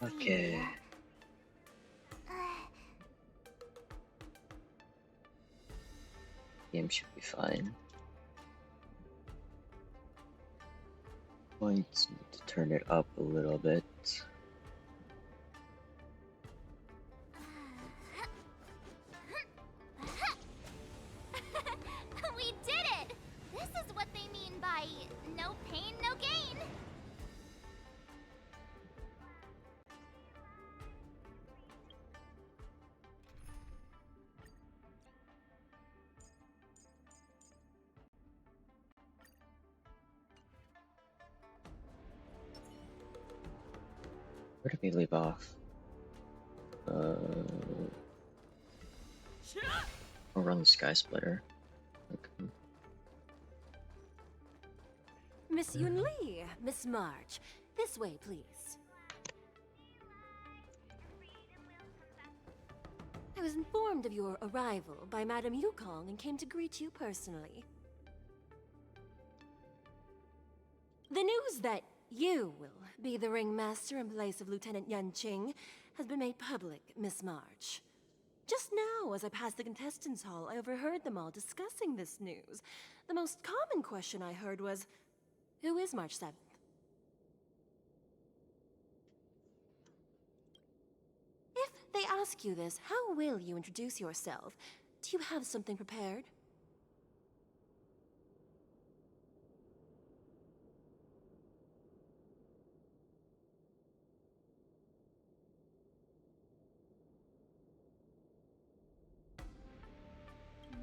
Okay. Game should be fine. Going to turn it up a little bit. We did it! This is what they mean by no pain, no gain. Where did we leave off? I'll run the Sky Splitter. Okay. Miss Yun Li, Miss March, this way, please. I was informed of your arrival by Madame Yukong and came to greet you personally. The news that you will be the ringmaster in place of Lieutenant Yan Qing has been made public, Miss March. Just now, as I passed the contestants' hall, I overheard them all discussing this news. The most common question I heard was, who is March 7th? If they ask you this, how will you introduce yourself? Do you have something prepared?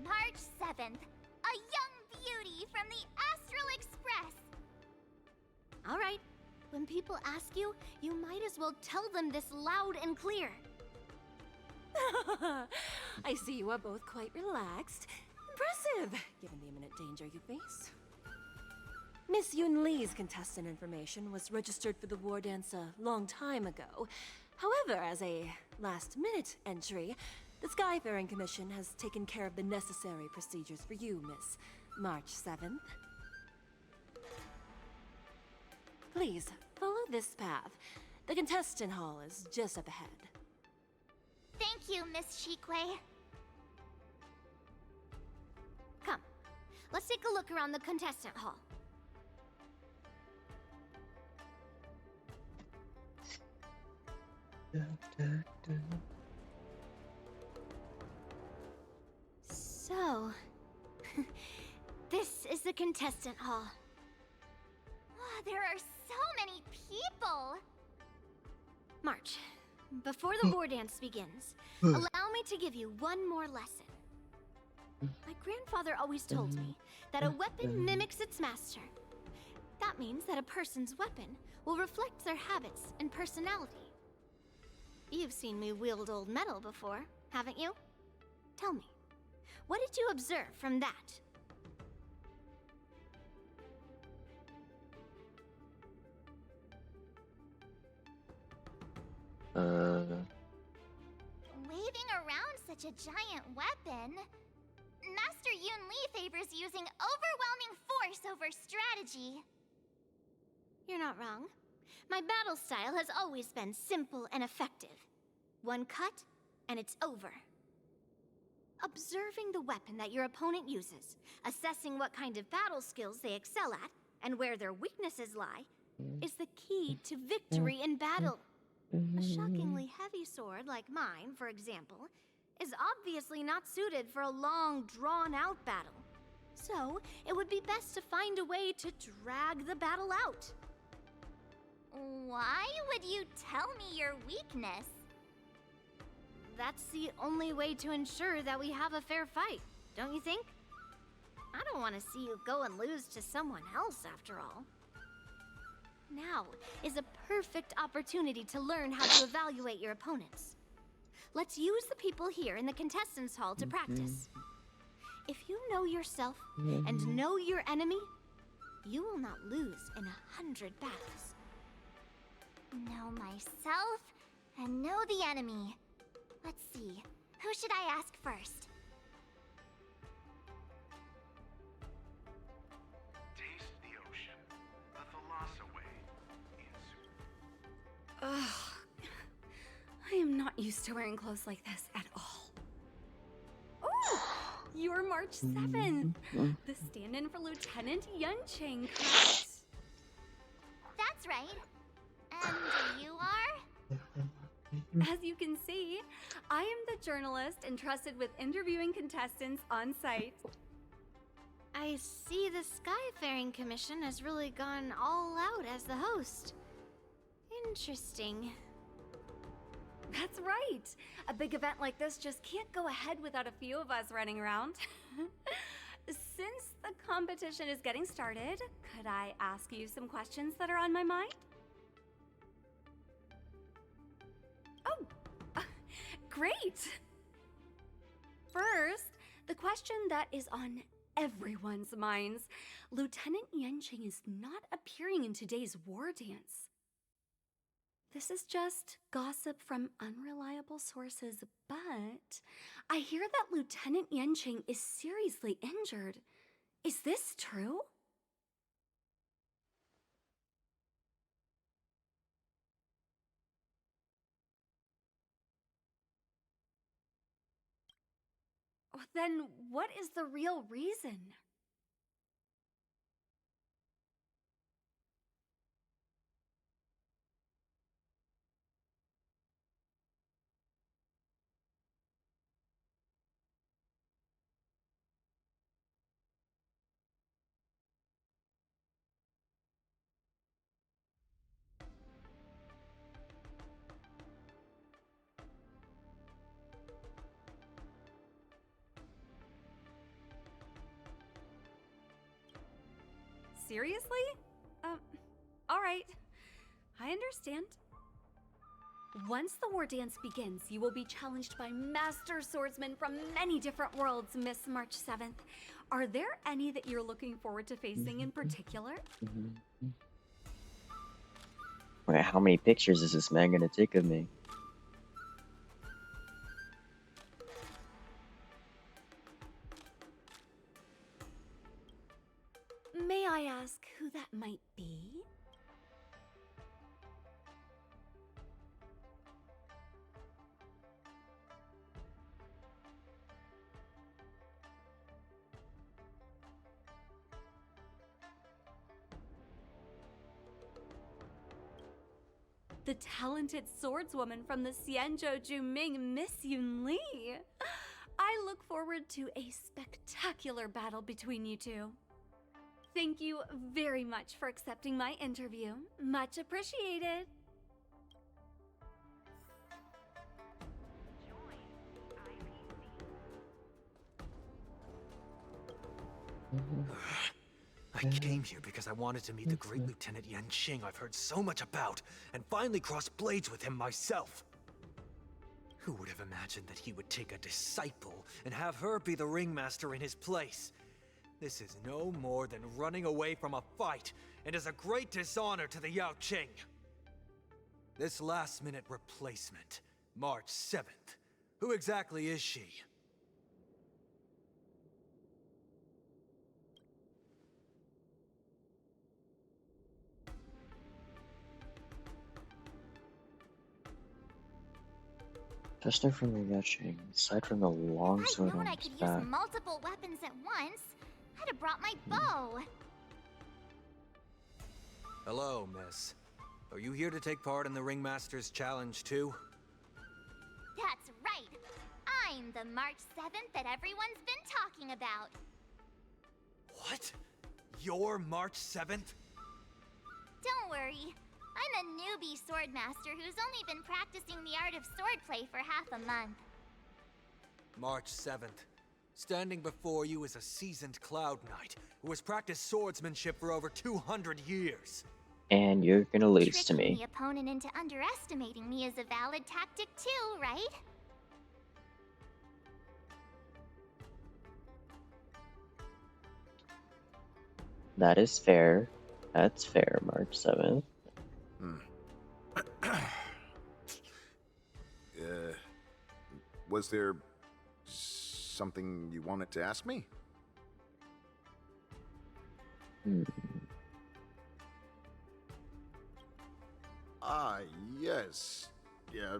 March 7th, a young beauty from the Astral Express. All right, when people ask you, you might as well tell them this loud and clear. I see you are both quite relaxed. Impressive, given the imminent danger you face. Miss Yun Li's contestant information was registered for the war dance a long time ago. However, as a last-minute entry, the Skyfaring Commission has taken care of the necessary procedures for you, Miss March 7th. Please, follow this path. The contestant hall is just up ahead. Thank you, Miss Shikwe. Come, let's take a look around the contestant hall. So, this is the contestant hall. Wow, there are so many people! March, before the war dance begins, allow me to give you one more lesson. My grandfather always told me that a weapon mimics its master. That means that a person's weapon will reflect their habits and personality. You've seen me wield old metal before, haven't you? Tell me, what did you observe from that? Waving around such a giant weapon, Master Yun Li favors using overwhelming force over strategy. You're not wrong. My battle style has always been simple and effective. One cut, and it's over. Observing the weapon that your opponent uses, assessing what kind of battle skills they excel at, and where their weaknesses lie, is the key to victory in battle. A shockingly heavy sword like mine, for example, is obviously not suited for a long, drawn-out battle. So, it would be best to find a way to drag the battle out. Why would you tell me your weakness? That's the only way to ensure that we have a fair fight, don't you think? I don't want to see you go and lose to someone else, after all. Now is a perfect opportunity to learn how to evaluate your opponents. Let's use the people here in the contestants' hall to practice. If you know yourself and know your enemy, you will not lose in 100 battles. Know myself and know the enemy. Let's see, who should I ask first? Taste the ocean, the Thalassa way, in soup. Ugh, used to wearing clothes like this at all. Oh, you're March 7th. The stand-in for Lieutenant Yuncheng, correct? That's right. And you are? As you can see, I am the journalist entrusted with interviewing contestants on site. I see the Skyfaring Commission has really gone all out as the host. Interesting. That's right. A big event like this just can't go ahead without a few of us running around. Since the competition is getting started, could I ask you some questions that are on my mind? Oh, great! First, the question that is on everyone's minds. Lieutenant Yanqing is not appearing in today's war dance. This is just gossip from unreliable sources, but I hear that Lieutenant Yanqing is seriously injured. Is this true? Then what is the real reason? Seriously? Alright. I understand. Once the war dance begins, you will be challenged by master swordsmen from many different worlds, Miss March 7th. Are there any that you're looking forward to facing in particular? Wait, how many pictures is this man gonna take of me? May I ask who that might be? The talented swordswoman from the Xianzhou Juming, Miss Yun Li. I look forward to a spectacular battle between you two. Thank you very much for accepting my interview. Much appreciated. I came here because I wanted to meet the great Lieutenant Yanqing I've heard so much about, and finally cross blades with him myself. Who would have imagined that he would take a disciple and have her be the ringmaster in his place? This is no more than running away from a fight, and is a great dishonor to the Yao Qing. This last-minute replacement, March 7th. Who exactly is she? Just from the Yaching, aside from the long If I'd sword known on I his could use back. multiple weapons at once, I'd have brought my bow. Hello, miss. Are you here to take part in the Ringmaster's Challenge too? That's right. I'm the March 7th that everyone's been talking about. What? You're March 7th? Don't worry. I'm a newbie swordmaster who's only been practicing the art of swordplay for half a month. March 7th. Standing before you is a seasoned Cloud Knight who has practiced swordsmanship for over 200 years. And you're gonna lose to Tricking me. the opponent into underestimating me is a valid tactic too, right? That is fair. That's fair, March 7th. Was there something you wanted to ask me? Ah, yes. Yeah,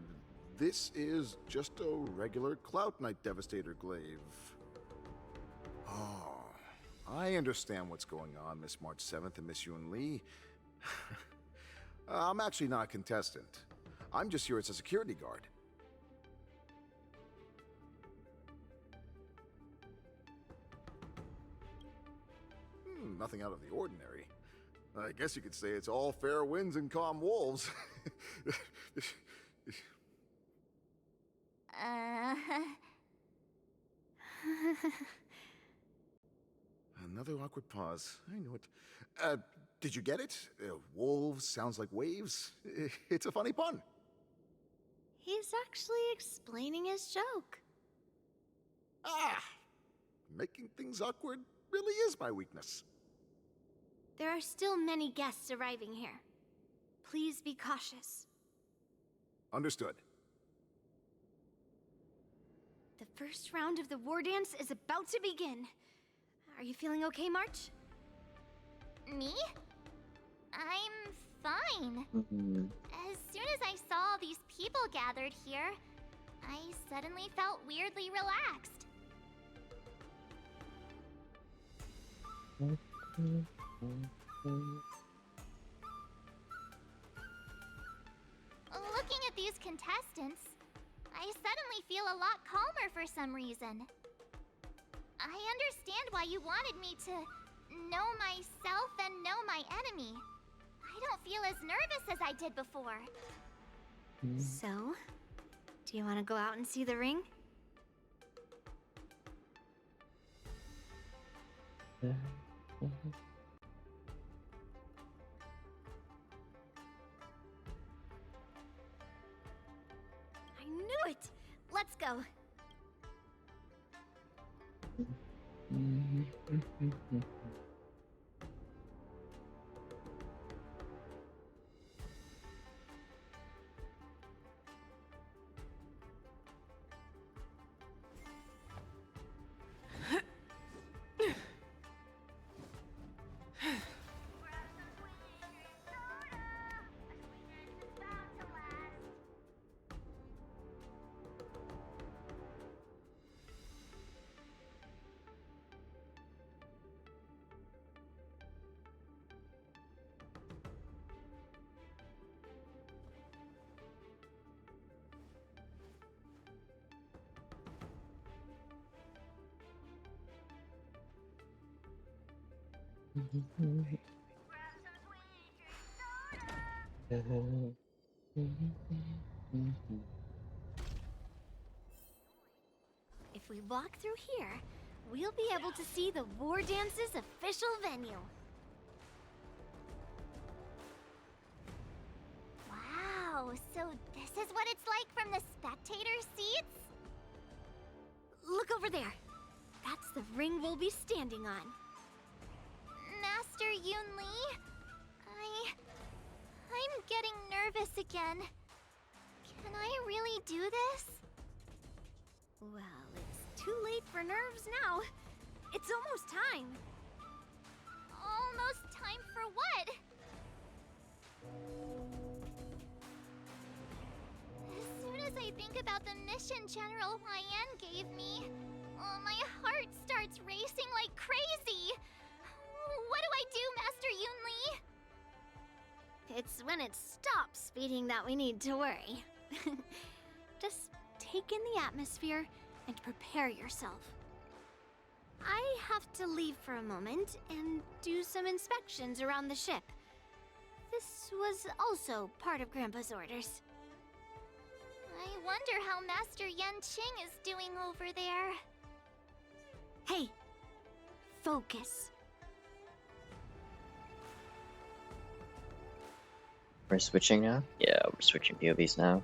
This is just a regular Cloud Knight Devastator glaive. Oh, I understand what's going on, Miss March 7th and Miss Yun Lee. I'm actually not a contestant. I'm just here as a security guard. Nothing out of the ordinary. I guess you could say it's all fair winds and calm wolves. Another awkward pause. I knew it. Did you get it? Wolves sounds like waves. It's a funny pun. He's actually explaining his joke. Ah! Making things awkward really is my weakness. There are still many guests arriving here. Please be cautious. Understood. The first round of the war dance is about to begin. Are you feeling okay, March? Me? I'm fine. As soon as I saw all these people gathered here, I suddenly felt weirdly relaxed. Looking at these contestants, I suddenly feel a lot calmer for some reason. I understand why you wanted me to know myself and know my enemy. I don't feel as nervous as I did before. So, do you want to go out and see the ring? I knew it! Let's go. If we walk through here, we'll be able to see the War Dance's official venue. Wow, so this is what it's like from the spectator seats? Look over there. That's the ring we'll be standing on. Master Yun Lee? I'm getting nervous again. Can I really do this? Well, it's too late for nerves now. It's almost time. Almost time for what? As soon as I think about the mission General Huayan gave me, my heart starts racing like crazy. What do I do, Master Yun Lee? It's when it stops speeding that we need to worry. Just take in the atmosphere and prepare yourself. I have to leave for a moment and do some inspections around the ship. This was also part of Grandpa's orders. I wonder how Master Yanqing is doing over there. Hey, focus. We're switching now? Yeah, we're switching POVs now.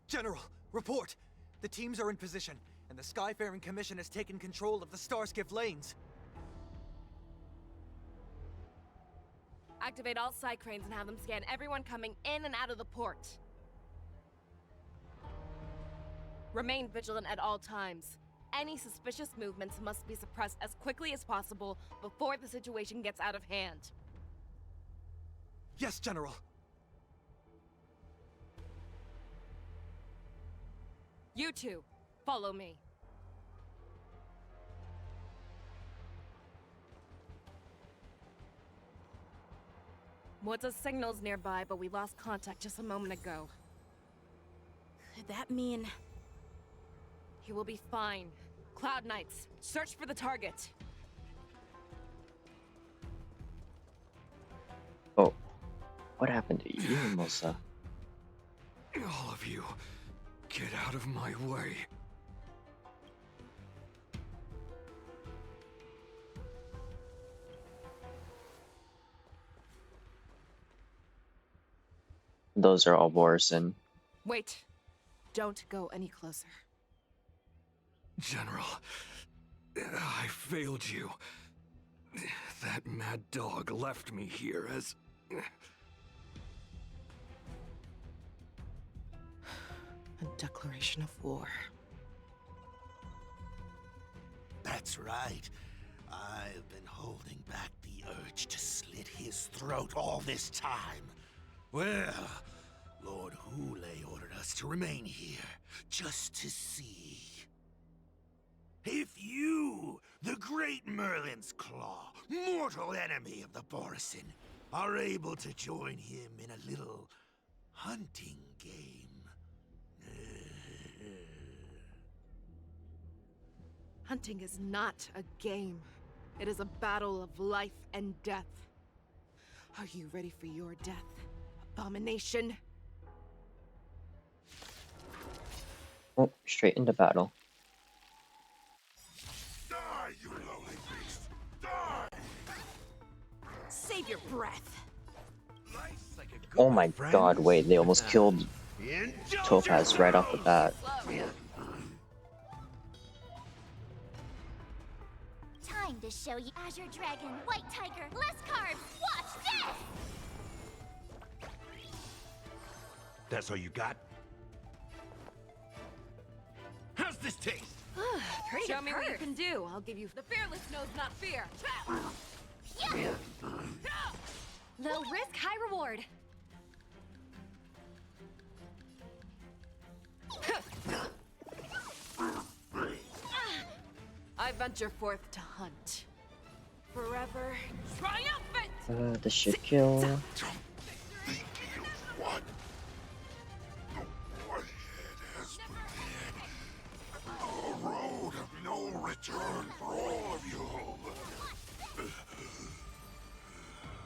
General, report! The teams are in position, and the Skyfaring Commission has taken control of the Starskiff lanes. Activate all side cranes and have them scan everyone coming in and out of the port. Remain vigilant at all times. Any suspicious movements must be suppressed as quickly as possible before the situation gets out of hand. Yes, General. You two, follow me. What's signals nearby, but we lost contact just a moment ago. Could that mean... He will be fine. Cloud Knights, search for the target. Oh, what happened to you, Mimosa? All of you, get out of my way. Those are all Borison. Wait. Don't go any closer. General, I failed you. That mad dog left me here as... A declaration of war. That's right. I've been holding back the urge to slit his throat all this time. Well, Lord Hule ordered us to remain here, just to see. If you, the great Merlin's Claw, mortal enemy of the Borison, are able to join him in a little hunting game. Hunting is not a game. It is a battle of life and death. Are you ready for your death, abomination? Oh, straight into battle. Die, you lowly beast! Die! Save your breath. Oh my god, wait, they almost killed Topaz right off the bat. Time to show you Azure Dragon, White Tiger, less carbs. Watch this! That's all you got? How's this taste? Pretty Show me what you can do. I'll give you the fearless knows not fear. Yeah. Low risk, high reward. I venture forth to hunt. Forever triumphant! This should kill. Don't think you won. The Whitehead has prepared a road of no return for all of you.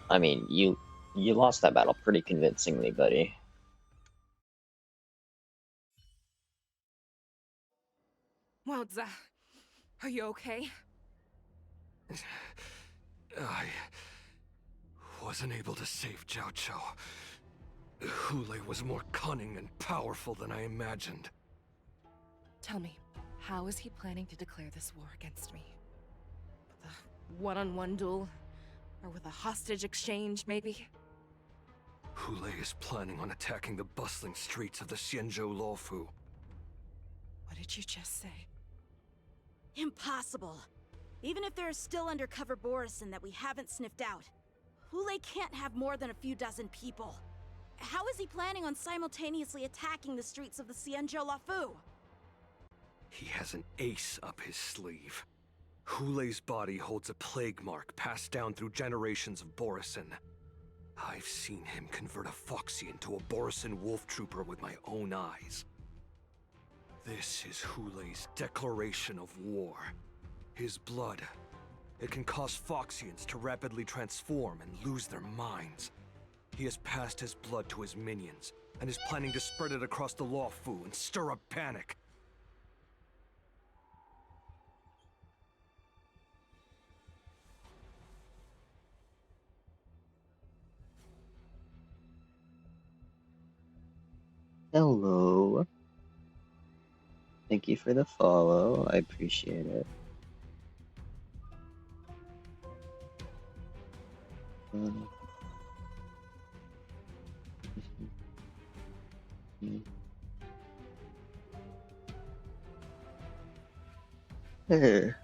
I mean, you lost that battle pretty convincingly, buddy. Wowza. Are you okay? I wasn't able to save Jiao Chou. Hule was more cunning and powerful than I imagined. Tell me, how is he planning to declare this war against me? With a one-on-one duel? Or with a hostage exchange, maybe? Hule is planning on attacking the bustling streets of the Xianzhou Luofu. What did you just say? Impossible. Even if there are still undercover Borison that we haven't sniffed out, Hule can't have more than a few dozen people. How is he planning on simultaneously attacking the streets of the Xianzhou Luofu? He has an ace up his sleeve. Hule's body holds a plague mark passed down through generations of Borison. I've seen him convert a Foxy into a Borison wolf trooper with my own eyes. This is Hule's declaration of war. His blood. It can cause Foxians to rapidly transform and lose their minds. He has passed his blood to his minions, and is planning to spread it across the Luofu and stir up panic. Hello. Thank you for the follow. I appreciate it.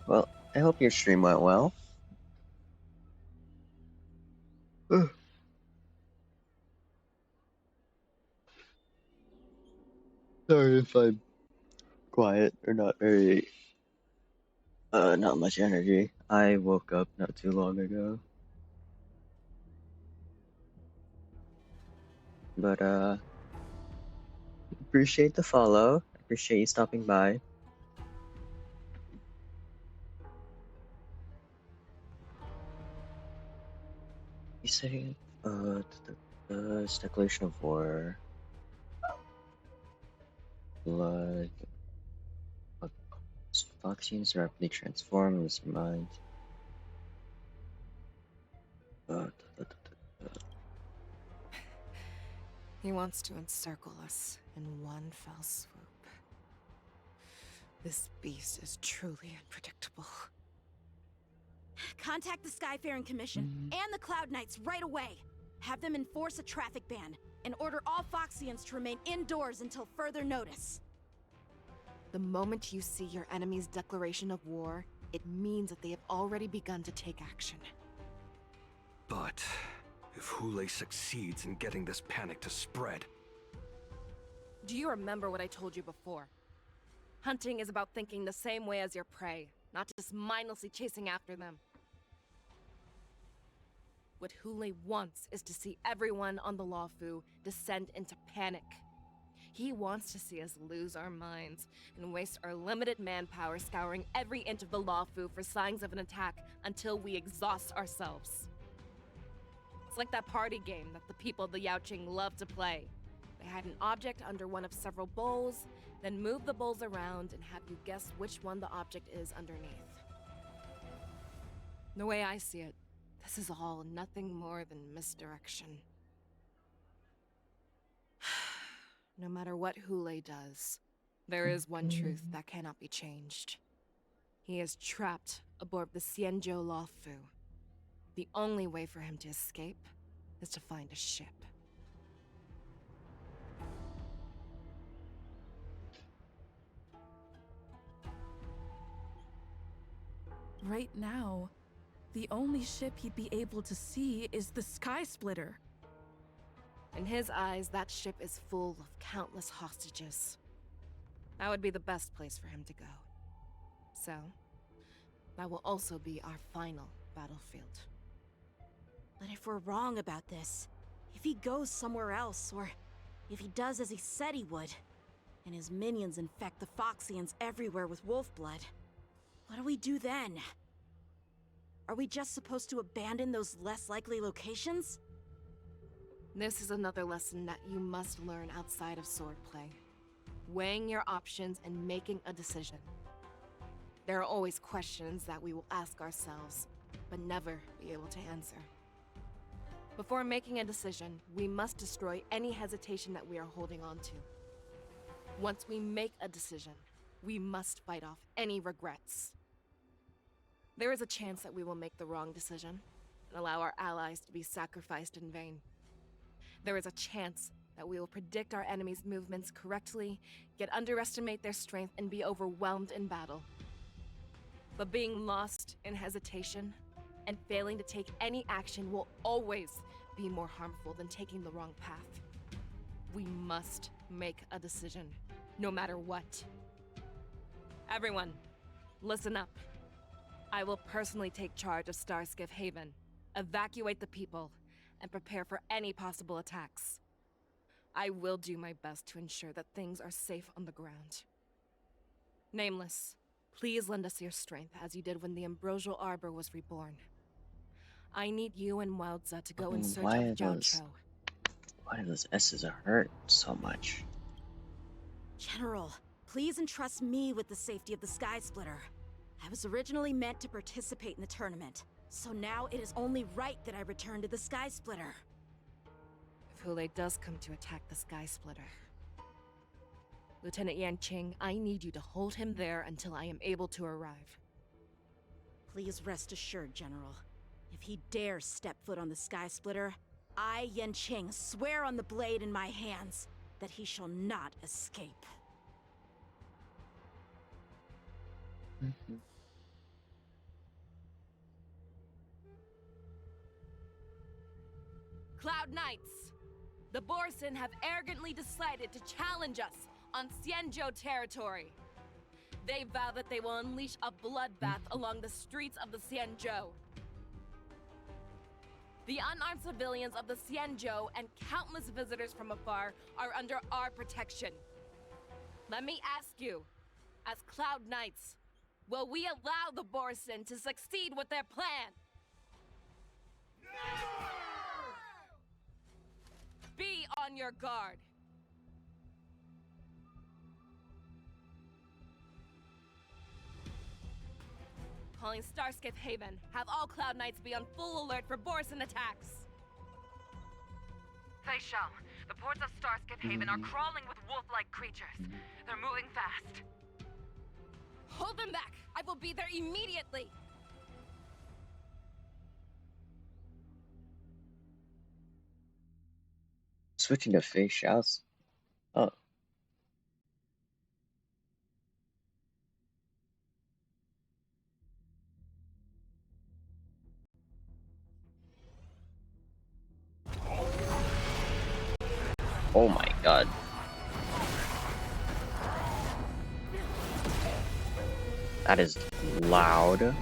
Well, I hope your stream went well. Sorry if I'm quiet or not very, not much energy. I woke up not too long ago. But, appreciate the follow. Appreciate you stopping by. You say, it's declaration of war. Blood. Vaccines rapidly transform this mind. Uh, He wants to encircle us in one fell swoop. This beast is truly unpredictable. Contact the Skyfaring Commission and the Cloud Knights right away. Have them enforce a traffic ban and order all Foxians to remain indoors until further notice. The moment you see your enemy's declaration of war, it means that they have already begun to take action. But if Hule succeeds in getting this panic to spread... Do you remember what I told you before? Hunting is about thinking the same way as your prey, not just mindlessly chasing after them. What Hule wants is to see everyone on the Lawfu descend into panic. He wants to see us lose our minds and waste our limited manpower scouring every inch of the Lawfu for signs of an attack until we exhaust ourselves. It's like that party game that the people of the Yaoqing love to play. They hide an object under one of several bowls, then move the bowls around and have you guess which one the object is underneath. The way I see it, this is all nothing more than misdirection. No matter what Hule does, there is one truth that cannot be changed. He is trapped aboard the Xianzhou Lawfu. The only way for him to escape is to find a ship. Right now, the only ship he'd be able to see is the Sky Splitter. In his eyes, that ship is full of countless hostages. That would be the best place for him to go. So, that will also be our final battlefield. But if we're wrong about this, if he goes somewhere else, or if he does as he said he would, and his minions infect the Foxians everywhere with wolf blood, what do we do then? Are we just supposed to abandon those less likely locations? This is another lesson that you must learn outside of swordplay. Weighing your options and making a decision. There are always questions that we will ask ourselves, but never be able to answer. Before making a decision, we must destroy any hesitation that we are holding on to. Once we make a decision, we must fight off any regrets. There is a chance that we will make the wrong decision and allow our allies to be sacrificed in vain. There is a chance that we will predict our enemy's movements correctly, yet underestimate their strength and be overwhelmed in battle. But being lost in hesitation and failing to take any action will always be more harmful than taking the wrong path. We must make a decision, no matter what. Everyone, listen up. I will personally take charge of Starskiff Haven, evacuate the people, and prepare for any possible attacks. I will do my best to ensure that things are safe on the ground. Nameless, please lend us your strength as you did when the Ambrosial Arbor was reborn. I need you and Wildza to go in search of Jiaoqiu. Why do those S's hurt so much? General, please entrust me with the safety of the Sky Splitter. I was originally meant to participate in the tournament, so now it is only right that I return to the Sky Splitter. If Hule does come to attack the Sky Splitter, Lieutenant Yanqing, I need you to hold him there until I am able to arrive. Please rest assured, General. If he dares step foot on the Sky Splitter, I, Yanqing, swear on the blade in my hands that he shall not escape. Cloud Knights! The Borson have arrogantly decided to challenge us on Xianzhou territory. They vow that they will unleash a bloodbath along the streets of the Xianzhou. The unarmed civilians of the Xianzhou and countless visitors from afar are under our protection. Let me ask you, as Cloud Knights, will we allow the Borson to succeed with their plan? Be on your guard. Calling Starskip Haven. Have all Cloud Knights be on full alert for Borson attacks. Fei Shao, the ports of Starskip Haven are crawling with wolf-like creatures. They're moving fast. Hold them back! I will be there immediately! Switching to face shouts. Oh. Oh my god. That is loud.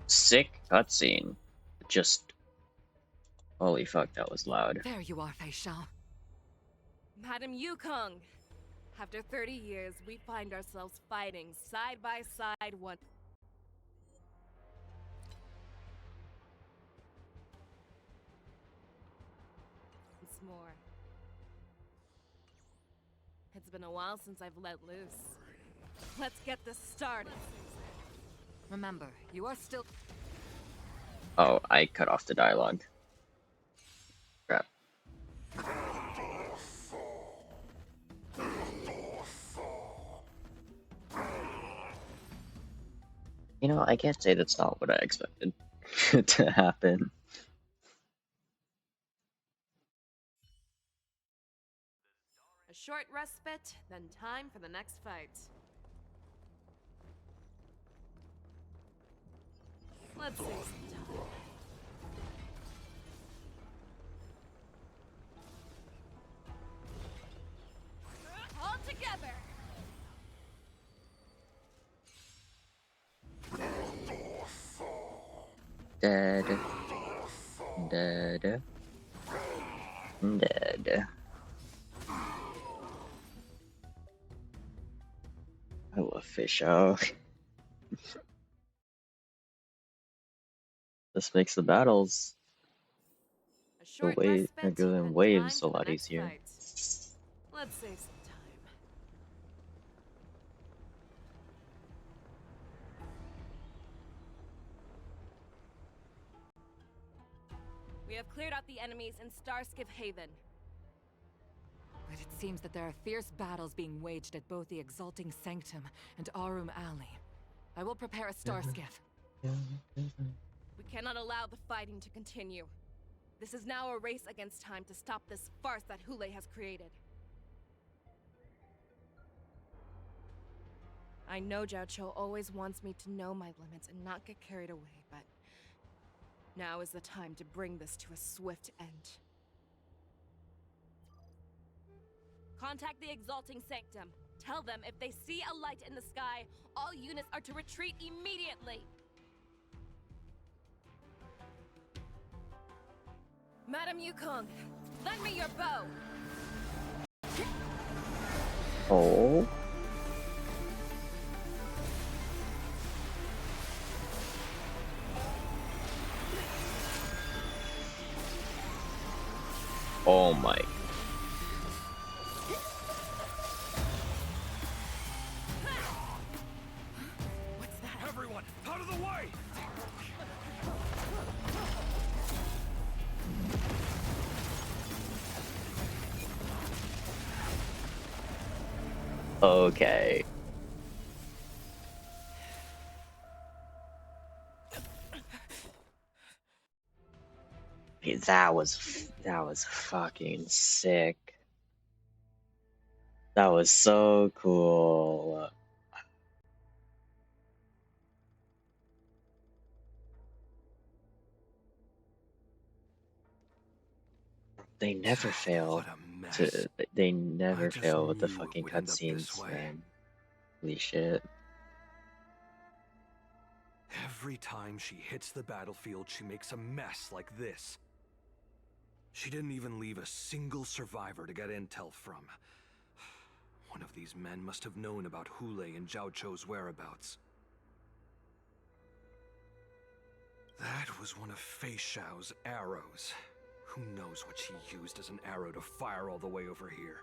Sick cutscene. Just... holy fuck, that was loud. There you are, Fei Shao. Madam Yukong! After 30 years, we find ourselves fighting side by side once more. It's been a while since I've let loose. Let's get this started. Remember, you are still... Oh, I cut off the dialogue. Crap. You know, I can't say that's not what I expected to happen. A short respite, then time for the next fight. Let's see some time. All together! Dead. Dead. Dead. I love fish out. This makes the battles A short waves respite, and then waves time a for the lot next easier. fight. Let's save some time. We have cleared out the enemies in Starskip Haven. But it seems that there are fierce battles being waged at both the Exalting Sanctum and Arum Alley. I will prepare a star skiff. We cannot allow the fighting to continue. This is now a race against time to stop this farce that Hule has created. I know Zhao Cho always wants me to know my limits and not get carried away, but now is the time to bring this to a swift end. Contact the Exalting Sanctum. Tell them if they see a light in the sky, all units are to retreat immediately. Madam Yukong, lend me your bow. Oh. Oh my. Everyone, out of the way! Okay. That was fucking sick. That was so cool. They never fail What a mess. to. They I never just fail with the knew it fucking would end up this cutscenes, way. man. Holy shit. Every time she hits the battlefield, she makes a mess like this. She didn't even leave a single survivor to get intel from. One of these men must have known about Hule and Zhao Chou's whereabouts. That was one of Fei Xiao's arrows. Who knows what she used as an arrow to fire all the way over here?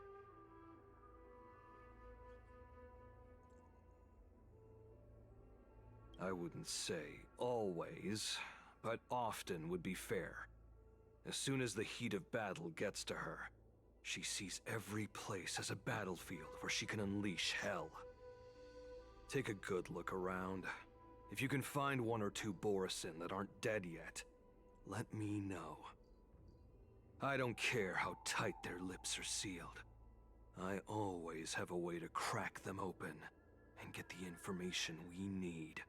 I wouldn't say always, but often would be fair. As soon as the heat of battle gets to her, she sees every place as a battlefield where she can unleash hell. Take a good look around. If you can find one or two Borisin that aren't dead yet, let me know. I don't care how tight their lips are sealed. I always have a way to crack them open and get the information we need.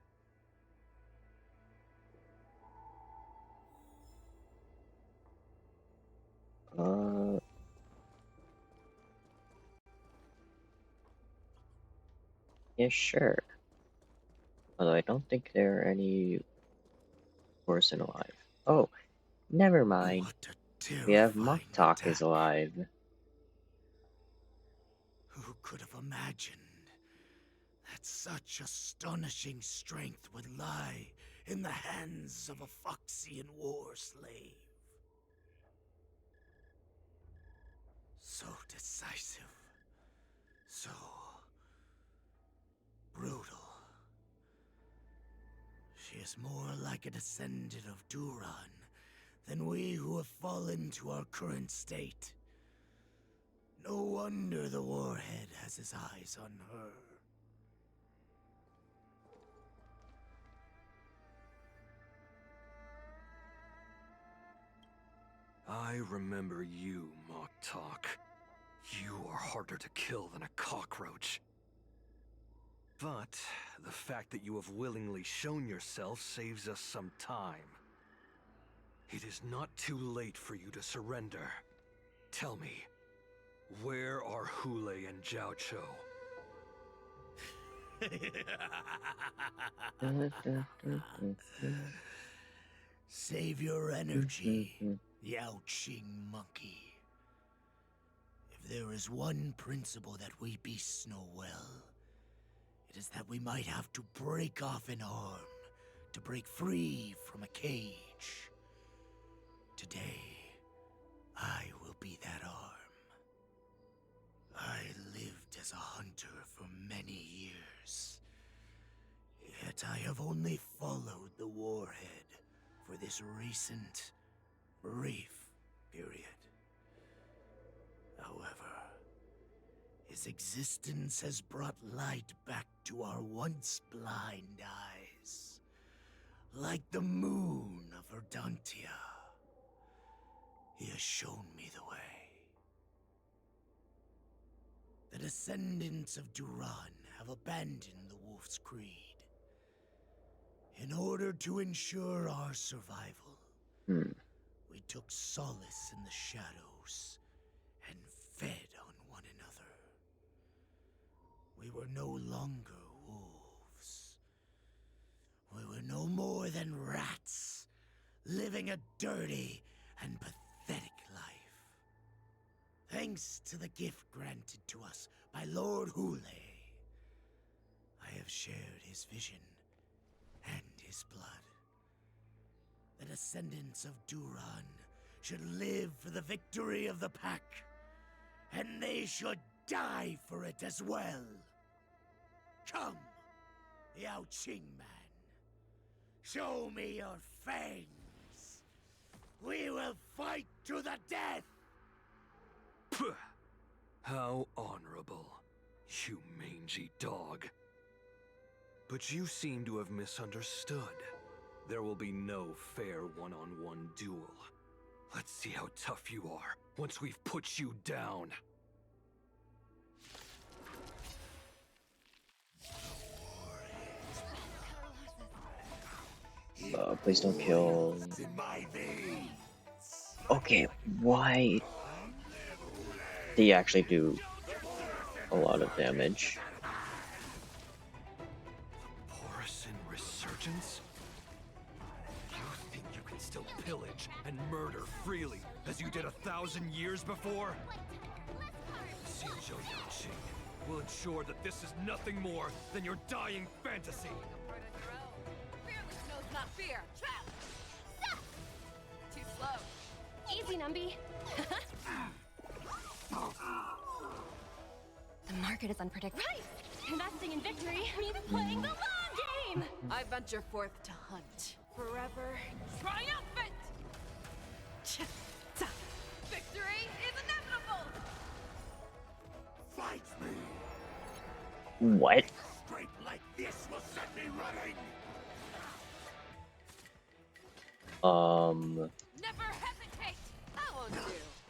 Yeah, sure. Although I don't think there are any Borson alive. Oh, never mind. What a We have terrifying Moktok is attack. alive. Who could have imagined that such astonishing strength would lie in the hands of a Foxian war slave? So decisive. So brutal. She is more like a descendant of Duran than we who have fallen to our current state. No wonder the Warhead has his eyes on her. I remember you, Moktok. You are harder to kill than a cockroach. But the fact that you have willingly shown yourself saves us some time. It is not too late for you to surrender. Tell me, where are Hule and Zhao Chou? Save your energy, Yao Qing monkey. If there is one principle that we beasts know well, it is that we might have to break off an arm to break free from a cage. Today, I will be that arm. I lived as a hunter for many years, yet I have only followed the Warhead for this recent, brief period. However, his existence has brought light back to our once blind eyes, like the moon of Verdantia. He has shown me the way. The descendants of Duran have abandoned the Wolf's Creed. In order to ensure our survival, we took solace in the shadows and fed on one another. We were no longer wolves. We were no more than rats, living a dirty and pathetic life. Thanks to the gift granted to us by Lord Hule, I have shared his vision and his blood. The descendants of Duran should live for the victory of the Pack, and they should die for it as well. Come, Yao Qing man. Show me your fangs. We will fight to the death! How honorable. You mangy dog. But you seem to have misunderstood. There will be no fair one-on-one duel. Let's see how tough you are once we've put you down. Please don't kill. Okay, why? They actually do a lot of damage. Borisin Resurgence? You think you can still pillage and murder freely, as you did 1,000 years before? Xianzhou Yanqing will ensure that this is nothing more than your dying fantasy. Fearless knows not fear. Trap! Too slow. Easy, Numby. The market is unpredictable. Right! Investing in victory means playing the long game! I venture forth to hunt. Forever triumphant! Victory is inevitable! Fight me! What? Straight like this will set me running! Never hesitate! I won't do.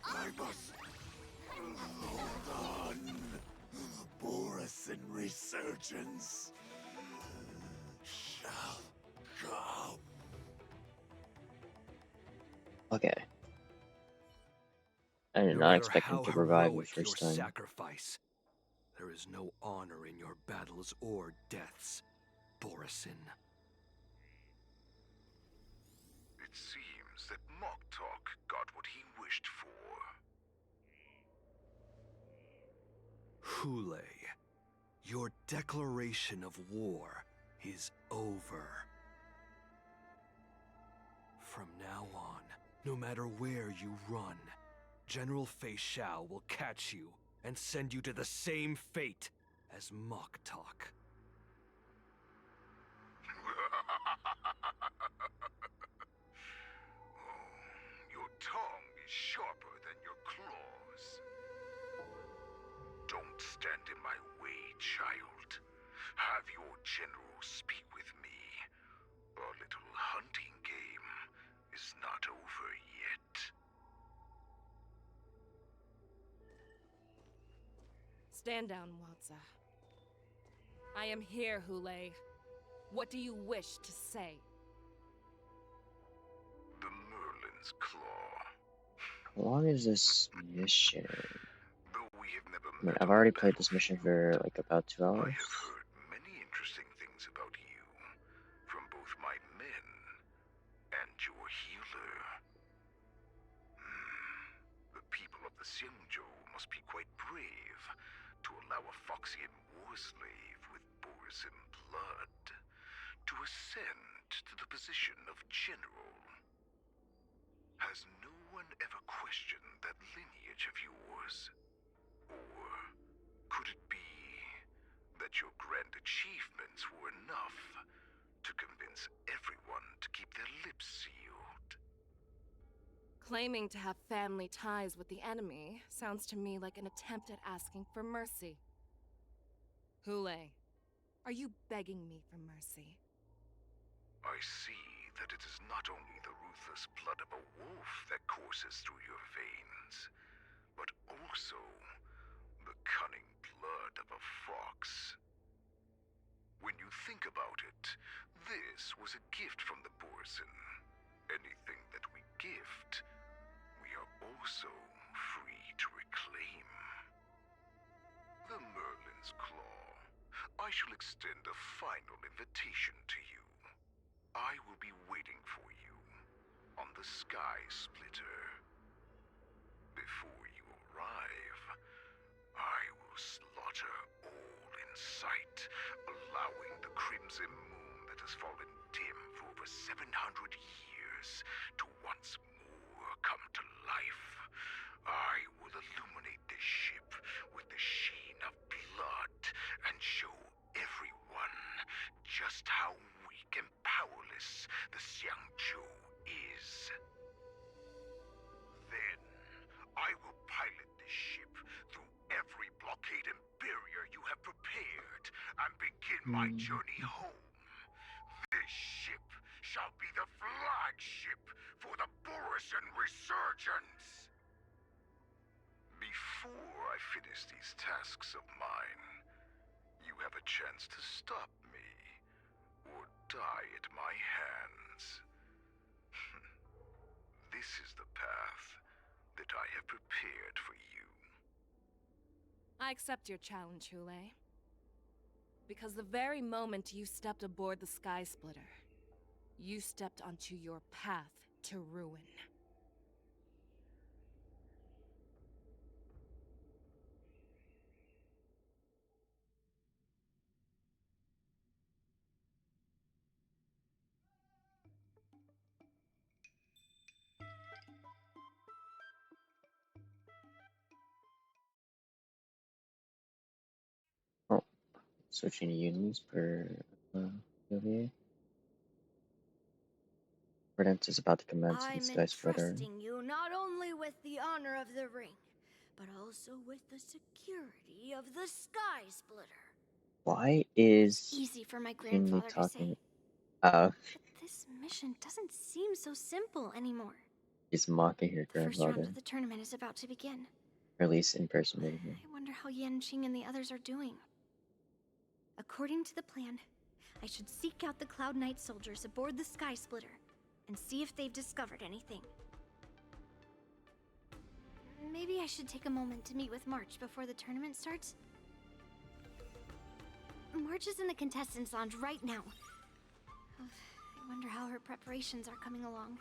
I must hold on. Borisin Resurgence shall come. Okay. I did No not matter expect him how to revive the heroic your first time. sacrifice, there is no honor in your battles or deaths, Borisin. It seems that Moktok got what he wished for. Hule, your declaration of war is over. From now on, no matter where you run, General Fei Xiao will catch you and send you to the same fate as Moktok. Your tongue is sharper than your claws. Don't stand in my way, child. Have your general speak with me. Our little hunting game is not over yet. Stand down, Watsa. I am here, Hule. What do you wish to say? The Merlin's Claw. How long is this mission? Though we have never I mean, met I've on already the played this mission for like about 2 I hours. have heard many interesting things about you from both my men and your healer. The people of the Xianzhou must be quite brave to allow a Foxian war slave with Borisin blood to ascend to the position of general. Has no one ever questioned that lineage of yours? Or could it be that your grand achievements were enough to convince everyone to keep their lips sealed? Claiming to have family ties with the enemy sounds to me like an attempt at asking for mercy. Hule, are you begging me for mercy? I see that it is not only the ruthless blood of a wolf that courses through your veins, but also the cunning blood of a fox. When you think about it, this was a gift from the Borisin. Anything that we gift, we are also free to reclaim. The Merlin's Claw. I shall extend a final invitation to you. I will be waiting for you on the Sky Splitter. Before you arrive, I will slaughter all in sight, allowing the crimson moon that has fallen dim for over 700 years to once more come to life. I will illuminate this ship with the sheen of blood and show everyone just how weak and powerless the Xianzhou is. Then, I will pilot this ship through every blockade and barrier you have and begin my journey home. This ship shall be the flagship for the Borisan Resurgence. Before I finish these tasks of mine, you have a chance to stop me, or die at my hands. This is the path that I have prepared for you. I accept your challenge, Hule. Because the very moment you stepped aboard the Sky Splitter, you stepped onto your path to ruin. Oh, switching to unis per Olivier. Redance is about to commence with I'm Sky Splitter. entrusting you not only with the honor of the ring, but also with the security of the Sky Splitter. Why It's is easy for my Yunli grandfather to say. talking? But this mission doesn't seem so simple anymore. He's mocking her The first round grandfather. of the tournament is about to begin. Or at least impersonating him. I wonder how Yanqing and the others are doing. According to the plan, I should seek out the Cloud Knight soldiers aboard the Sky Splitter and see if they've discovered anything. Maybe I should take a moment to meet with March before the tournament starts. March is in the contestants' lounge right now. I wonder how her preparations are coming along.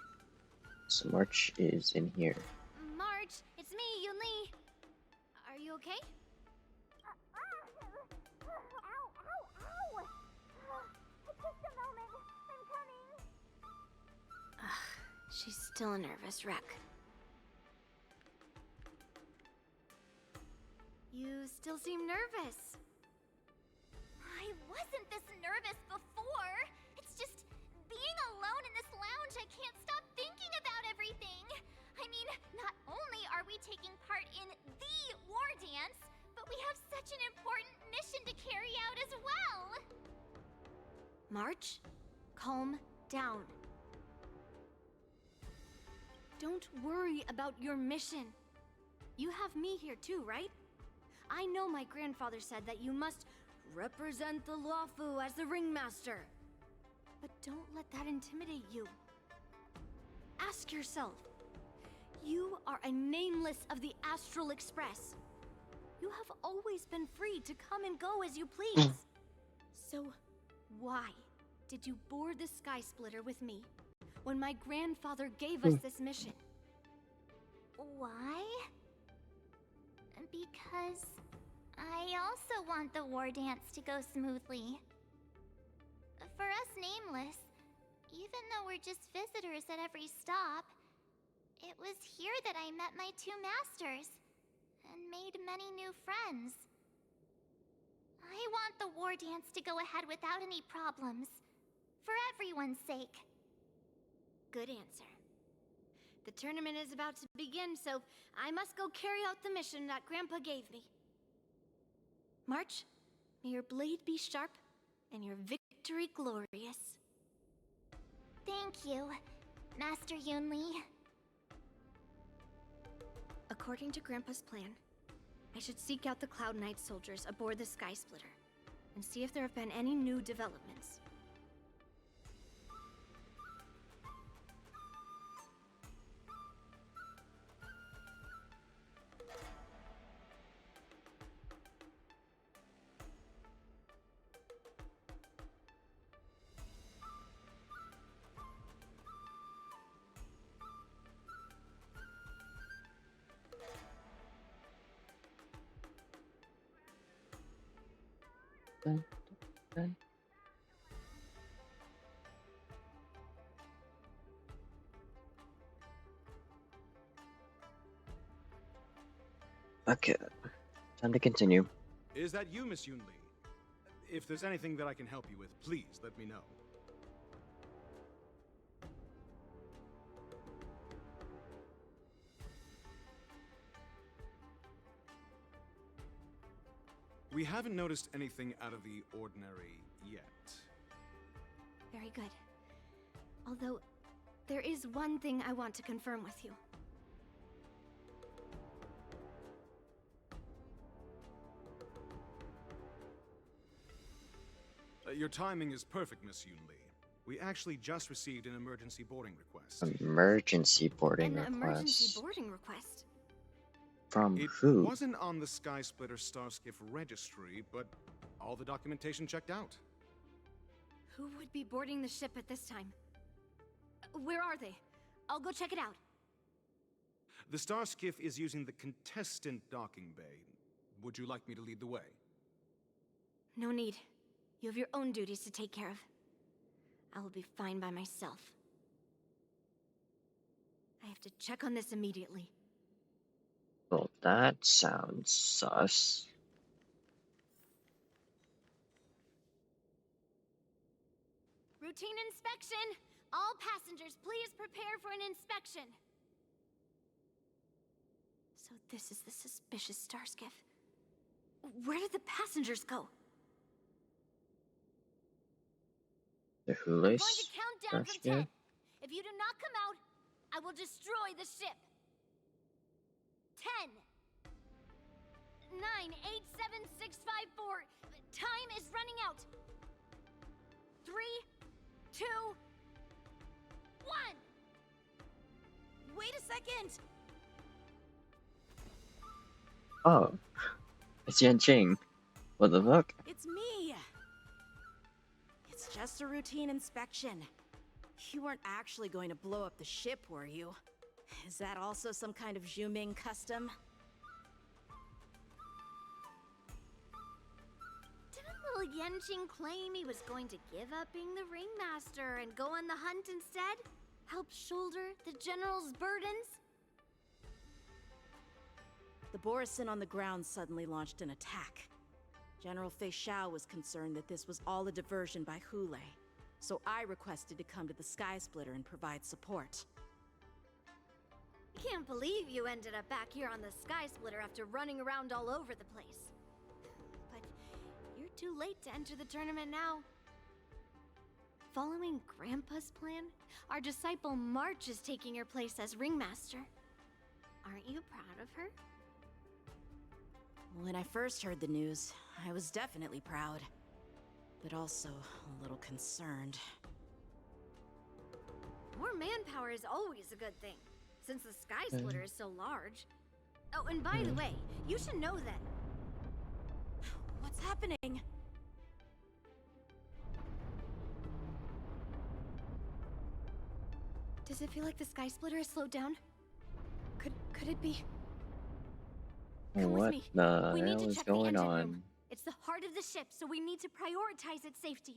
So March is in here. March, it's me, Yunli. Are you okay? Just a moment. I'm coming. She's still a nervous wreck. You still seem nervous. I wasn't this nervous before. It's just being alone in this lounge, I can't stop thinking about everything. I mean, not only are we taking part in the war dance, but we have such an important mission to carry out as well. March, calm down. Don't worry about your mission. You have me here too, right? I know my grandfather said that you must represent the Luofu as the ringmaster. But don't let that intimidate you. Ask yourself, you are a nameless of the Astral Express. You have always been free to come and go as you please. So, why did you board the Sky Splitter with me when my grandfather gave us this mission? Why? Because I also want the war dance to go smoothly. For us Nameless, even though we're just visitors at every stop, it was here that I met my two masters and made many new friends. I want the war dance to go ahead without any problems, for everyone's sake. Good answer. The tournament is about to begin, so I must go carry out the mission that Grandpa gave me. March, may your blade be sharp and your victory glorious. Thank you, Master Yunli. According to Grandpa's plan, I should seek out the Cloud Knight soldiers aboard the Sky Splitter and see if there have been any new developments. Dun, dun. Okay, time to continue. Is that you, Miss Yunli? If there's anything that I can help you with, please let me know. We haven't noticed anything out of the ordinary yet. Very good. Although, there is one thing I want to confirm with you. Your timing is perfect, Miss Yoon Lee. We actually just received an emergency boarding request. Emergency boarding An emergency request. boarding request? From It who? wasn't on the Skysplitter Starskiff registry, but all the documentation checked out. Who would be boarding the ship at this time? Where are they? I'll go check it out. The Starskiff is using the contestant docking bay. Would you like me to lead the way? No need. You have your own duties to take care of. I will be fine by myself. I have to check on this immediately. Well, that sounds sus. Routine inspection! All passengers, please prepare for an inspection! So this is the suspicious Starskiff. Where did the passengers go? The I'm Hulace going to count down from Starskiff? 10. If you do not come out, I will destroy the ship. 10, 9, 8, 7, 6, 5, 4. Time is running out. 3, 2, 1. Wait a second! Oh, it's Yanqing. What the fuck? It's me! It's just a routine inspection. You weren't actually going to blow up the ship, were you? Is that also some kind of Zhuming custom? Didn't little Yanqing claim he was going to give up being the ringmaster and go on the hunt instead? Help shoulder the general's burdens? The Borisin on the ground suddenly launched an attack. General Fei Xiao was concerned that this was all a diversion by Hule, so I requested to come to the Skysplitter and provide support. Can't believe you ended up back here on the Skysplitter after running around all over the place. But you're too late to enter the tournament now. Following Grandpa's plan, our disciple March is taking your place as ringmaster. Aren't you proud of her? When I first heard the news, I was definitely proud, but also a little concerned. More manpower is always a good thing, since the Skysplitter is so large. Oh, and by the way, you should know that... What's happening? Does it feel like the Skysplitter has slowed down? Could it be? Come with What me. the We need hell to is check the going engine on? room. It's the heart of the ship, so we need to prioritize its safety.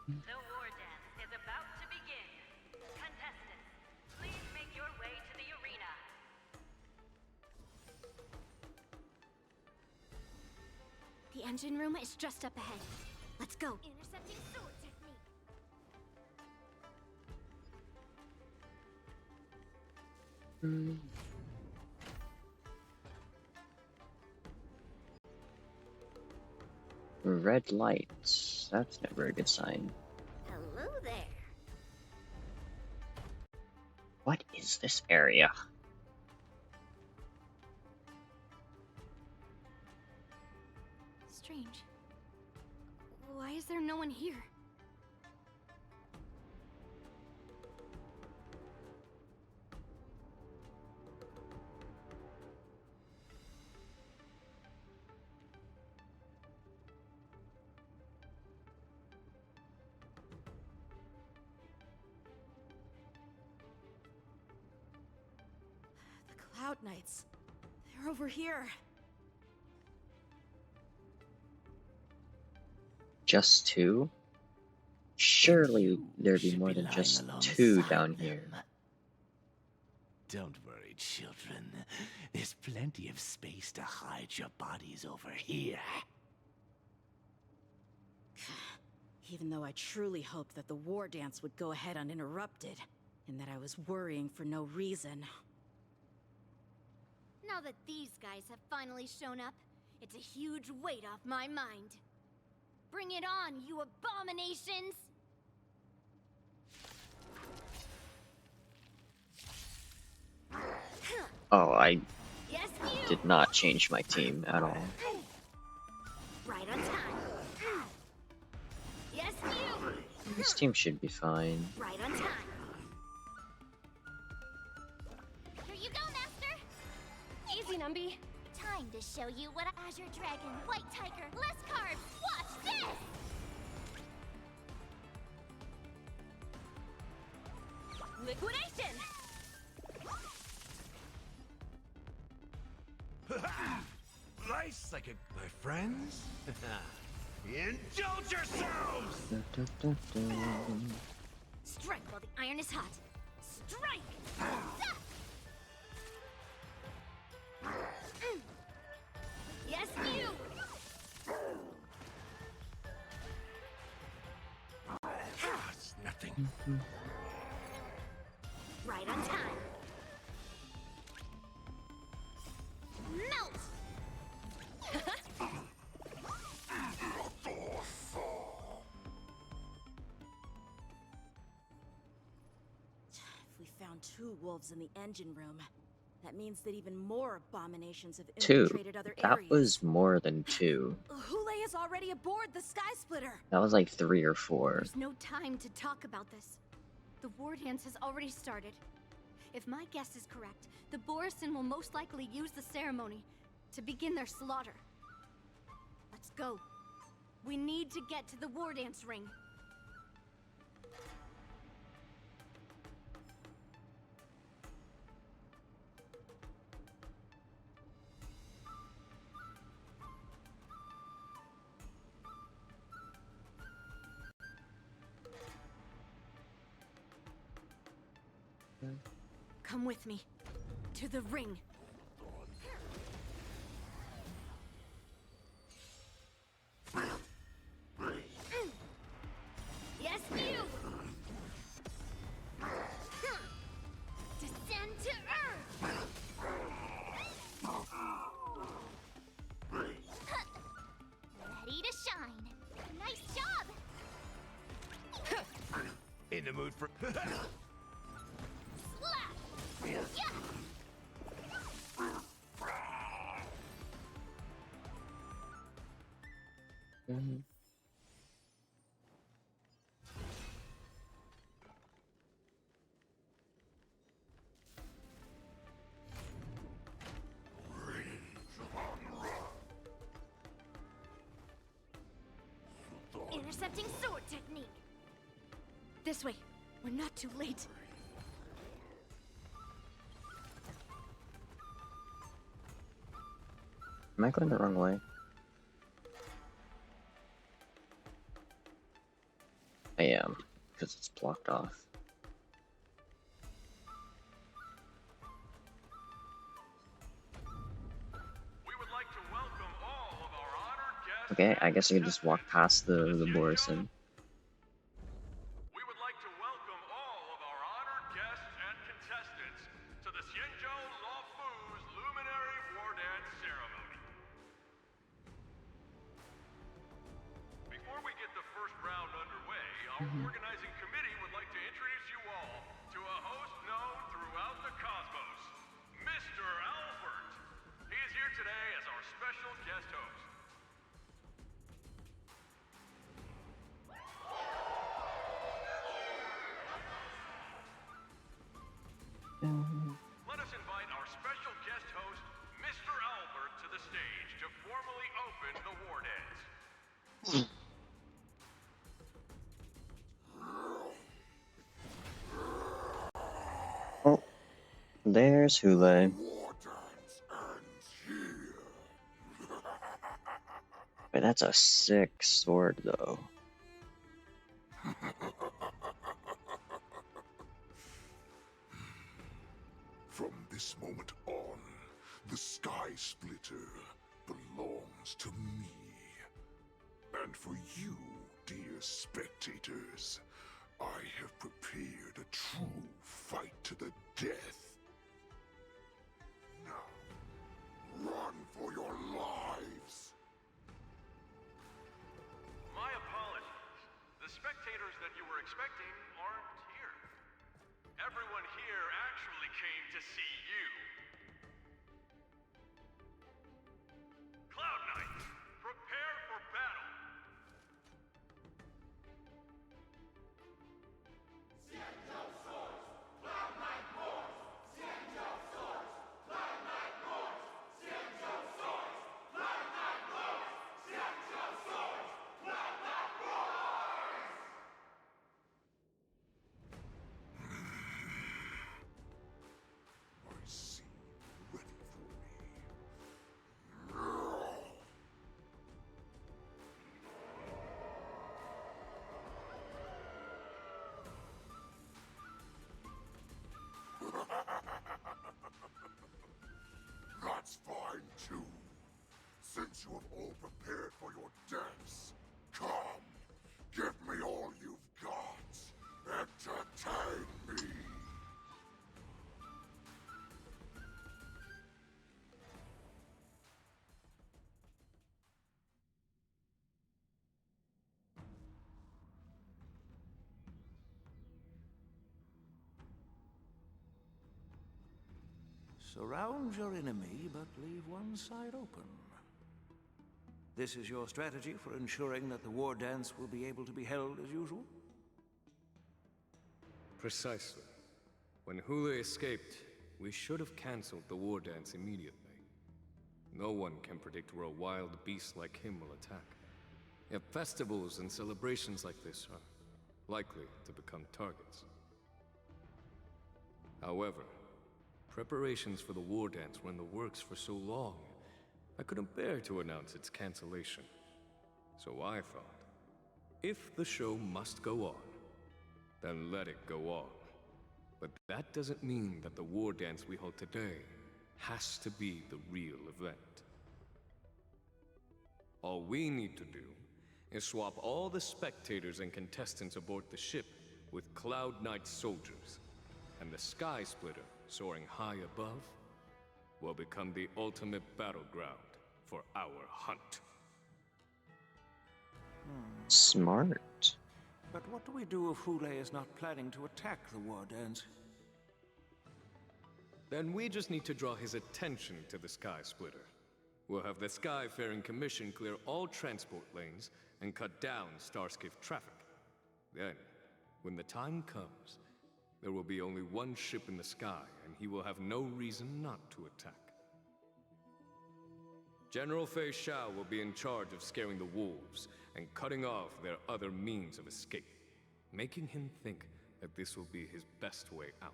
The war dance is about to begin. Contestants, please make your way to the arena. The engine room is just up ahead. Let's go. Intercepting sword technique. Red lights. That's never a good sign. Hello there. What is this area? Strange. Why is there no one here? Scout Knights. They're over here. Just two? Surely there'd be more than just two down here. Don't worry, children. There's plenty of space to hide your bodies over here. Even though I truly hoped that the war dance would go ahead uninterrupted, and that I was worrying for no reason. Now that these guys have finally shown up, it's a huge weight off my mind. Bring it on, you abominations! Oh, I Yes, you! did not change my team at all. Right on time. Yes, you! This team should be fine. Right on time. Here you go, Master! Easy, Numby. Time to show you what Azure Dragon, White Tiger, less carbs. Watch this! Liquidation! Nice, like my friends? Indulge yourselves! Strike while the iron is hot. Strike! Yes, you! It's nothing. Right on time. Melt! If we found 2 wolves in the engine room, that means that even more abominations have Two. infiltrated other That areas. was more than 2. Hule is already aboard the Sky Splitter. That was like 3 or 4. There's no time to talk about this. The war dance has already started. If my guess is correct, the Borisin will most likely use the ceremony to begin their slaughter. Let's go. We need to get to the war dance ring. Come with me. To the ring. Yes, you! Descend to earth! Ready to shine. Nice job! In the mood for... Slap! Yeah! Intercepting sword technique. This way. We're not too late. Am I going the wrong way? I am, because it's blocked off. Okay, I guess I can just walk past the Borison. We would like to welcome all of our honored guests and contestants to the Xianzhou Luofu's Luminary War Dance Ceremony. Before we get the first round underway, our organizing committee would like to introduce you all to a host known throughout the cosmos, Mr. Albert. He is here today as our special guest host. Let us invite our special guest host, Mr. Albert, to the stage to formally open the war dance. Oh, there's Hule. War Wait, that's a sick sword, though. From this moment on, the Sky Splitter belongs to me. And for you, dear spectators, I have prepared a true fight to the death. Now, run for your lives! My apologies. The spectators that you were expecting aren't here. Everyone here actually came to see you. Cloud Knights, prepare for battle! I see you ready for me. That's fine too. Since you have all prepared for your deaths, come, give me all you've got. Entertain me. Surround your enemy, but leave one side open. This is your strategy for ensuring that the war dance will be able to be held as usual? Precisely. When Hule escaped, we should have cancelled the war dance immediately. No one can predict where a wild beast like him will attack. Yet festivals and celebrations like this are likely to become targets. However, preparations for the war dance were in the works for so long, I couldn't bear to announce its cancellation. So I thought, if the show must go on, then let it go on. But that doesn't mean that the war dance we hold today has to be the real event. All we need to do is swap all the spectators and contestants aboard the ship with Cloud Knight soldiers, and the Sky Splitter, soaring high above, will become the ultimate battleground for our hunt. Smart. But what do we do if Hule is not planning to attack the war dance? Then we just need to draw his attention to the Sky Splitter. We'll have the Skyfaring Commission clear all transport lanes and cut down Starskiff traffic. Then, when the time comes, there will be only one ship in the sky, and he will have no reason not to attack. General Fei Shao will be in charge of scaring the wolves and cutting off their other means of escape, making him think that this will be his best way out.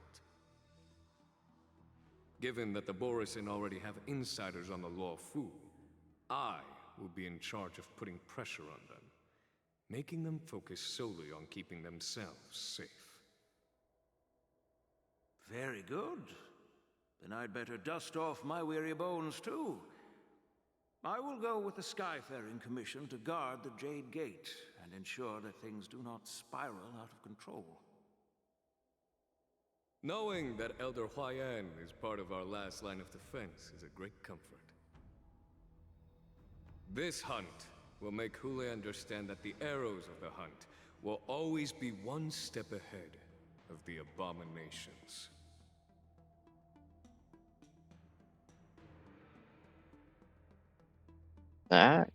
Given that the Borisin already have insiders on the Law Fu, I will be in charge of putting pressure on them, making them focus solely on keeping themselves safe. Very good. Then I'd better dust off my weary bones too. I will go with the Skyfaring Commission to guard the Jade Gate and ensure that things do not spiral out of control. Knowing that Elder Huayan is part of our last line of defense is a great comfort. This hunt will make Hule understand that the arrows of the hunt will always be one step ahead of the abominations. That?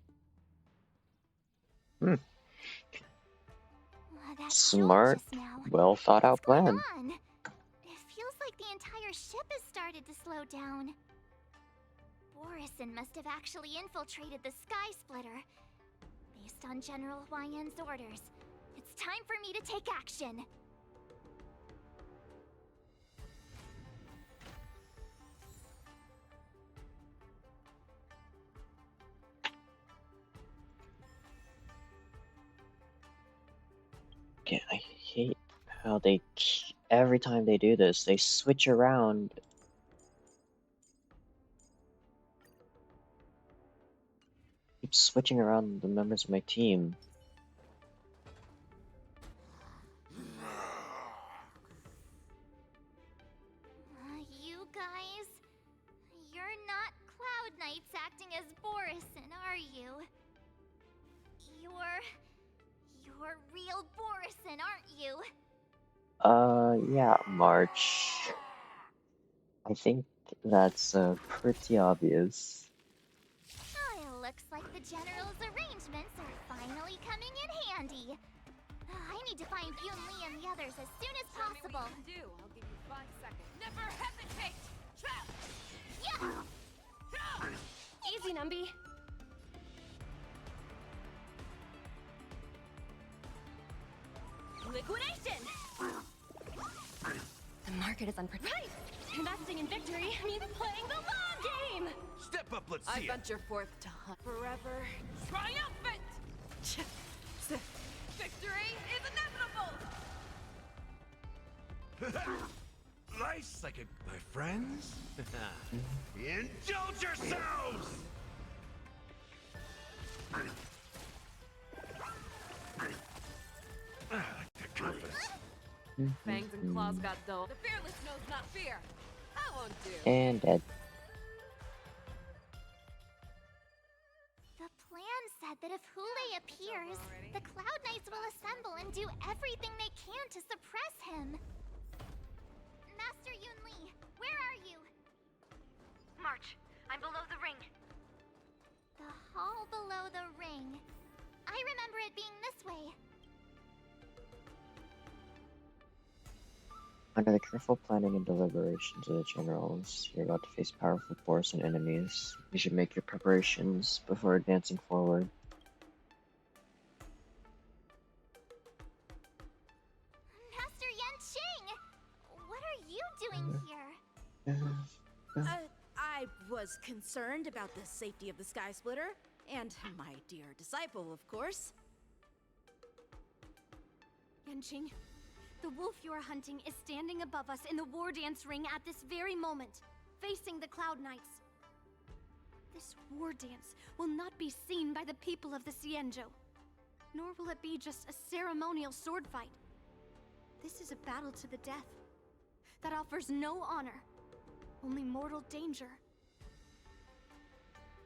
That Smart, just now. well thought out What's going plan. on? It feels like the entire ship has started to slow down. Borisin must have actually infiltrated the Sky Splitter. Based on General Huayan's orders, it's time for me to take action. I hate how they every time they do this, they switch around. Keep switching around the members of my team. You guys, you're not Cloud Knights acting as Borison, are you? You're real Borison, aren't you? Yeah, March. I think that's pretty obvious. Oh, it looks like the General's arrangements are finally coming in handy. I need to find Yun Li and the others as soon as possible. I'll give you 5 seconds. Never hesitate! Yeah! Easy, Numby. Liquidation! The market is unpredictable. Right! Investing in victory means playing the long game! Step up, let's I see it. venture forth to hunt forever. Triumphant! Victory is inevitable! Nice, like my friends. Indulge yourselves! The compass. Fangs and claws got dull. The fearless knows not fear. I won't do. And dead. The plan said that if Hule appears, the Cloud Knights will assemble and do everything they can to suppress him. Master Yun Li, where are you? March, I'm below the ring. The hall below the ring. I remember it being this way. Under the careful planning and deliberations of the generals, you're about to face powerful Borison enemies. You should make your preparations before advancing forward. Master Yanqing! What are you doing here? I was concerned about the safety of the Sky Splitter, and my dear disciple, of course. Yanqing, the wolf you are hunting is standing above us in the war dance ring at this very moment, facing the Cloud Knights. This war dance will not be seen by the people of the Xianzhou, nor will it be just a ceremonial sword fight. This is a battle to the death that offers no honor, only mortal danger.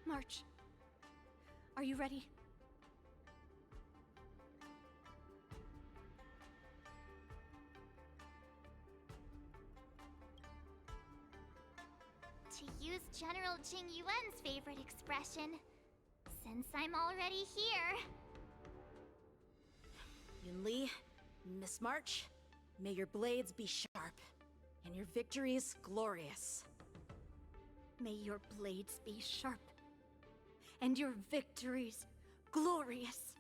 March, are you ready? To use General Jing Yuan's favorite expression, since I'm already here. Yun Li, Miss March, may your blades be sharp, and your victories glorious. May your blades be sharp, and your victories glorious.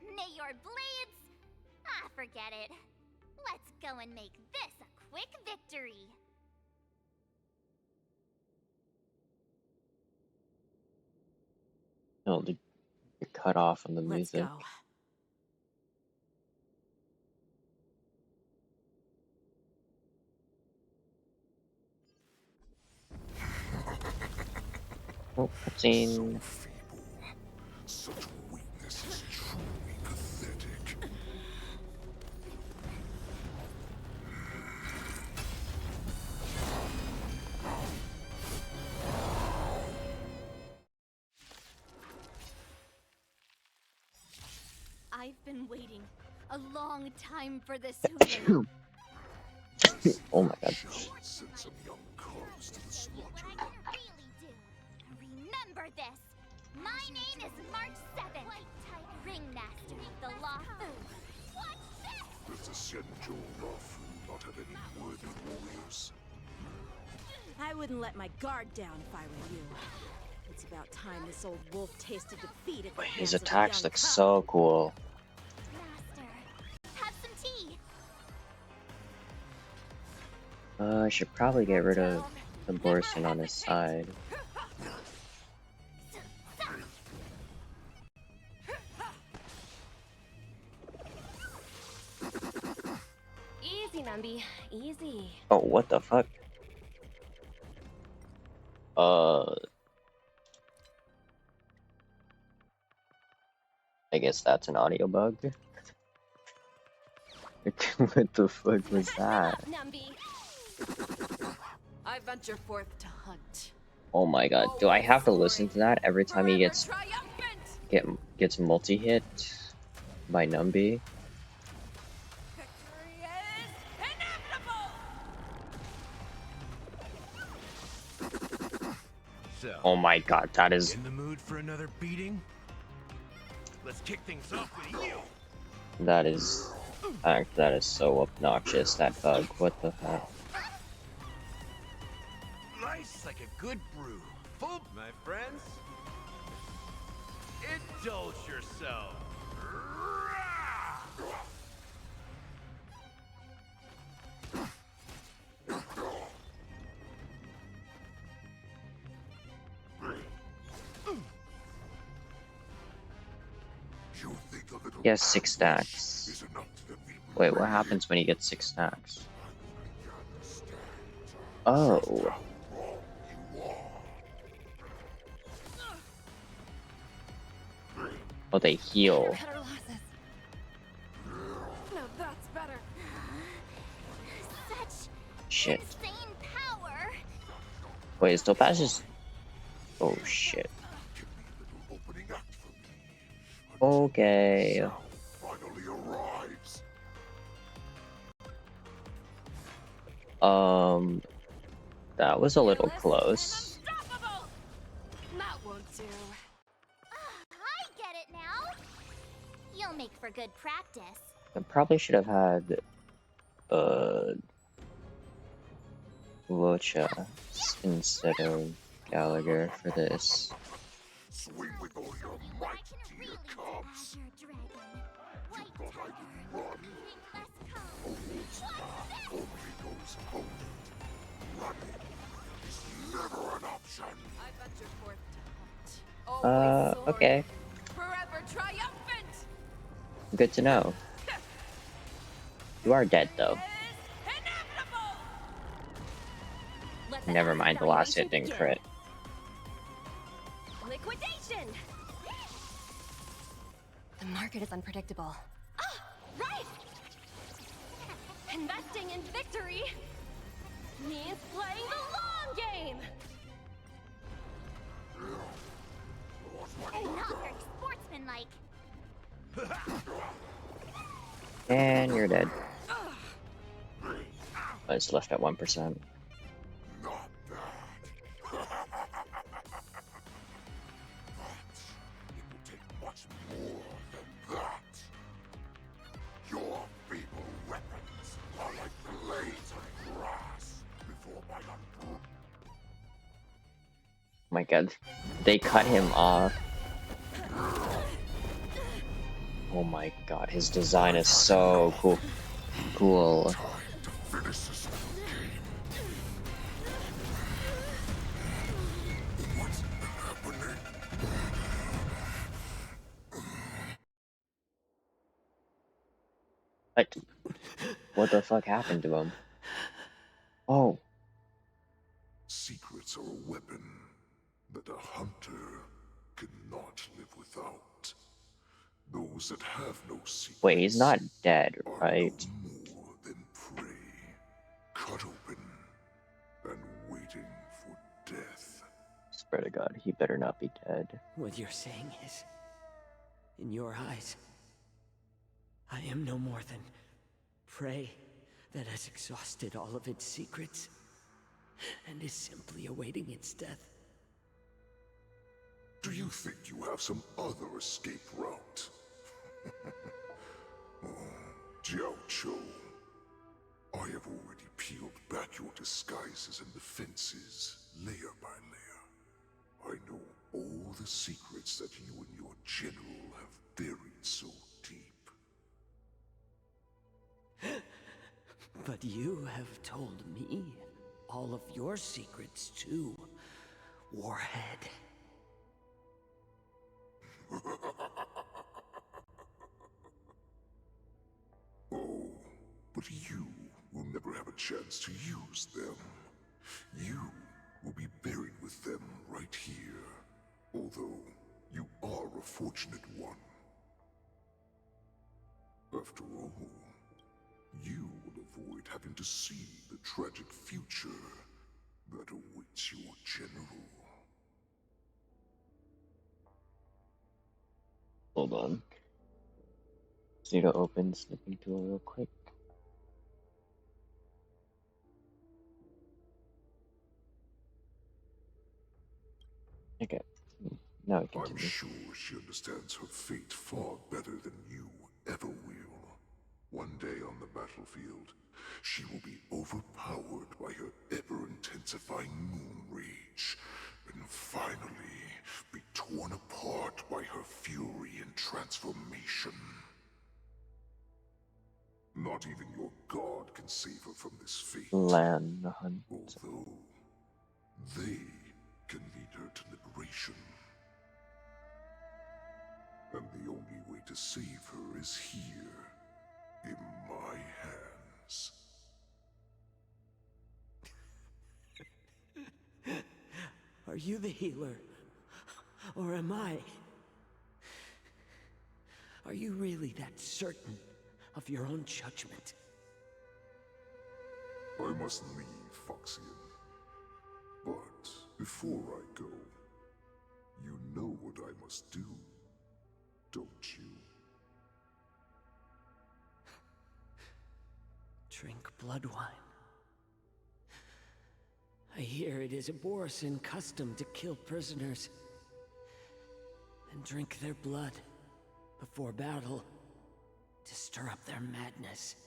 May your blades... Ah, forget it. Let's go and make this a quick victory. No, the cut off on the Let's music. go. Oh, cutscene. Such weakness is truly pathetic. I've been waiting a long time for this. Oh my god. Send some young cubs to the slaughter. What I can really do. Remember this. My name is March 7th. Ringmaster, the Law Fu. Watch this! Does the Xianzhou Rafu not have any worthy warriors? I wouldn't let my guard down if I were you. It's about time this old wolf tasted defeat at the His hands of a attacks young look cub. so cool. Master, have some tea. I should probably get rid of the Borison on his side. Easy, Numby. Easy. Oh, what the fuck? I guess that's an audio bug. What the fuck was that? Numby. I venture forth to hunt. Oh my god, do I have to listen to that every time he gets multi-hit by Numby? So, Oh my god, that is... in the mood for another beating? Let's kick things off with you. That is so obnoxious, that bug. What the heck? Nice like a good brew. Full, my friends. Indulge yourself. He has 6 stacks. Wait, what happens when he gets 6 stacks? Oh. Oh, they heal. No, that's better. Such Shit. insane power. Wait, is Topaz just... Oh, shit. Okay. That was a little close. That won't do. I get it now. You'll make for good practice. I probably should have had, Vocha instead of Gallagher for this. Swing with all your might, dear cubs. But I didn't run. Almost only goes home. Running is never an option. I venture forth to hunt. Okay. Forever triumphant. Good to know. You are dead, though. Never mind, the last hit didn't crit. Liquidation. The market is unpredictable. Ah, right. Investing in victory means playing the long game. And not very sportsmanlike. And you're dead. I just left at 1%. Not bad. But it will take much more than that. Your feeble weapons are like blades of grass before my unbroken. My god. They cut him off. Oh my god, his design is so cool. What the fuck happened to him? Oh. Secrets are a weapon that a hunter cannot live without. Those that have no secrets. Wait, he's not dead, right? No more than prey, cut open and waiting for death. Swear to God, he better not be dead. What you're saying is, in your eyes, I am no more than prey that has exhausted all of its secrets and is simply awaiting its death. Do you think you have some other escape route? Oh, Jiao Cho, I have already peeled back your disguises and defenses, layer by layer. I know all the secrets that you and your general have buried so deep. But you have told me all of your secrets too, Warhead. Oh, but you have a chance to use them. You will be buried with them right here, although you are a fortunate one. After all, you will avoid having to see the tragic future that awaits your general. Hold on. Just need to open snipping tool real quick. Okay. Now we I'm continue. sure she understands her fate far better than you ever will. One day on the battlefield, she will be overpowered by her ever-intensifying moon rage, and finally be torn apart by her fury and transformation. Not even your god can save her from this fate. Land hunt. Although they can lead her to liberation. And the only way to save her is here, in my hands. Are you the healer? Or am I? Are you really that certain of your own judgment? I must leave, Foxian. But before I go, you know what I must do, don't you? Drink blood wine. I hear it is a Borisin custom to kill prisoners and drink their blood before battle to stir up their madness.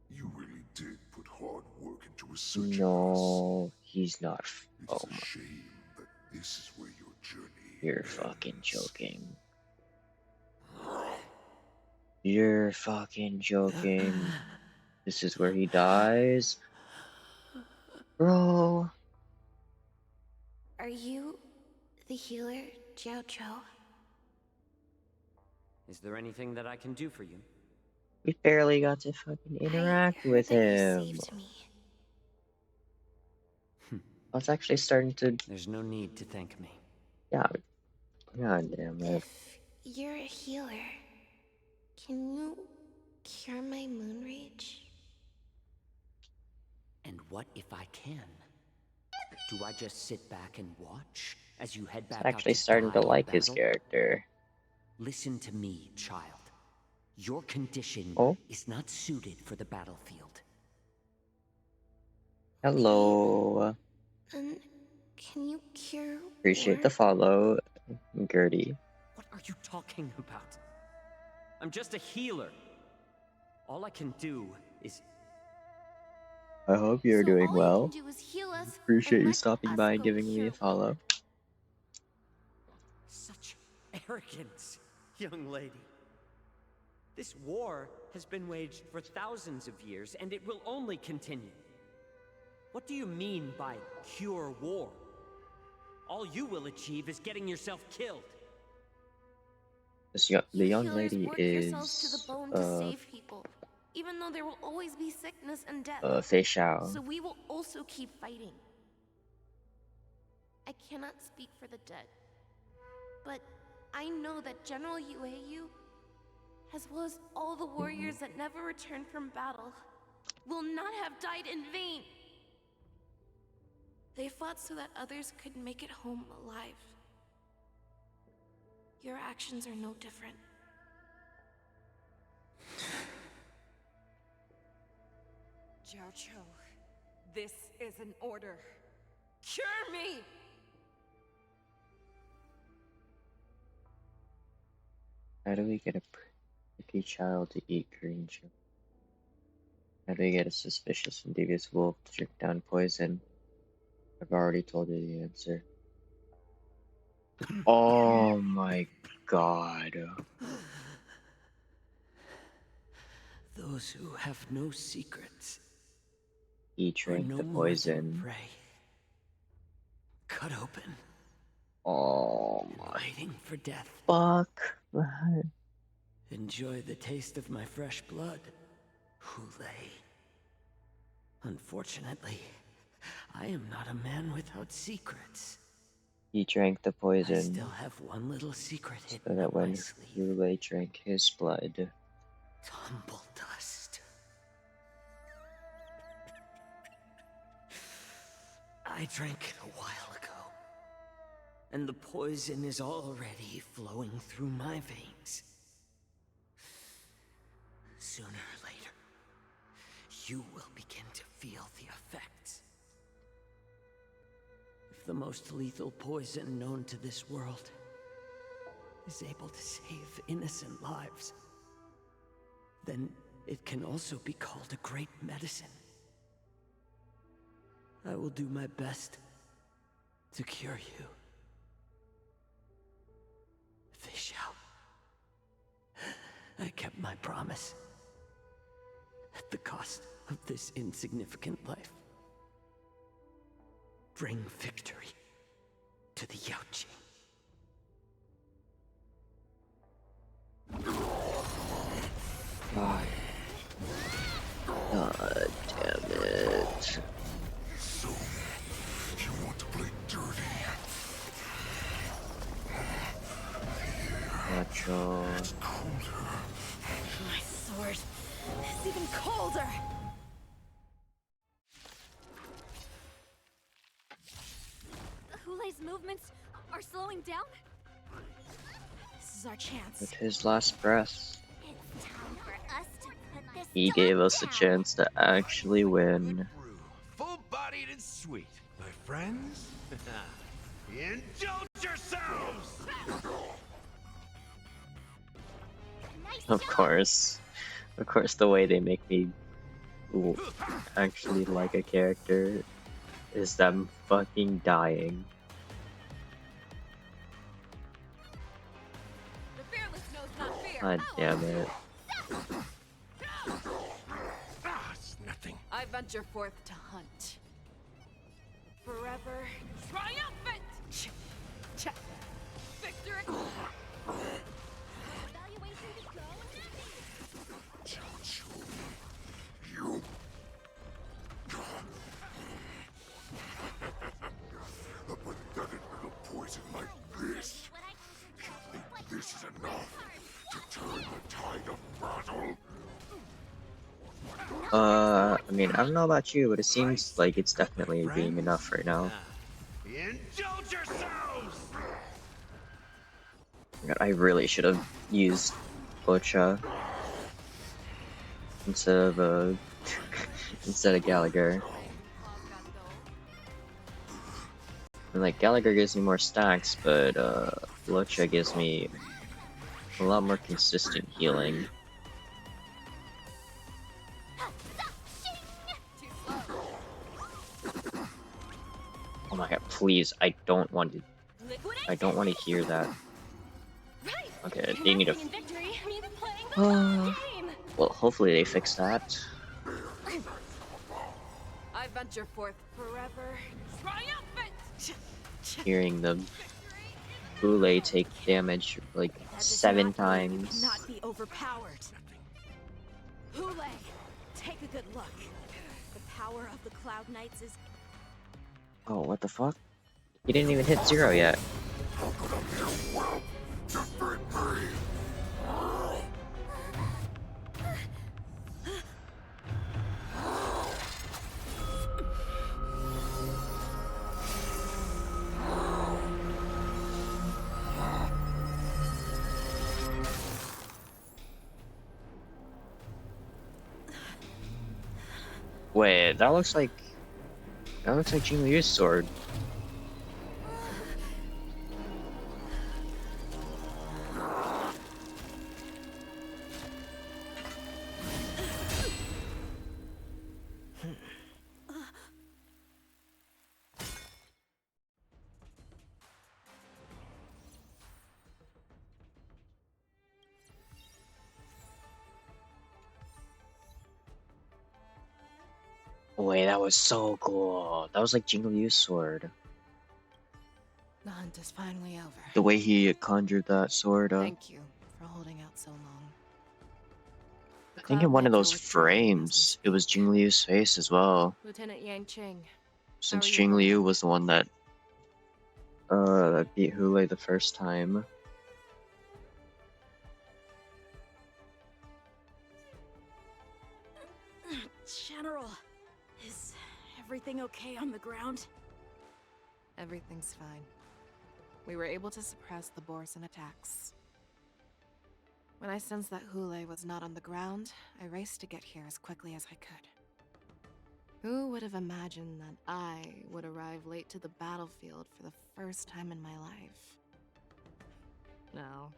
You really did put hard work into researching No, he's not. It Oh is a my. shame that this is where your journey You're ends. fucking joking. You're fucking joking. This is where he dies? Bro. Are you the healer, Jiao Zhou? Is there anything that I can do for you? We barely got to fucking interact Heard with that you him. saved me. I was actually starting to. There's no need to thank me. Yeah. God damn it. If you're a healer, can you cure my moon rage? And what if I can? Do I just sit back and watch as you head back I'm out actually to starting die to in like his battle? character. Listen to me, child. Your condition is not suited for the battlefield. Hello. And can you cure Appreciate war? the follow, Gertie. What are you talking about? I'm just a healer. All I can do is... I hope you're doing all you well. can do is heal us Appreciate and you let stopping us by and go giving me a cure follow. Such arrogance, young lady. This war has been waged for thousands of years, and it will only continue. What do you mean by cure war? All you will achieve is getting yourself killed. The young healers lady work yourselves to the is bone to save people, even though there will always be sickness and death. Fei Xiao. So we will also keep fighting. I cannot speak for the dead, but I know that General Yueyu, as well as all the warriors that never returned from battle, will not have died in vain. They fought so that others could make it home alive. Your actions are no different. Jiao Zhou, this is an order. Cure me! How do we get a pretty child to eat green chili? How do we get a suspicious and devious wolf to drink down poison? I've already told you the answer. Oh my god. Those who have no secrets. He drank no the more than poison. prey. Cut open. Oh and my waiting for death. fuck. Enjoy the taste of my fresh blood, Hulei. Unfortunately, I am not a man without secrets. He drank the I poison still have one little secret so hidden that up my when sleeve. Rule drank his blood, Tumble dust. I drank it a while ago, and the poison is already flowing through my veins. Sooner or later, you will begin to feel the effects. If the most lethal poison known to this world is able to save innocent lives, then it can also be called a great medicine. I will do my best to cure you. They shall. I kept my promise. At the cost of this insignificant life. Bring victory to the Yaoqing. God. God damn it. So, you want to play dirty? Macho. It's colder. My sword is even colder! Hulei's movements are slowing down? This is our chance. With his last breath, It's time for us to put this he gave us a chance to actually win. Full-bodied and sweet. My friends, indulge yourselves! Of course, the way they make me actually like a character is them fucking dying. The fearless knows not fear. God damn it. It's nothing. I venture forth to hunt. Forever triumphant! Victory! You. A pathetic little poison like this. You think this is enough to turn the tide of battle? I mean, I don't know about you, but it seems like it's definitely being enough right now. Indulge yourselves! God, I really should have used Bocha instead of instead of Gallagher. And, like, Gallagher gives me more stacks, but Bocha gives me a lot more consistent healing. Oh my god, please, I don't want to hear that. Okay, they need to well, hopefully they fix that. I venture forth forever triumphant! Hearing the Boule take damage like 7 times. Not be overpowered. Hulei, take a good look. The power of the Cloud Knights is... Oh, what the fuck? He didn't even hit 0 yet. Wait, that looks like Jing Liu's sword. Wait, that was so cool. That was like Jing Liu's sword. The hunt is finally over. The way he conjured that sword. Thank you for holding out so long. The I think in cloud one of maker those withdrawing as we frames, it was Jing Liu's face as well. Lieutenant Yanqing, how Since are you Jing holding Liu up? was the one that beat Hule the first time. General, is everything okay on the ground? Everything's fine. We were able to suppress the Borson attacks. When I sensed that Hule was not on the ground, I raced to get here as quickly as I could. Who would have imagined that I would arrive late to the battlefield for the first time in my life? No.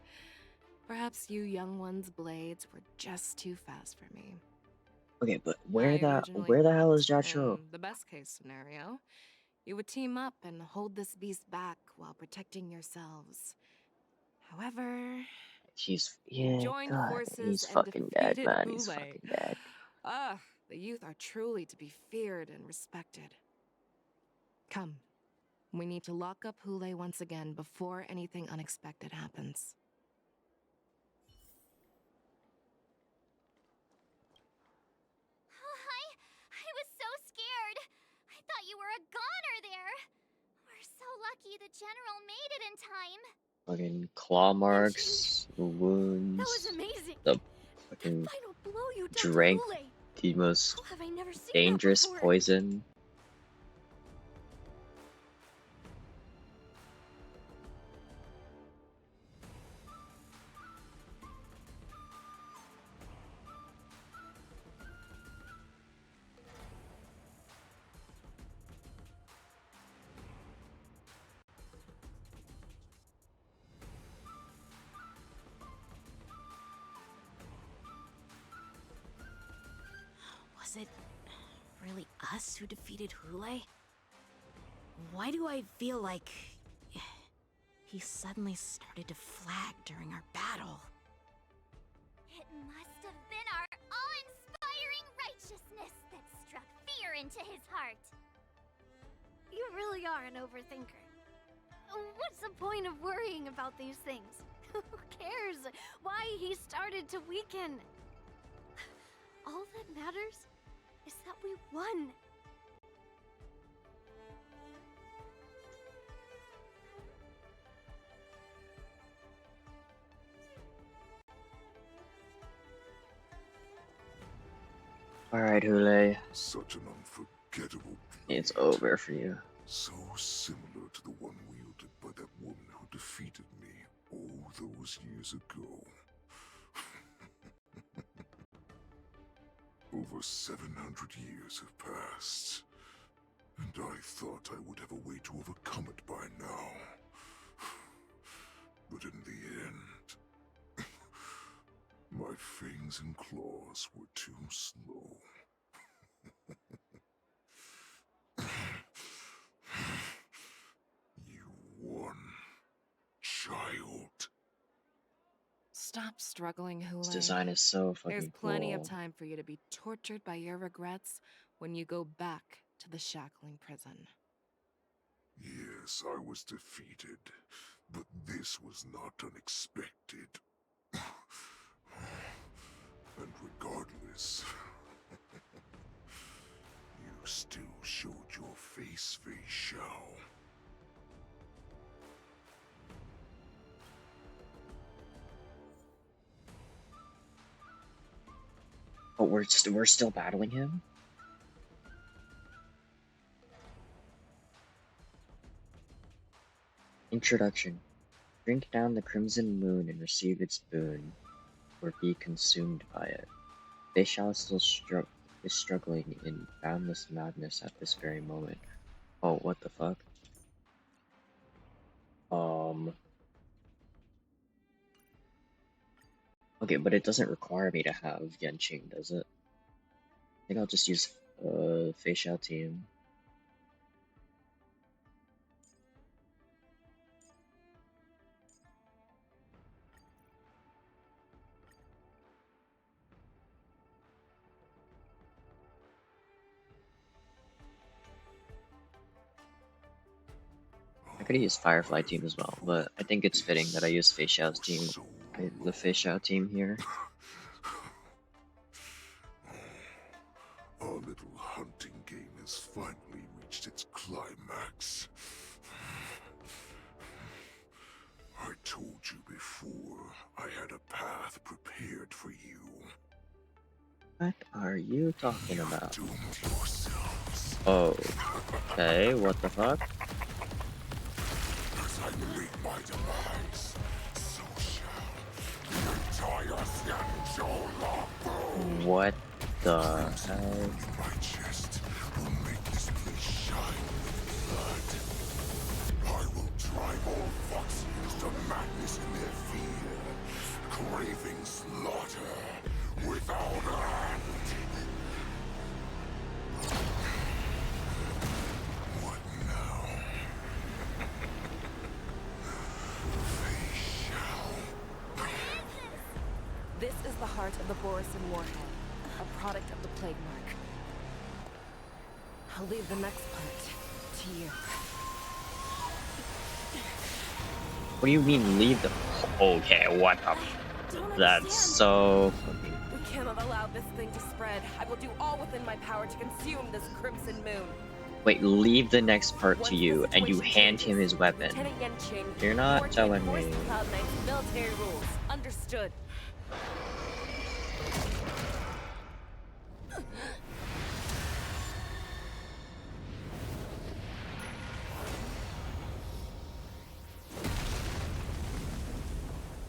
Perhaps you young ones' blades were just too fast for me. Okay, but I where originally the hell thought, is Jachou? in the best case scenario, you would team up and hold this beast back while protecting yourselves. However, you Yeah, joined God, forces he's and fucking dead, defeated man. He's Hule. fucking dead. Ah, the youth are truly to be feared and respected. Come, we need to lock up Hule once again before anything unexpected happens. Oh, I was so scared. I thought you were a goner there. We're so lucky the General made it in time. Fucking claw Yanqing, marks, that was wounds. amazing. The That fucking final blow you dealt to drank Hule. the most How have I never seen that dangerous before? poison. Was it really us who defeated Hule? Why do I feel like he suddenly started to flag during our battle? It must have been our awe-inspiring righteousness that struck fear into his heart. You really are an overthinker. What's the point of worrying about these things? Who cares why he started to weaken? All that matters is that we won. Alright, Hule. Such an unforgettable It's over for you. so similar to the one wielded by that woman who defeated me all those years ago. Over 700 years have passed, and I thought I would have a way to overcome it by now. But in the end, my fangs and claws were too slow. You won, child. Stop struggling, Hule. This design is so There's fucking plenty of cool. time for you to be tortured by your regrets when you go back to the shackling prison. Yes, I was defeated, but this was not unexpected. And regardless, you still showed your face, Fei Xiao. But we're still battling him? Introduction. Drink down the crimson moon and receive its boon, or be consumed by it. Fei Xiao is struggling in boundless madness at this very moment. Oh, what the fuck? Okay, but it doesn't require me to have Yanqing, does it? I think I'll just use Fei Xiao team. I could use Firefly team as well, but I think it's fitting that I use Fei Xiao's team The fish out team here. Our little hunting game has finally reached its climax. I told you before, I had a path prepared for you. What are you talking about? Doomed yourselves. Oh, okay, what the fuck? As I meet my demise, so shall the entire Xianzhou What the heck? My chest will make this place shine with blood. I will drive all Foxians to madness in their fear, craving slaughter without end. What now? They shall. This is the heart of the Borisin warhead, a product of the plague mark. I'll leave the next part to you. What do you mean leave the... Okay, what the... That's so fucking... We cannot allow this thing to spread. I will do all within my power to consume this Crimson Moon. Wait, leave the next part to you, and you hand him his weapon. Lieutenant Yanqing, You're not telling me... Cloud Knight's military rules. Understood.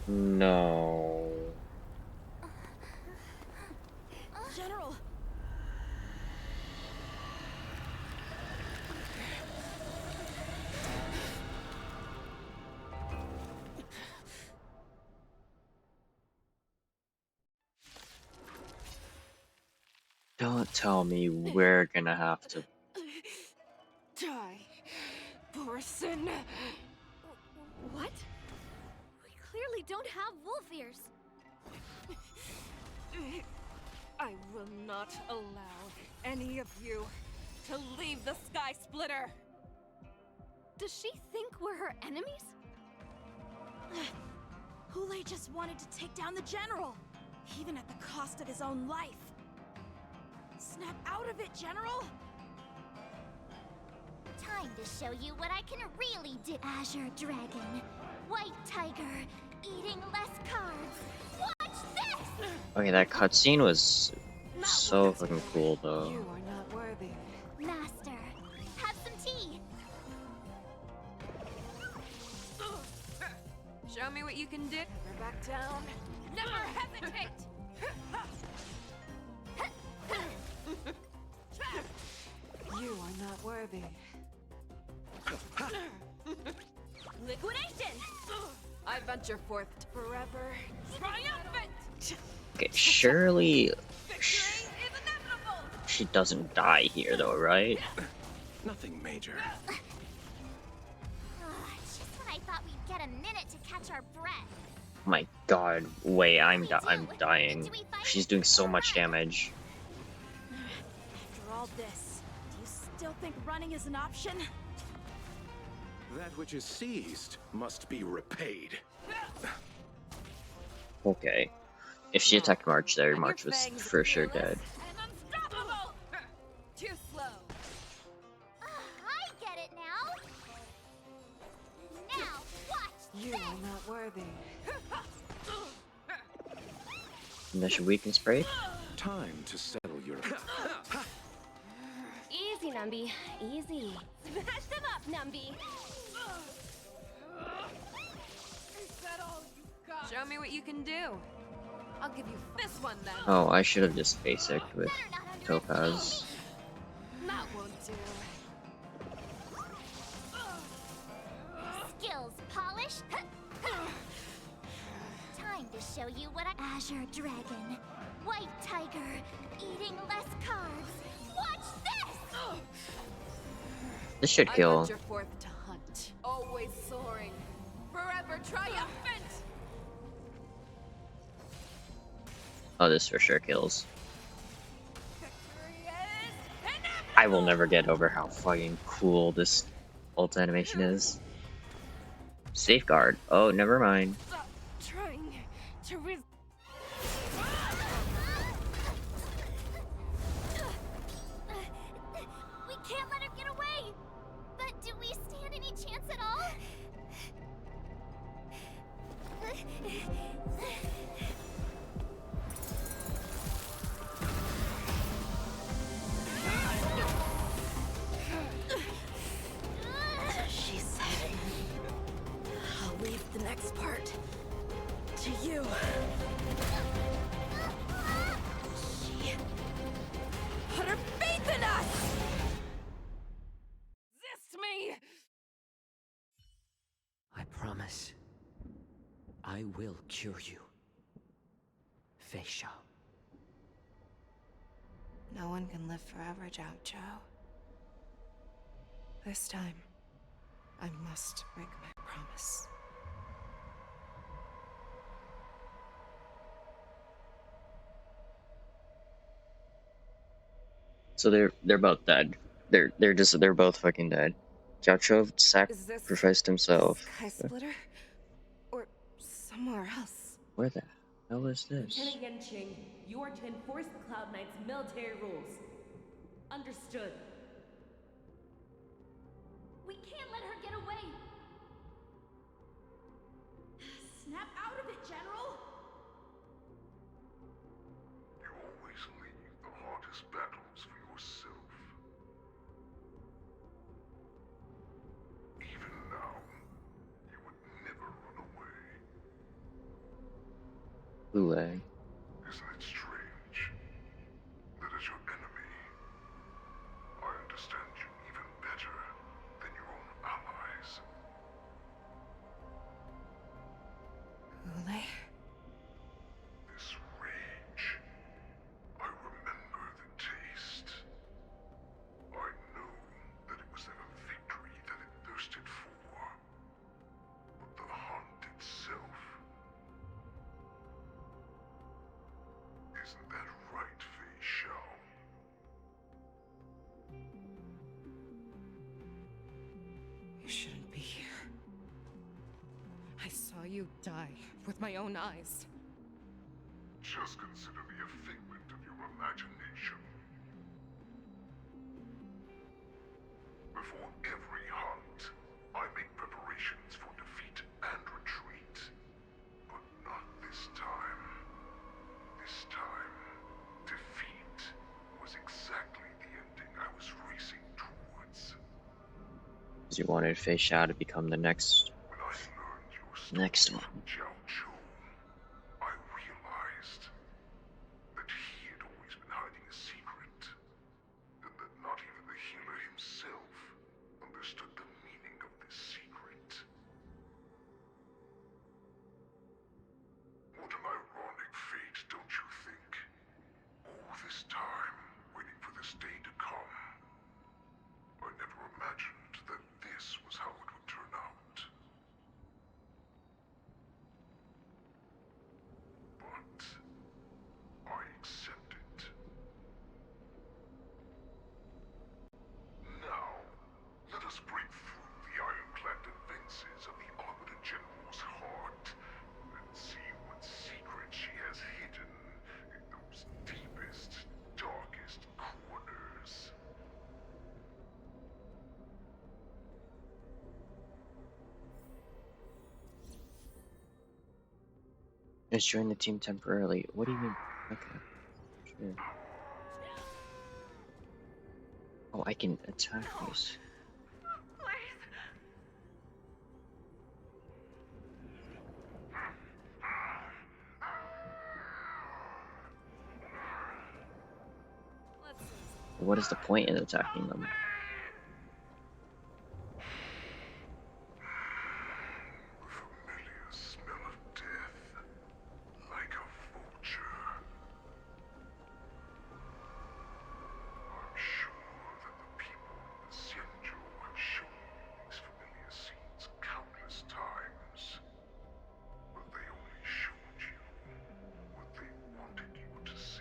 No... General! Don't tell me we're gonna have to... Die, Borisin. What? We clearly don't have wolf ears. I will not allow any of you to leave the Sky Splitter. Does she think we're her enemies? Hule just wanted to take down the General, even at the cost of his own life. Snap out of it, General! Time to show you what I can really do. Azure Dragon, White Tiger, eating less cards. Watch this! Okay, that cutscene was so fucking cool, though. You are not worthy. Master, have some tea. Show me what you can do. Never back down. Never hesitate! You are not worthy. Liquidation! I venture forth to forever triumphant! Okay, surely... She doesn't die here, though, right? Nothing major. Just when I thought we'd get a minute to catch our breath. Oh my god, wait, I'm dying. She's doing so much damage. After all this, do you still think running is an option? That which is seized must be repaid. Okay. If she attacked March there, March was for sure dead. Unstoppable! Too slow. I get it now. Now, watch You are not worthy. Initial weakness break. Time to settle your... Easy, Numby. Easy. Smash them up, Numby. Show me what you can do. I'll give you this one then. Oh, I should have just basic with Topaz. That won't do. skills polished. Time to show you what I... Azure Dragon, White Tiger, eating less cards. Watch this! This should I kill. venture forth to hunt, always soaring, forever triumphant. Oh, this for sure kills. I will never get over how fucking cool this ult animation is. Safeguard. Oh, never mind. Stop trying I will cure you. Fei Shao. No one can live forever, Zhao Zhao. This time, I must break my promise. So they're both dead. They're both fucking dead. Jiao Chou Is this sacrificed himself. Sky Splitter? Or somewhere else? Where the hell is this? Lieutenant Yanqing, you are to enforce the Cloud Knight's military rules. Understood. We can't let her get away! Snap out of it, General! You always leave the hardest battles for yourself. Even now, you would never run away. Ule. Isn't it strange that as your enemy, I understand you even better than your own allies? Ule? This rage, I remember the taste. I know that it was never victory that it thirsted for, but the hunt itself. Isn't that right, Fei Shao? You shouldn't be here. I saw you die with my own eyes. Just consider me a figment of your imagination. Before every hunt, I make preparations for defeat and retreat. But not this time. This time, defeat was exactly the ending I was racing towards. Because you wanted Fei Shao to become the next one. Jiao Chou, I realized that he had always been hiding a secret, and that not even the healer himself understood the meaning of this secret. What an ironic fate, don't you think? All this time, waiting for this day to come. I never imagined that this was how it would turn out. But I accept it. Now, let us break through the ironclad defenses of the Arbiter General's heart and see what secret she has hidden in those deepest, darkest corners. Just join the team temporarily. What do you mean? Okay. Sure. Oh, I can attack these. What is the point in attacking them? Familiar smell of death, like a vulture. I'm sure that the people of the Xianzhou have shown you these familiar scenes countless times. But they only showed you what they wanted you to see.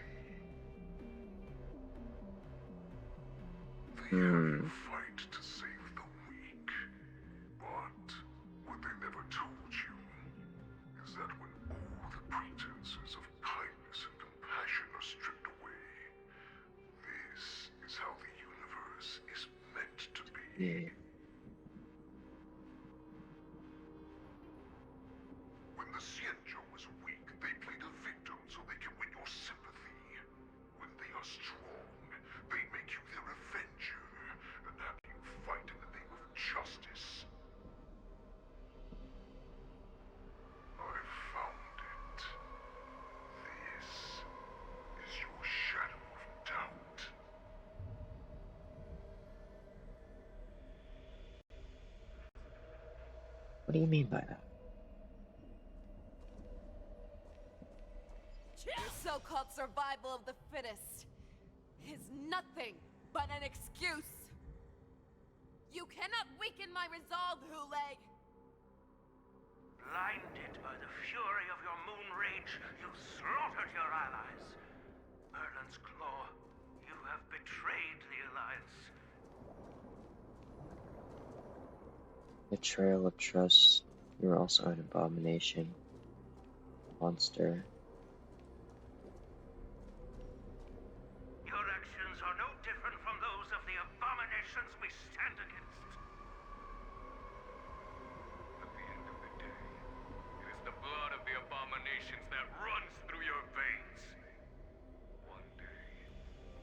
They have you fight to save the weak. But what they never told you is that when all the pretenses of kindness and compassion are stripped away, this is how the universe is meant to be. Yeah. When the Xianzhou is weak, they play the victim so they can win your sympathy. When they are strong, they make you their avenger and have you fight in the name of justice. I found it. This is your shadow of doubt. What do you mean by that? Your so-called survival of the fittest is nothing but an excuse. You cannot weaken my resolve, Hule. Blinded by the fury of your moon rage, you slaughtered your allies. Merlin's Claw, you have betrayed the Alliance. Betrayal of trust. You are also an abomination. Monster. Your actions are no different from those of the abominations we stand against. At the end of the day, it is the blood of the abominations that runs through your veins. One day,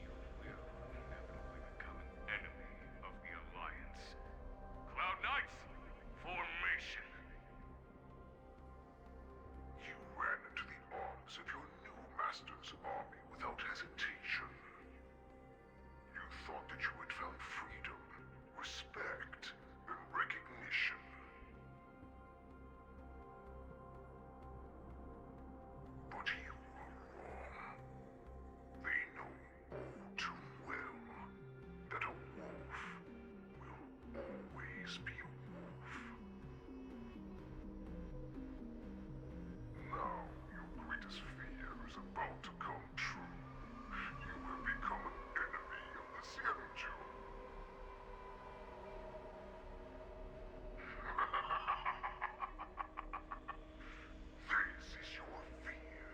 you will inevitably become an enemy of the Alliance. Cloud Knights, formation! You ran into the arms of your new master's army without hesitation. You thought that you had found freedom, respect, and recognition. But you were wrong. They know all too well that a wolf will always be a wolf. Now your greatest fear is about to come true. You have become an enemy of the Xianzhou. This is your fear.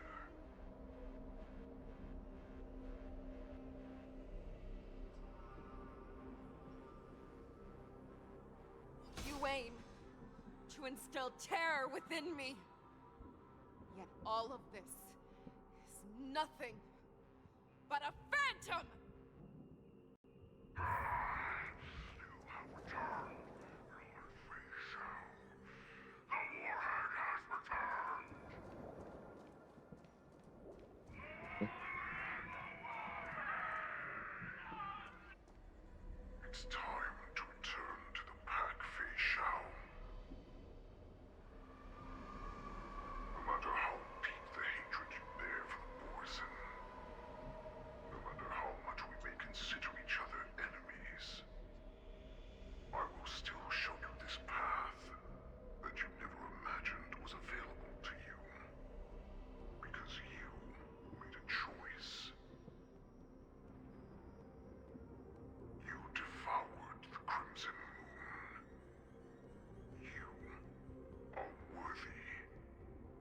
You aim to instill terror within me. Yet all of this is nothing but a phantom! You have returned. Lord Feishao. The warhead has returned. It's time to return to the pack, Feishao. No matter how deep the hatred you bear for the Borson, no matter how much we may consider each other enemies, I will still show you this path that you never imagined was available to you. Because you made a choice. You devoured the Crimson Moon. You are worthy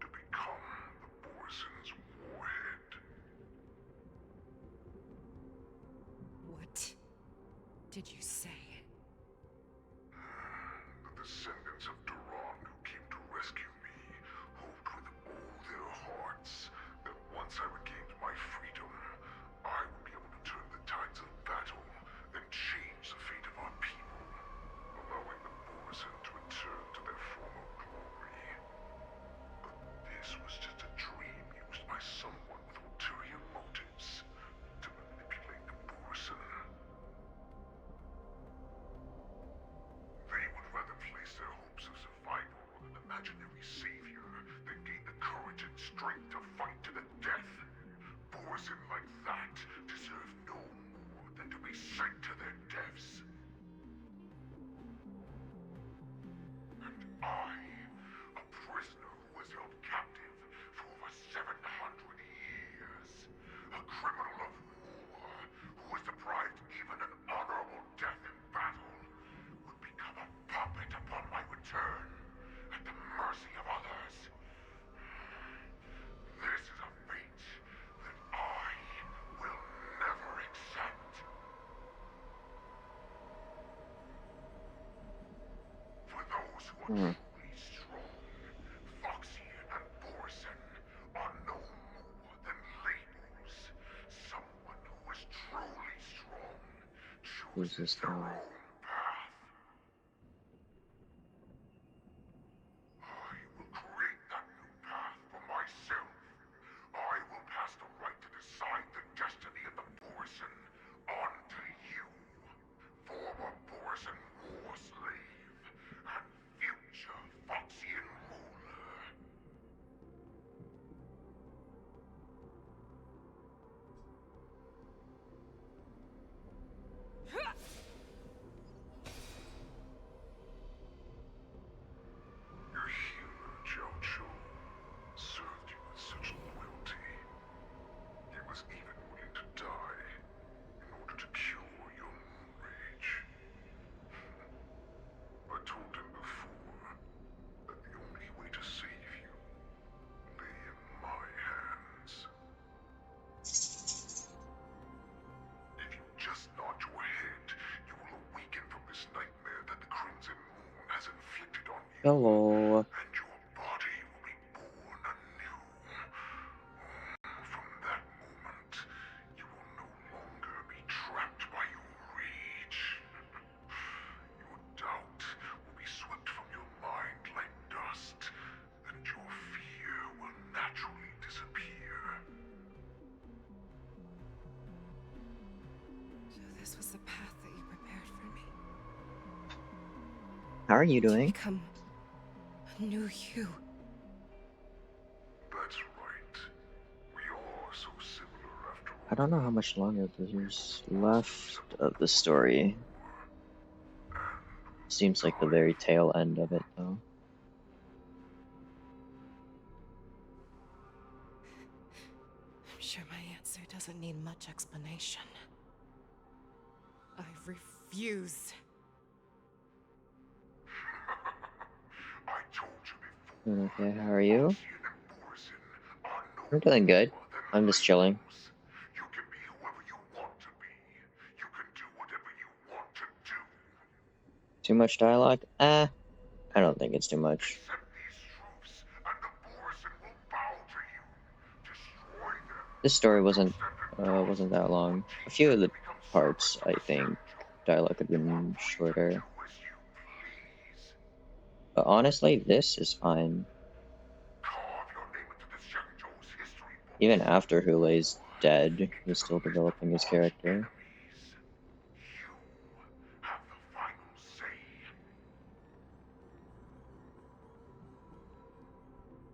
to become the Borson's warhead. What did you say? The descendants of Duran who came to rescue me hoped with all their hearts that once I regained my freedom, I would be able to turn the tides of battle and change the fate of our people, allowing the Borson to return to their former glory. But this was just a dream used by someone with ulterior motives to manipulate the Borson. They would rather place their hopes of survival on an imaginary savior than gain the courage and strength to fight to the death. Borson like that deserve no more than to be sent to their deaths. And I, a prisoner who was held captive for over 700 years, a criminal of war who was deprived even an honorable death in battle, would become a puppet upon my return, at the mercy of others. This is a fate that I will never accept. For those who are truly strong, Foxy and Borson are no more than labels. Someone who is truly strong chooses their own path. I will create that new path for myself. I will pass the right to decide the destiny of the Borson on to you, former Borson war slave and future Foxian ruler. Hello. Body will be born anew. From that moment, you will no longer be trapped by your rage. Your doubt will be swept from your mind like dust, and your fear will naturally disappear. So this was the path that you prepared for me. How are you To doing? become a new you. That's right. We are so similar after all. I don't know how much longer there's left of the story. Seems like the very tail end of it, though. I'm sure my answer doesn't need much explanation. I refuse. Okay, how are you? I'm doing good. I'm just chilling. You can be whoever you want to be. You can do whatever you want to do. Too much dialogue? I don't think it's too much. Accept these truths, and the Borison will bow to you. Destroy them. This story wasn't that long. A few of the parts, I think, dialogue could have been shorter. But honestly, this is fine. Even after Hulei's dead, he's still developing his character.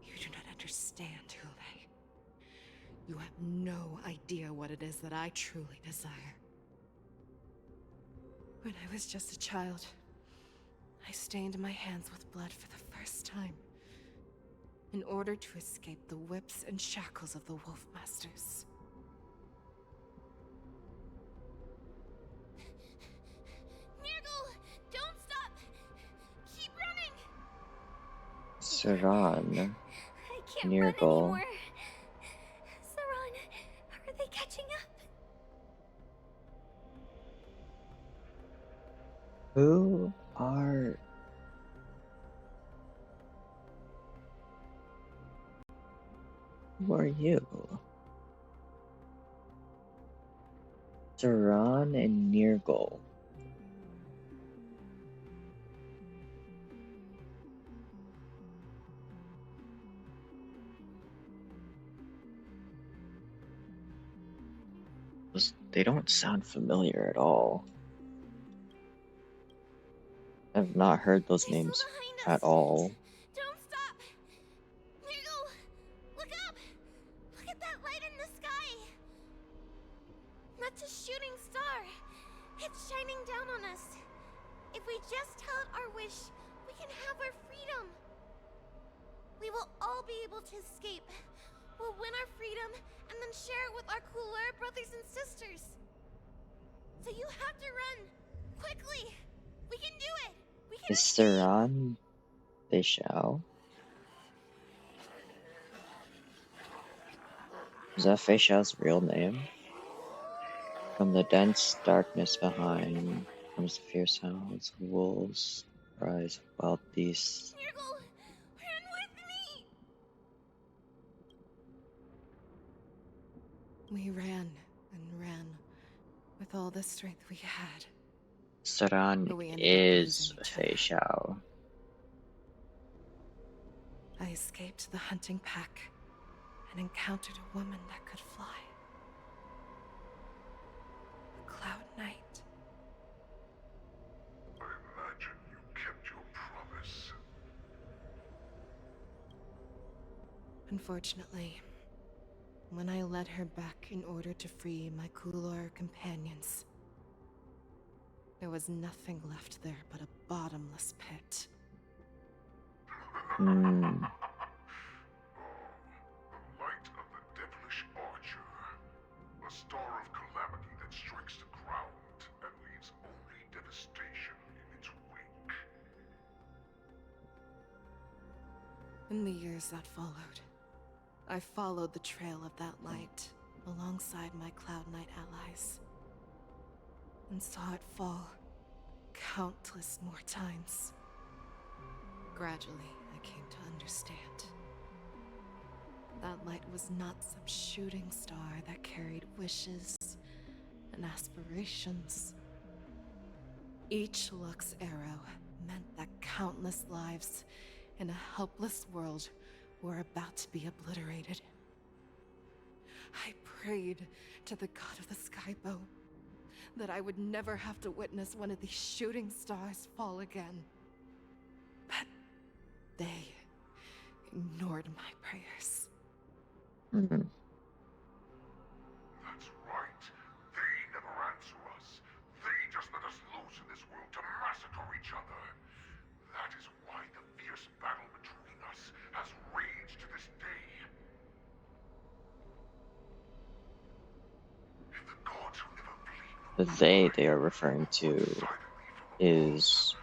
You do not understand, Hulei. You have no idea what it is that I truly desire. When I was just a child, I stained my hands with blood for the first time, in order to escape the whips and shackles of the Wolf Masters. Nirgal, don't stop! Keep running! Saran. I can't run Nirgal. anymore. Saran, are they catching up? Who are... Who are you? Saran and Nirgal. They don't sound familiar at all. I've not heard those names at all. Don't stop! Nirgal, look up! Look at that light in the sky! That's a shooting star. It's shining down on us. If we just tell it our wish, we can have our freedom. We will all be able to escape. We'll win our freedom and then share it with our cooler brothers and sisters. So you have to run. Quickly. We can do it. We can Is Saran Feixiao? Is that Feixiao's real name? From the dense darkness behind comes the fierce hounds of wolves, cries of wild beasts. Nirgal, run with me! We ran and ran with all the strength we had. Saran But we ended up is losing each other. Feixiao. I escaped the hunting pack and encountered a woman that could fly. A Cloud Knight. I imagine you kept your promise. Unfortunately, when I led her back in order to free my Kulor companions, there was nothing left there but a bottomless pit. The light of the devilish archer. A star of calamity that strikes the ground and leaves only devastation in its wake. In the years that followed, I followed the trail of that light alongside my Cloud Knight allies, and saw it fall countless more times. Gradually, I came to understand. That light was not some shooting star that carried wishes and aspirations. Each Lux arrow meant that countless lives in a helpless world were about to be obliterated. I prayed to the god of the skybow that I would never have to witness one of these shooting stars fall again. But they ignored my prayers. Mm-hmm. That's right. They never answer us. They just let us loose in this world to massacre each other. That is why the fierce battle between us has raged to this day. If the gods who never bleed The they are referring to is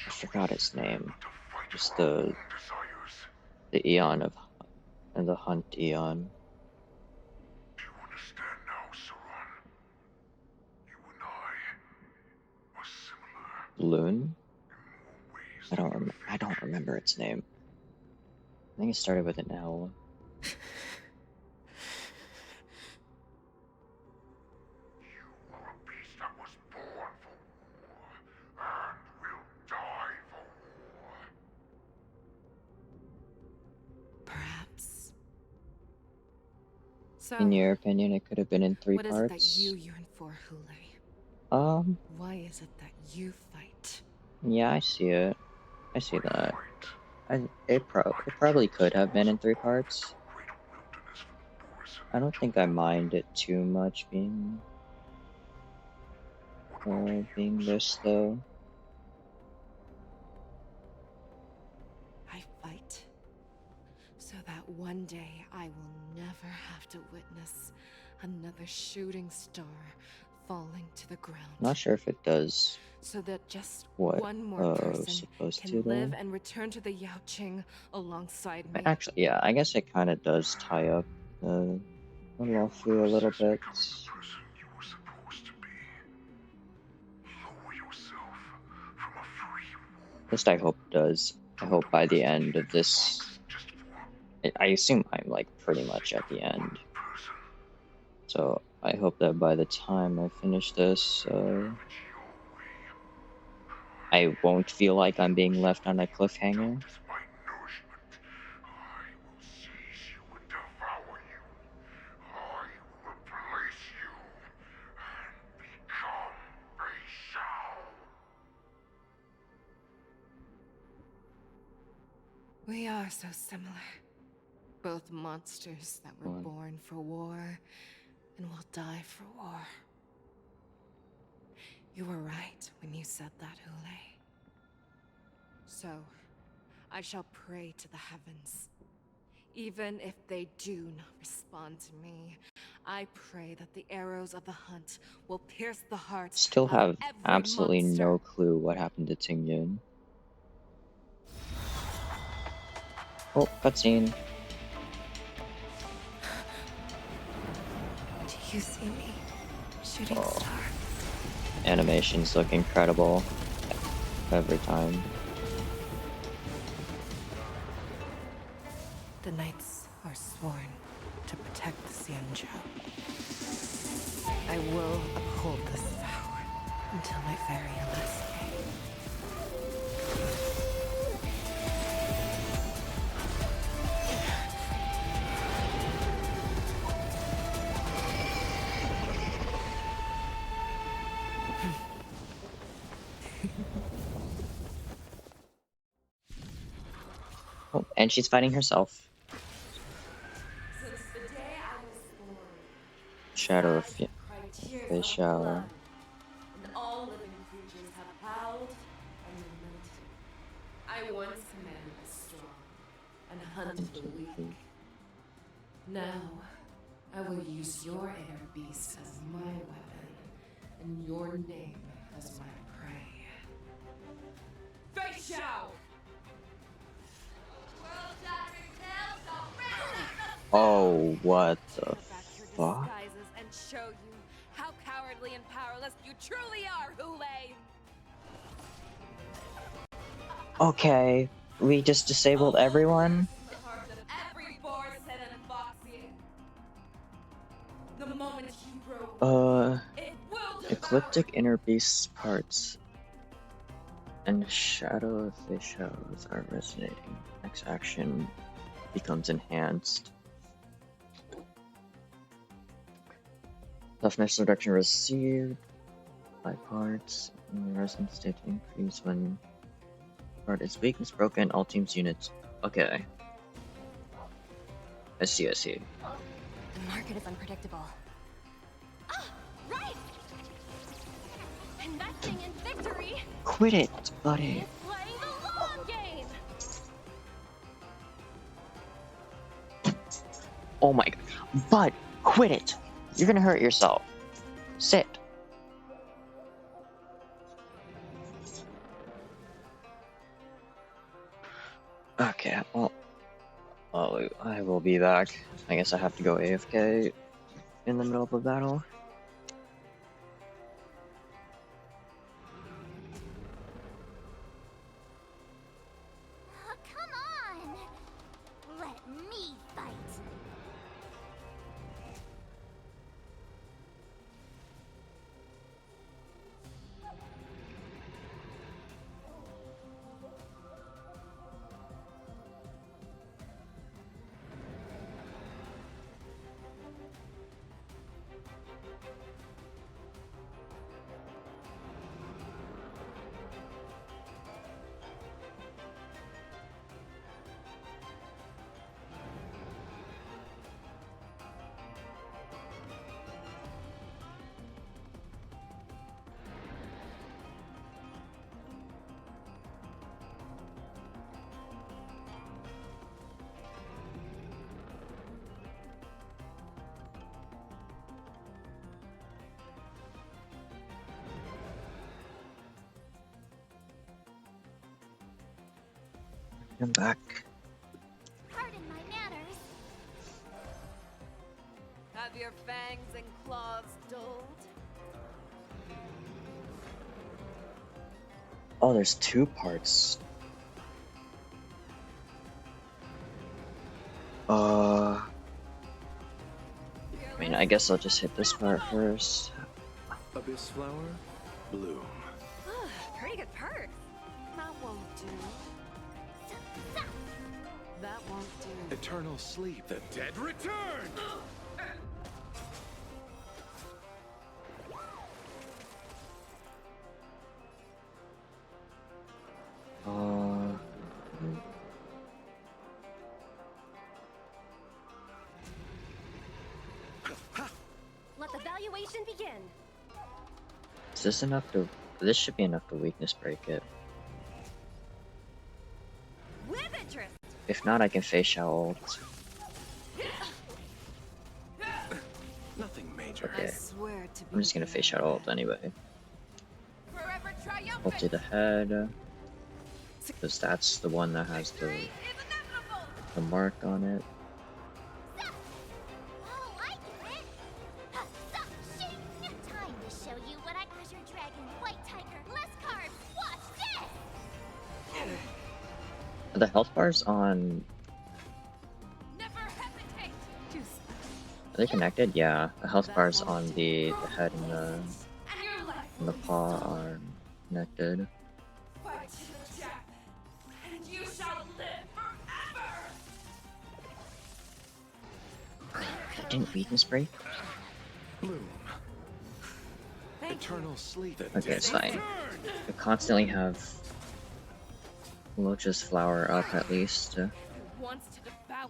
I forgot his name. Just the Eon of and the Hunt Eon. Do you understand now, Saran? You and I are similar. Loon? I don't remember its name. I think it started with an L. That was born for war, and will die for war. Perhaps. So, In your opinion, it could have been in 3 what is it that parts? you yearn for, Hule? Why is it that you fight? Yeah, I see it. I see that. It probably could have been in 3 parts. I don't think I mind it too much being this though. I fight so that one day I will never have to witness another shooting star falling to the ground. Not sure if it does So that just what one more person supposed can to live though. and return to the Yaoqing alongside me. Actually, yeah, I guess it kind of does tie up the Luffy a little bit. At least I hope it does. I hope by the end of this, I assume I'm like pretty much at the end. So I hope that by the time I finish this, I won't feel like I'm being left on a cliffhanger. We are so similar. Both monsters that were born for war and will die for war. You were right when you said that, Hule. So, I shall pray to the heavens. Even if they do not respond to me, I pray that the arrows of the hunt will pierce the heart Still of have every absolutely monster. no clue what happened to Ting Yun. Oh, cutscene. Do you see me, shooting star? Animations look incredible every time. The knights are sworn to protect the Xianzhou. I will uphold this vow until my very last day. Oh, and she's fighting herself. Since the day I was born, Shadow of cried tears Fei of Xiao. blood, and all living creatures have howled and lamented. I once commanded the strong and hunted the weak. Now, I will use your air beast as my weapon, and your name as my prey. Fei Xiao! Oh, what the fuck? And show you how cowardly ugly and powerless you truly are, Hule! Okay, we just disabled everyone? The heart of every Borishead and Foxian. The moment you grow, it will devour Ecliptic inner beast's parts and shadow of the shadows are resonating. Next action becomes enhanced. Toughness reduction received by parts. Resonance state increase when part is weakness broken. All teams units. Okay. I see. The market is unpredictable. Ah, right! Investing in victory Quit it, buddy. is playing the long game! Oh my god. But quit it. You're gonna hurt yourself. Sit. Okay, well, I will be back. I guess I have to go AFK in the middle of a battle. Oh, come on! Let me fight! I'm back. Pardon my manners. Have your fangs and claws dulled? Oh, there's two parts. I mean, I guess I'll just hit this part first. Abyss flower, bloom. Pretty good perk. That won't do. That won't do. Eternal sleep. The dead return! Let the valuation begin. Is this enough to... This should be enough to weakness break it. With interest. If not, I can face out ult. Nothing major. Okay. I swear to I'm just gonna face out ult anyway. forever triumphant. Ult to the head. Because that's the one that has the mark on it. Oh, I get it! Shing! Time to show you what I... Azure Dragon, White Tiger, less carbs, watch this! Are the health bars on... Never hesitate. Are they connected? Yeah, the health bars on the head and the paw are connected. Fight to the death, and you shall live forever. I didn't weakness break? Bloom. Eternal sleep. Okay, it's fine. I constantly have Loach's flower up at least. If it wants to devour,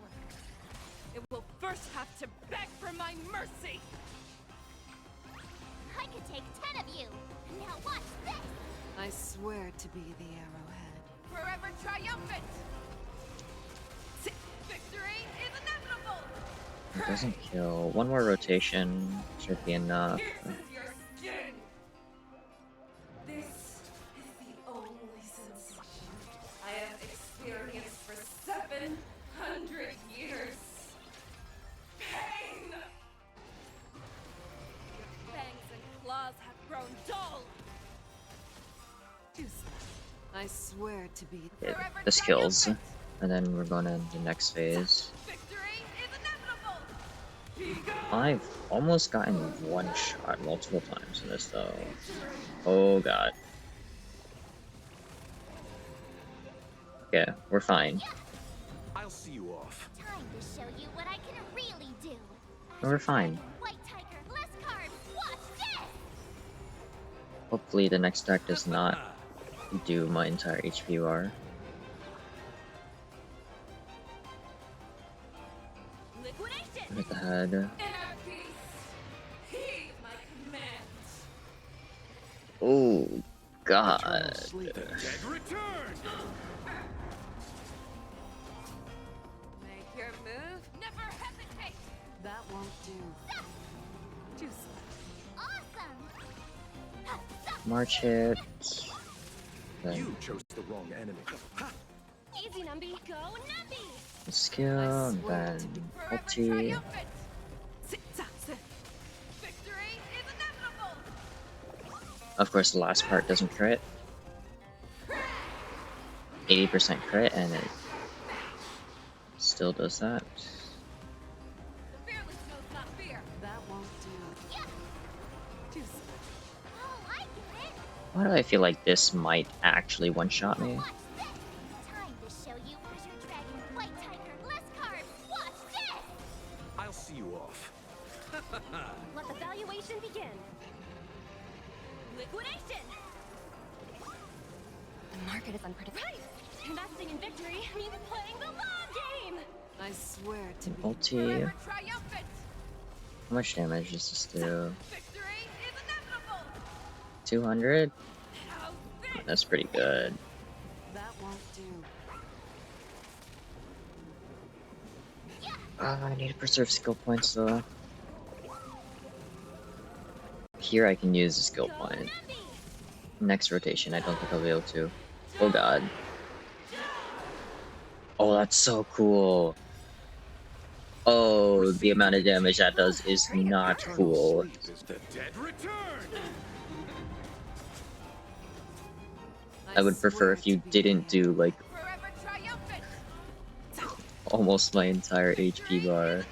it will first have to beg for my mercy. I could take 10 of you! Now watch this! I swear to be the arrowhead. Forever triumphant! Victory is inevitable! It doesn't kill. One more rotation should be enough. This is your skin! This is the only sensation I have experienced for 700 years. Pain! Your fangs and claws I swear to be Okay, the skills, and then we're going to the next phase. I've almost gotten one shot multiple times in this though. Oh god. Okay, we're fine. I'll see you off. Time to show you what I can really do. We're fine. White tiger, less carbs. Watch this. Hopefully the next deck does not do my entire HP bar. Hit the head. Oh god. Make your move. Never hesitate. That won't do. Too slow. Awesome. March hit. Then You chose the wrong enemy. Easy, Numby. Go, Numby. the skill, and then ulti. Of course, the last part doesn't crit. 80% crit, and it still does that. That won't do. Too slow. Oh, Why do I feel like this might actually one-shot me? Watch this. Time to show you Azure Dragon, White Tiger, less carbs. Watch this. I'll see you off. Let the valuation begin. Liquidation. The market is unpredictable. Right. Investing in victory means playing the long game. I swear to be Ulti. How much damage does this do? 200? That's pretty good. That won't do. I need to preserve skill points though. Here I can use a skill point. Next rotation, I don't think I'll be able to. Oh god. Oh, that's so cool. Oh, the amount of damage that does is not cool. I would prefer if you didn't do, like, almost my entire HP bar.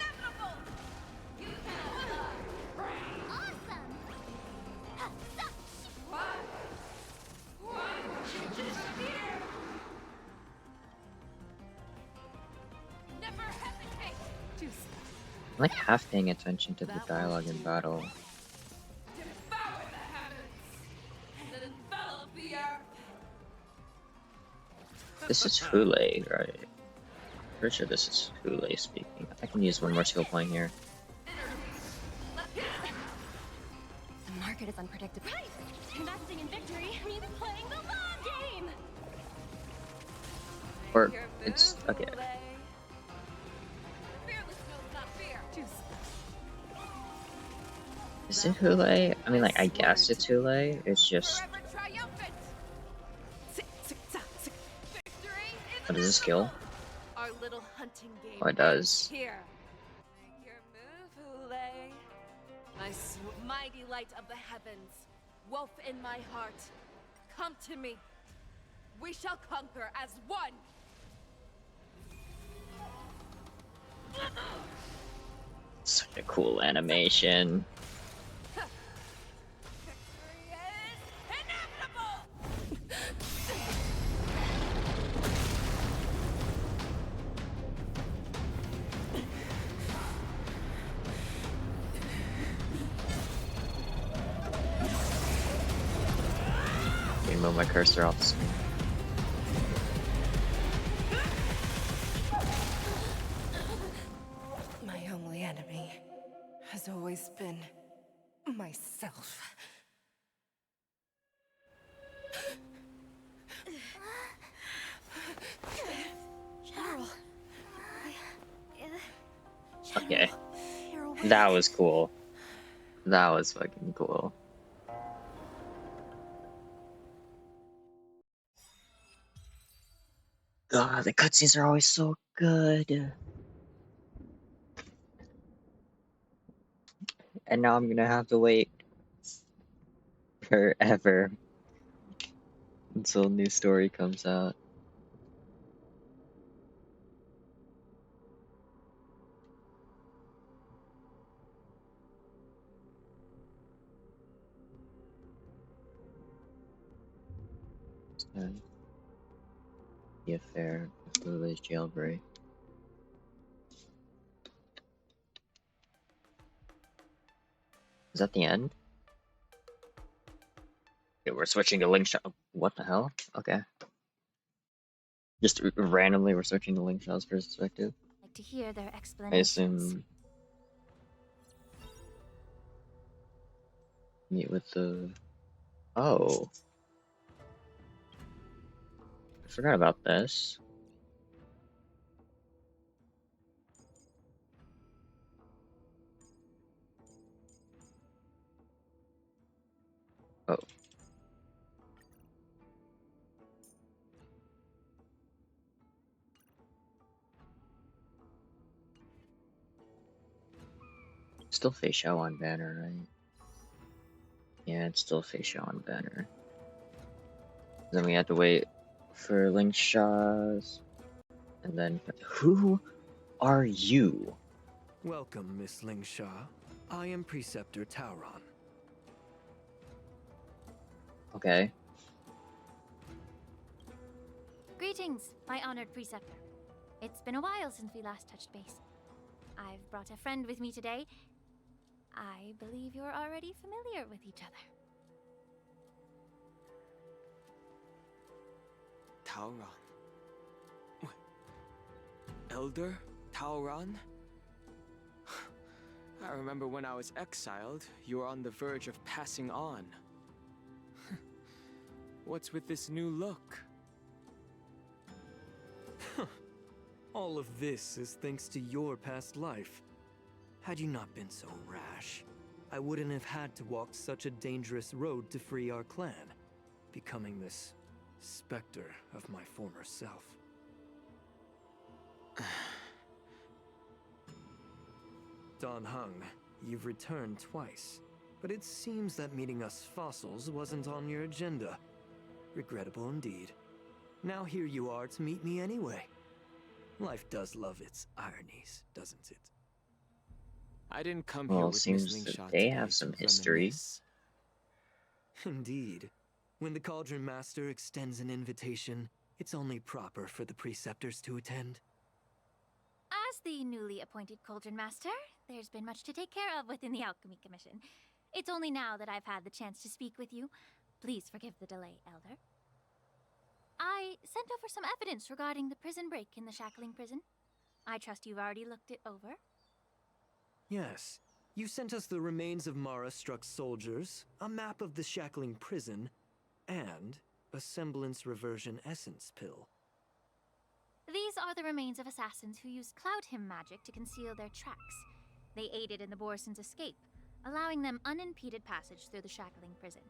I'm like half paying attention to the dialogue in battle. This is Hule, right? Pretty sure this is Hule speaking. I can use one more skill point here. The market is unpredictable. Right. Investing in victory means playing the long game. Or it's okay. Is it Hule? I mean, like, I guess it's Hule. It's just. What is this skill? Our little hunting game. Oh, it does. Here. Make your move, Hule. Mighty light of the heavens, wolf in my heart, come to me. We shall conquer as one. Such a cool animation. Move my cursor off the screen. My only enemy has always been myself. General. Okay. That was cool. That was fucking cool. God, the cutscenes are always so good. And now I'm gonna have to wait forever until a new story comes out. And the affair of Lulu's jailbreak. Is that the end? Okay, we're switching to link shot. What the hell? Okay. Just randomly we're switching to link shot's perspective. Like to hear their I explanations. assume meet with the. Oh, I forgot about this. Oh. Still face show on banner, right? Yeah, it's still face show on banner. Then we have to wait for link shots. And then who are you? Welcome, Miss Lingshaw. I am Preceptor Tauron. Okay. Greetings, my honored preceptor. It's been a while since we last touched base. I've brought a friend with me today. I believe you're already familiar with each other. Tauron. Elder Tauron? I remember when I was exiled, you were on the verge of passing on. What's with this new look? All of this is thanks to your past life. Had you not been so rash, I wouldn't have had to walk such a dangerous road to free our clan, becoming this specter of my former self. Dan Heng, you've returned twice, but it seems that meeting us fossils wasn't on your agenda. Regrettable indeed. Now here you are to meet me anyway. Life does love its ironies, doesn't it? I didn't come here Well, with Miss seems that Lingshaw they today have some to history. reminisce. Indeed. When the Cauldron Master extends an invitation, it's only proper for the preceptors to attend. As the newly appointed Cauldron Master, there's been much to take care of within the Alchemy Commission. It's only now that I've had the chance to speak with you. Please forgive the delay, Elder. I sent over some evidence regarding the prison break in the Shackling Prison. I trust you've already looked it over. Yes. You sent us the remains of Mara-struck soldiers, a map of the Shackling Prison, and a semblance reversion essence pill. These are the remains of assassins who used Cloud Hymn magic to conceal their tracks. They aided in the Borisons' escape, allowing them unimpeded passage through the Shackling Prison.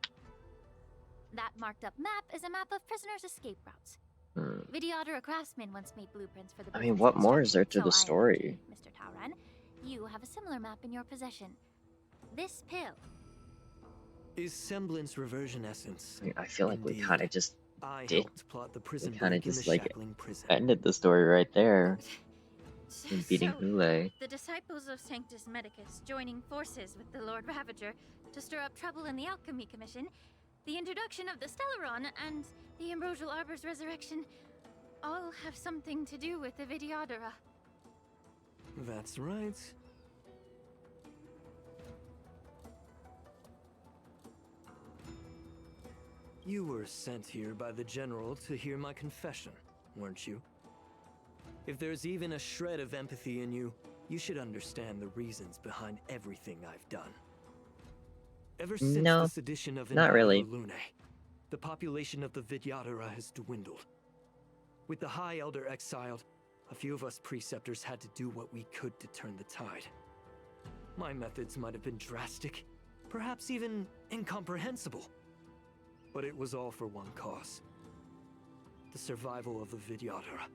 That marked-up map is a map of prisoners' escape routes. Vidyadhara craftsmen once made blueprints for the I mean, prison's what more is there construction, to the so I story? imagine, Mr. Tauron, you have a similar map in your possession. This pill. Is semblance reversion essence. I mean, I feel like we Indeed. kind of just I did. helped plot the prison We kind of break in the just like Shackling Prison. ended the story right there. In beating So, Hule. the disciples of Sanctus Medicus joining forces with the Lord Ravager to stir up trouble in the Alchemy Commission, the introduction of the Stellaron, and the Ambrosial Arbor's resurrection all have something to do with the Vidyadhara. That's right. You were sent here by the General to hear my confession, weren't you? If there's even a shred of empathy in you, you should understand the reasons behind everything I've done. Ever since No, the sedition of not really. Lune, the population of the Vidyadhara has dwindled. With the High Elder exiled, a few of us preceptors had to do what we could to turn the tide. My methods might have been drastic, perhaps even incomprehensible. But it was all for one cause. The survival of the Vidyadhara.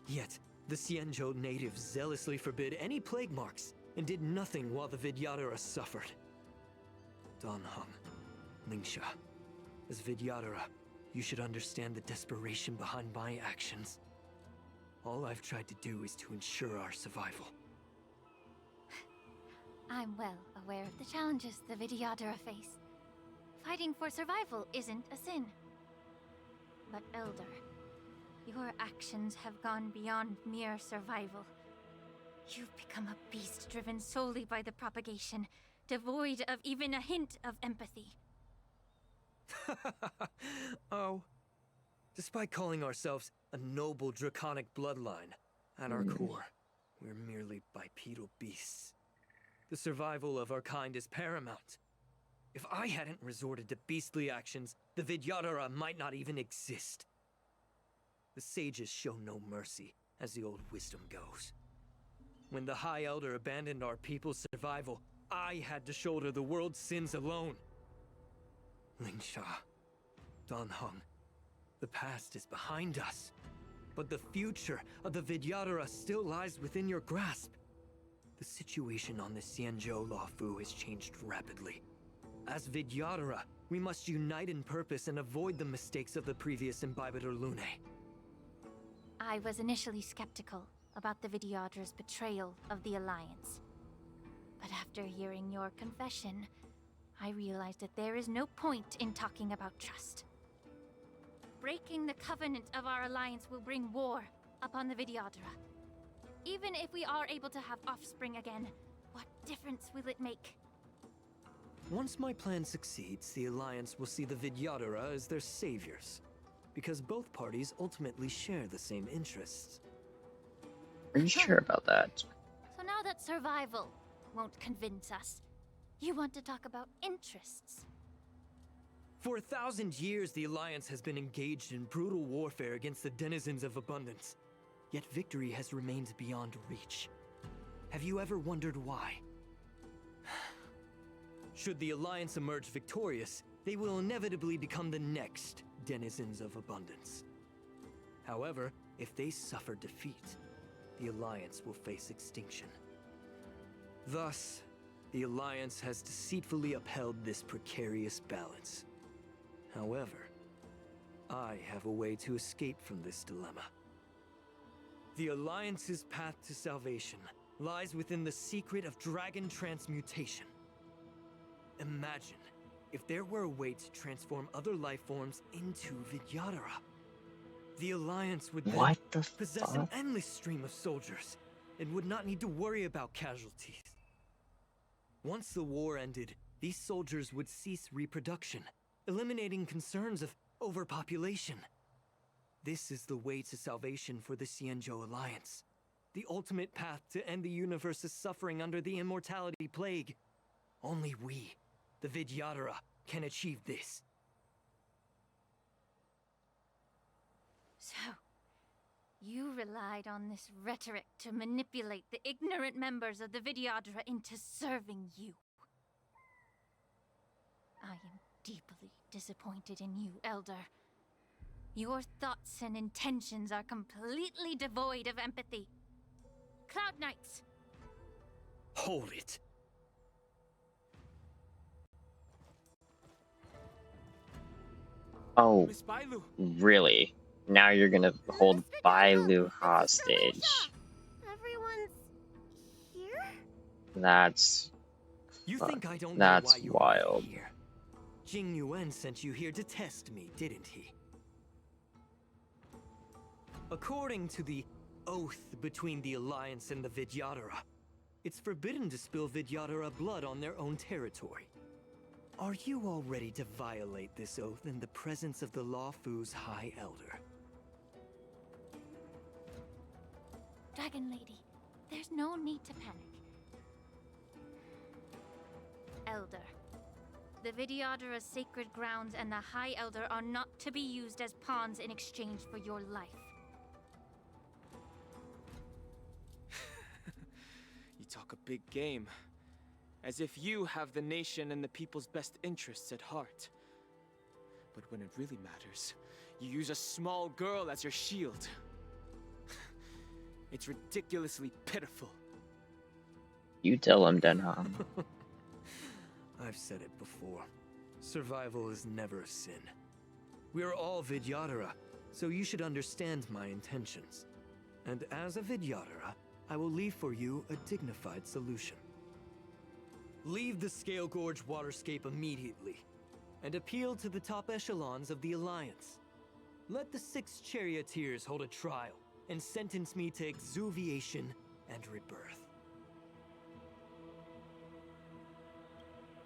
Yet, the Xianzhou natives zealously forbid any plague marks and did nothing while the Vidyadhara suffered. Dan Heng, Lingsha, as Vidyadhara, You should understand the desperation behind my actions. All I've tried to do is to ensure our survival. I'm well aware of the challenges the Vidyadhara face. Fighting for survival isn't a sin. But Elder, your actions have gone beyond mere survival. You've become a beast driven solely by the propagation, devoid of even a hint of empathy. Oh. Despite calling ourselves a noble draconic bloodline, at our core, we're merely bipedal beasts. The survival of our kind is paramount. If I hadn't resorted to beastly actions, the Vidyadhara might not even exist. The sages show no mercy, as the old wisdom goes. When the High Elder abandoned our people's survival, I had to shoulder the world's sins alone. Lingsha, Danheng, the past is behind us, but the future of the Vidyadhara still lies within your grasp. The situation on the Xianzhou Luofu has changed rapidly. As Vidyadhara, we must unite in purpose and avoid the mistakes of the previous Imbibitor Lunae. I was initially skeptical about the Vidyadhara's betrayal of the Alliance. But after hearing your confession, I realized that there is no point in talking about trust. Breaking the covenant of our alliance will bring war upon the Vidyadhara. Even if we are able to have offspring again, what difference will it make? Once my plan succeeds, the Alliance will see the Vidyadhara as their saviors, because both parties ultimately share the same interests. Are you sure about that? So now that survival won't convince us, you want to talk about interests. For 1,000 years, the Alliance has been engaged in brutal warfare against the denizens of abundance. Yet victory has remained beyond reach. Have you ever wondered why? Should the Alliance emerge victorious, they will inevitably become the next denizens of abundance. However, if they suffer defeat, the Alliance will face extinction. Thus, the Alliance has deceitfully upheld this precarious balance. However, I have a way to escape from this dilemma. The Alliance's path to salvation lies within the secret of dragon transmutation. Imagine if there were a way to transform other life forms into Vidyadhara. The Alliance would then possess an endless stream of soldiers and would not need to worry about casualties. Once the war ended, these soldiers would cease reproduction, eliminating concerns of overpopulation. This is the way to salvation for the Xianzhou Alliance. The ultimate path to end the universe's suffering under the immortality plague. Only we, the Vidyadhara, can achieve this. So, you relied on this rhetoric to manipulate the ignorant members of the Vidyadhara into serving you. I am deeply disappointed in you, Elder. Your thoughts and intentions are completely devoid of empathy. Cloud Knights! Hold it. Oh, really? Now you're gonna hold Bailu hostage? Everyone's here? You think I don't know That's why you're wild. here? Jing Yuan sent you here to test me, didn't he? According to the oath between the Alliance and the Vidyadhara, it's forbidden to spill Vidyadhara blood on their own territory. Are you all ready to violate this oath in the presence of the Luofu's High Elder? Dragon Lady, there's no need to panic. Elder, the Vidyadhara's sacred grounds and the High Elder are not to be used as pawns in exchange for your life. You talk a big game. As if you have the nation and the people's best interests at heart. But when it really matters, you use a small girl as your shield. It's ridiculously pitiful. You tell him, Denham. I've said it before. Survival is never a sin. We're all Vidyadhara, so you should understand my intentions. And as a Vidyadhara, I will leave for you a dignified solution. Leave the Scale Gorge waterscape immediately, and appeal to the top echelons of the Alliance. Let the 6 charioteers hold a trial, and sentence me to exuviation and rebirth.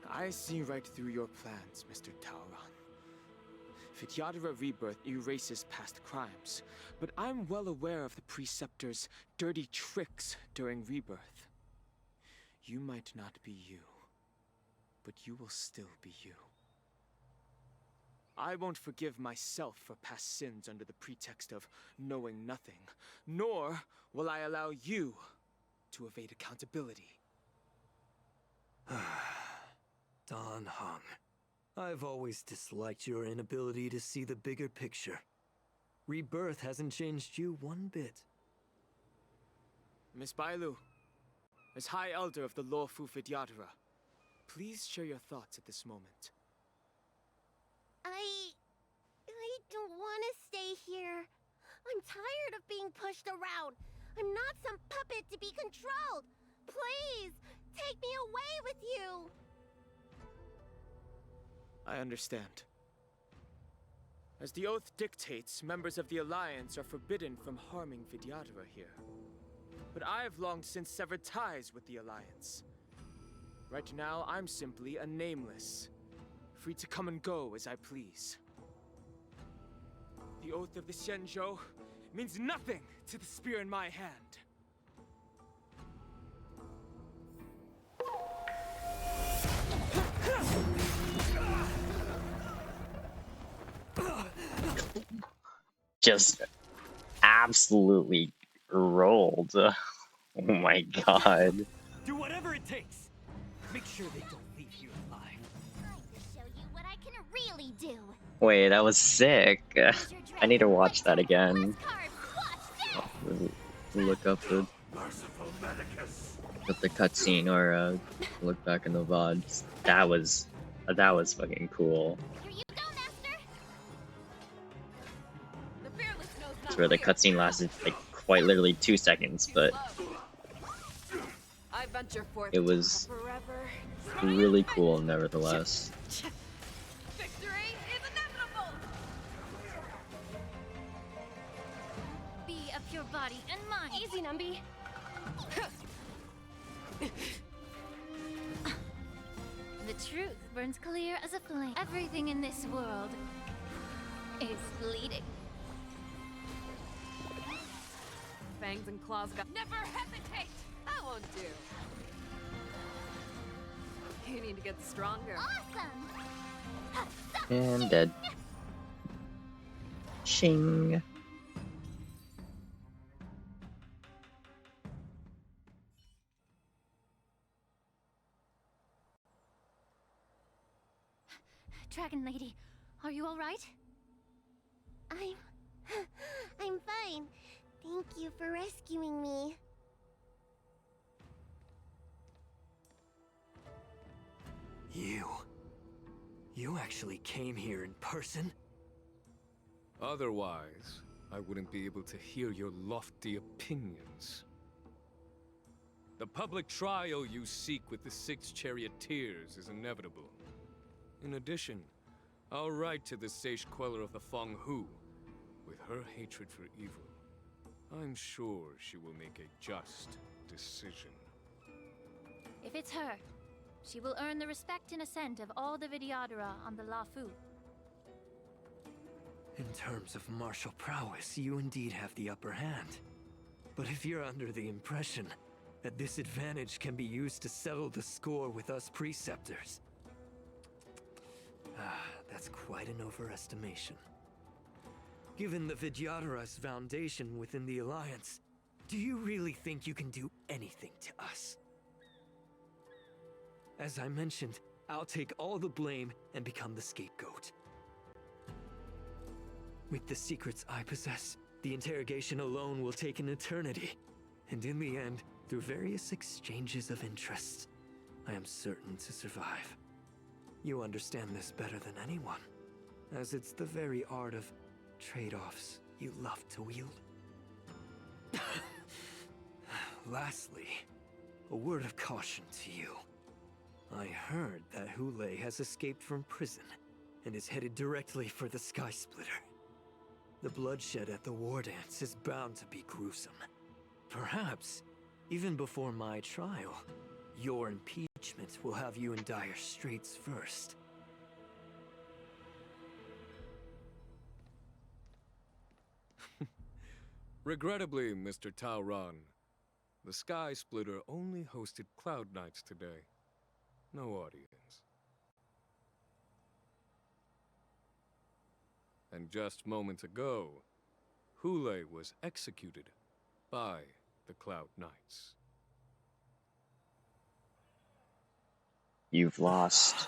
I see right through your plans, Mr. Tauron. Vidyadhara Rebirth erases past crimes, but I'm well aware of the Preceptor's dirty tricks during Rebirth. You might not be you, but you will still be you. I won't forgive myself for past sins under the pretext of knowing nothing, nor will I allow you to evade accountability. Dan Heng, I've always disliked your inability to see the bigger picture. Rebirth hasn't changed you one bit. Miss Bailu, as High Elder of the Lawfu Vidyadhara, please share your thoughts at this moment. I don't want to stay here. I'm tired of being pushed around. I'm not some puppet to be controlled. Please, take me away with you. I understand. As the oath dictates, members of the Alliance are forbidden from harming Vidyadhara here. But I've long since severed ties with the Alliance. Right now, I'm simply a nameless, free to come and go as I please. The oath of the Xianzhou means nothing to the spear in my hand. Just absolutely rolled. Oh my god. Do whatever it takes. Make sure they don't leave here alive. Time to show you what I can really do. Wait, that was sick. I need to watch that again. Look up the cutscene or look back in the VODs. That was fucking cool. That's where the cutscene lasted like quite literally 2 seconds, but I venture forth it was really cool nevertheless. Victory is inevitable. Be a pure body and mind. Easy, Numby. The truth burns clear as a flame. Everything in this world is bleeding. Fangs and claws got. Never hesitate! That won't do. You need to get stronger. Awesome! And dead. Shing. Dragon Lady, are you all right? I'm fine. Thank you for rescuing me. You actually came here in person? Otherwise, I wouldn't be able to hear your lofty opinions. The public trial you seek with the 6 charioteers is inevitable. In addition, I'll write to the Sage Queller of the Feng Hu. With her hatred for evil, I'm sure she will make a just decision. If it's her, she will earn the respect and assent of all the Vidyadhara on the Lawfu. In terms of martial prowess, you indeed have the upper hand. But if you're under the impression that this advantage can be used to settle the score with us preceptors, that's quite an overestimation. Given the Vidyadhara's foundation within the Alliance, do you really think you can do anything to us? As I mentioned, I'll take all the blame and become the scapegoat. With the secrets I possess, the interrogation alone will take an eternity. And in the end, through various exchanges of interests, I am certain to survive. You understand this better than anyone. as it's the very art of trade-offs you love to wield. Lastly, a word of caution to you. I heard that Hule has escaped from prison and is headed directly for the Sky Splitter. The bloodshed at the war dance is bound to be gruesome. Perhaps, even before my trial, your impeachment will have you in dire straits first. Regrettably, Mr. Taoran, the Sky Splitter only hosted Cloud Nights today. No audience. And just moments ago, Hule was executed by the Cloud Knights. You've lost.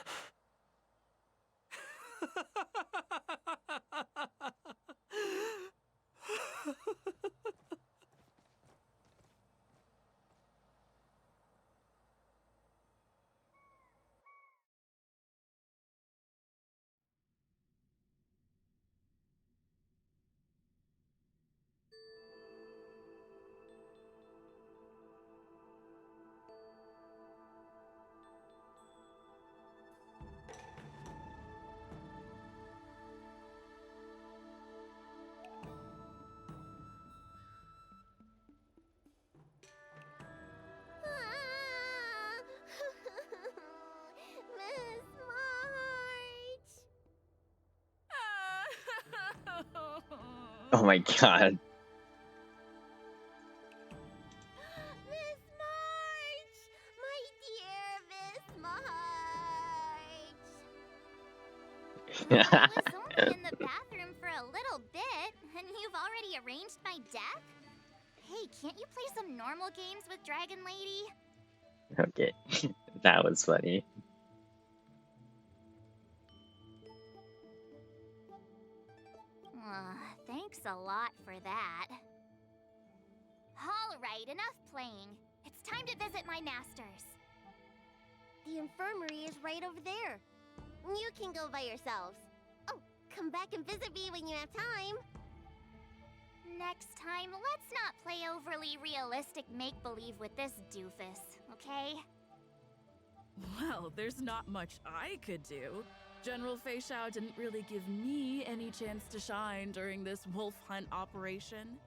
Miss March! Oh my god. Miss March! My dear Miss March! I was only in the bathroom for a little bit, and you've already arranged my death? Hey, can't you play some normal games with Dragon Lady? Okay, that was funny. Thanks a lot for that. Alright, enough playing. It's time to visit my masters. The infirmary is right over there. You can go by yourselves. Oh, come back and visit me when you have time. Next time, let's not play overly realistic make-believe with this doofus, okay? Well, there's not much I could do. General Fei Xiao didn't really give me any chance to shine during this wolf hunt operation.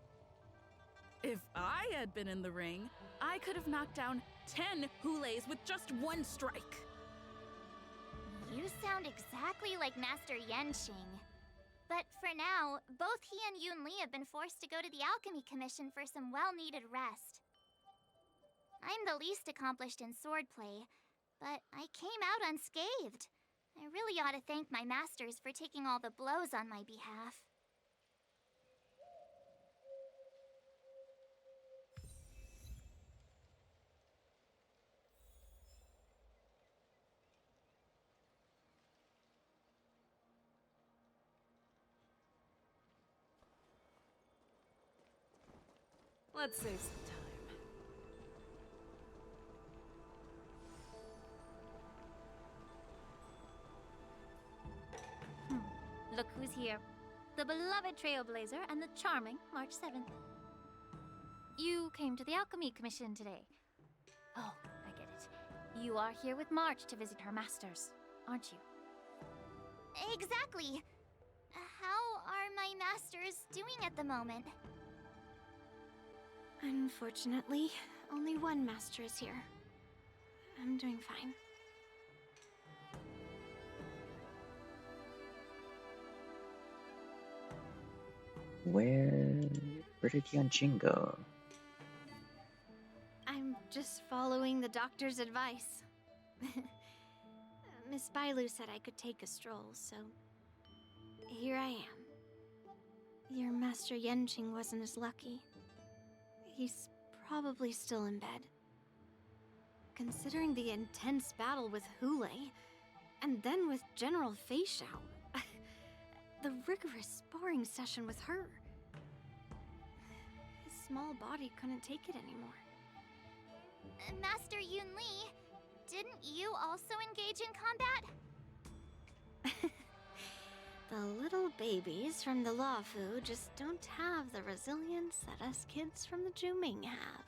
If I had been in the ring, I could have knocked down 10 Hules with just one strike. You sound exactly like Master Yenqing. But for now, both he and Yun Li have been forced to go to the Alchemy Commission for some well-needed rest. I'm the least accomplished in swordplay, but I came out unscathed. I really ought to thank my masters for taking all the blows on my behalf. Let's save some time. Look who's here. The beloved Trailblazer and the charming March 7th. You came to the Alchemy Commission today. Oh, I get it. You are here with March to visit her masters, aren't you? Exactly. How are my masters doing at the moment? Unfortunately, only one master is here. I'm doing fine. Where did Yanqing go? I'm just following the doctor's advice. Miss Bailu said I could take a stroll, so here I am. Your Master Yenqing wasn't as lucky. He's probably still in bed. Considering the intense battle with Hule, and then with General Fei Xiao, the rigorous sparring session with her. His small body couldn't take it anymore. Master Yun Li, didn't you also engage in combat? The little babies from the Lafu just don't have the resilience that us kids from the Juming have.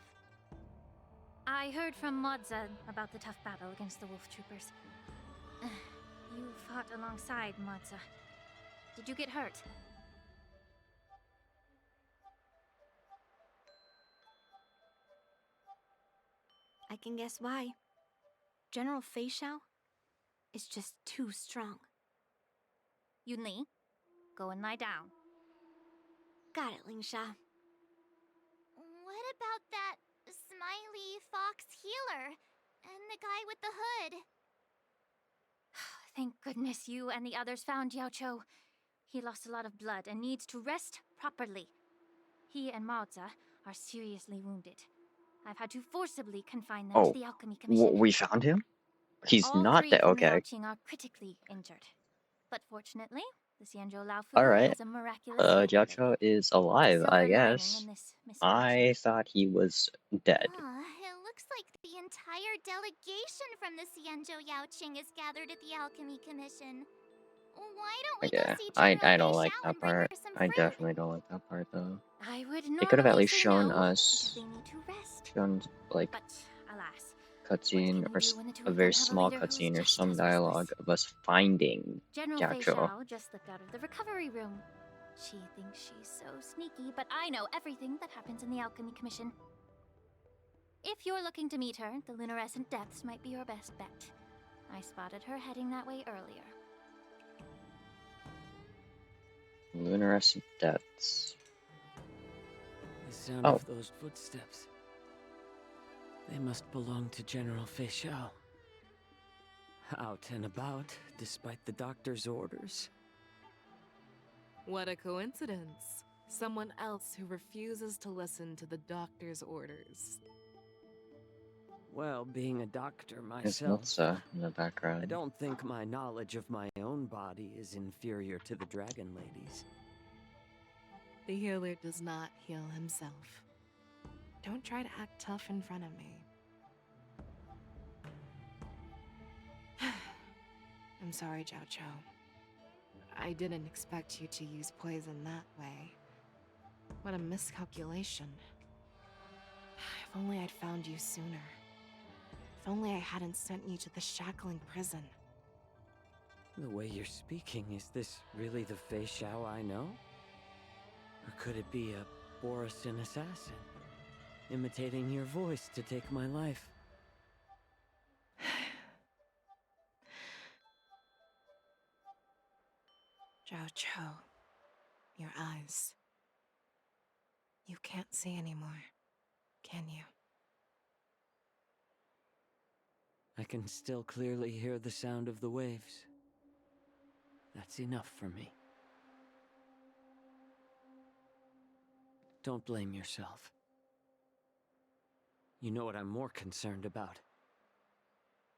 I heard from Modza about the tough battle against the wolf troopers. You fought alongside Modza. Did you get hurt? I can guess why. General Fei Xiao is just too strong. Yunli, go and lie down. Got it, Lingsha. What about that smiley fox healer and the guy with the hood? Thank goodness you and the others found Yao Cho. He lost a lot of blood and needs to rest properly. He and Maoza are seriously wounded. I've had to forcibly confine them to Oh, the Alchemy Commission. we found him? He's All not three dead. from the Okay. Yaoqing are critically injured. But fortunately, the Xianzhou Laofu Alright. has a miraculous healing Jiacho is alive, I silver lining guess. in this misfortune. I thought he was dead. It looks like the entire delegation from the Xianzhou Yaoqing is gathered at the Alchemy Commission. Why don't we go Okay. see I General don't Fei like Xiao that and bring her part. some I fruit? definitely don't like that part though. I would They could have at normally least say shown no, because us, they need to rest. shown like But alas, cutscene or do when the two a of very them have a small leader who is cutscene or just some as dialogue of us finding General Fei Jiacho. Xiao just slipped out of the recovery room. She thinks she's so sneaky, but I know everything that happens in the Alchemy Commission. If you're looking to meet her, the Lunarescent Depths might be your best bet. I spotted her heading that way earlier. Lunarescent Depths. The sound of those footsteps. They must belong to General Fei Xiao. Out and about, despite the doctor's orders. What a coincidence. Someone else who refuses to listen to the doctor's orders. Well, being a doctor There's myself, Mutsa in the I background. don't think my knowledge of my own body is inferior to the Dragon Lady's. The healer does not heal himself. Don't try to act tough in front of me. I'm sorry, Jiao Cho. I didn't expect you to use poison that way. What a miscalculation. If only I'd found you sooner. If only I hadn't sent you to the shackling prison. The way you're speaking, is this really the Fei Xiao I know? Or could it be a Borisin assassin, imitating your voice to take my life? Jiao Cho, your eyes. You can't see anymore, can you? I can still clearly hear the sound of the waves. That's enough for me. Don't blame yourself. You know what I'm more concerned about?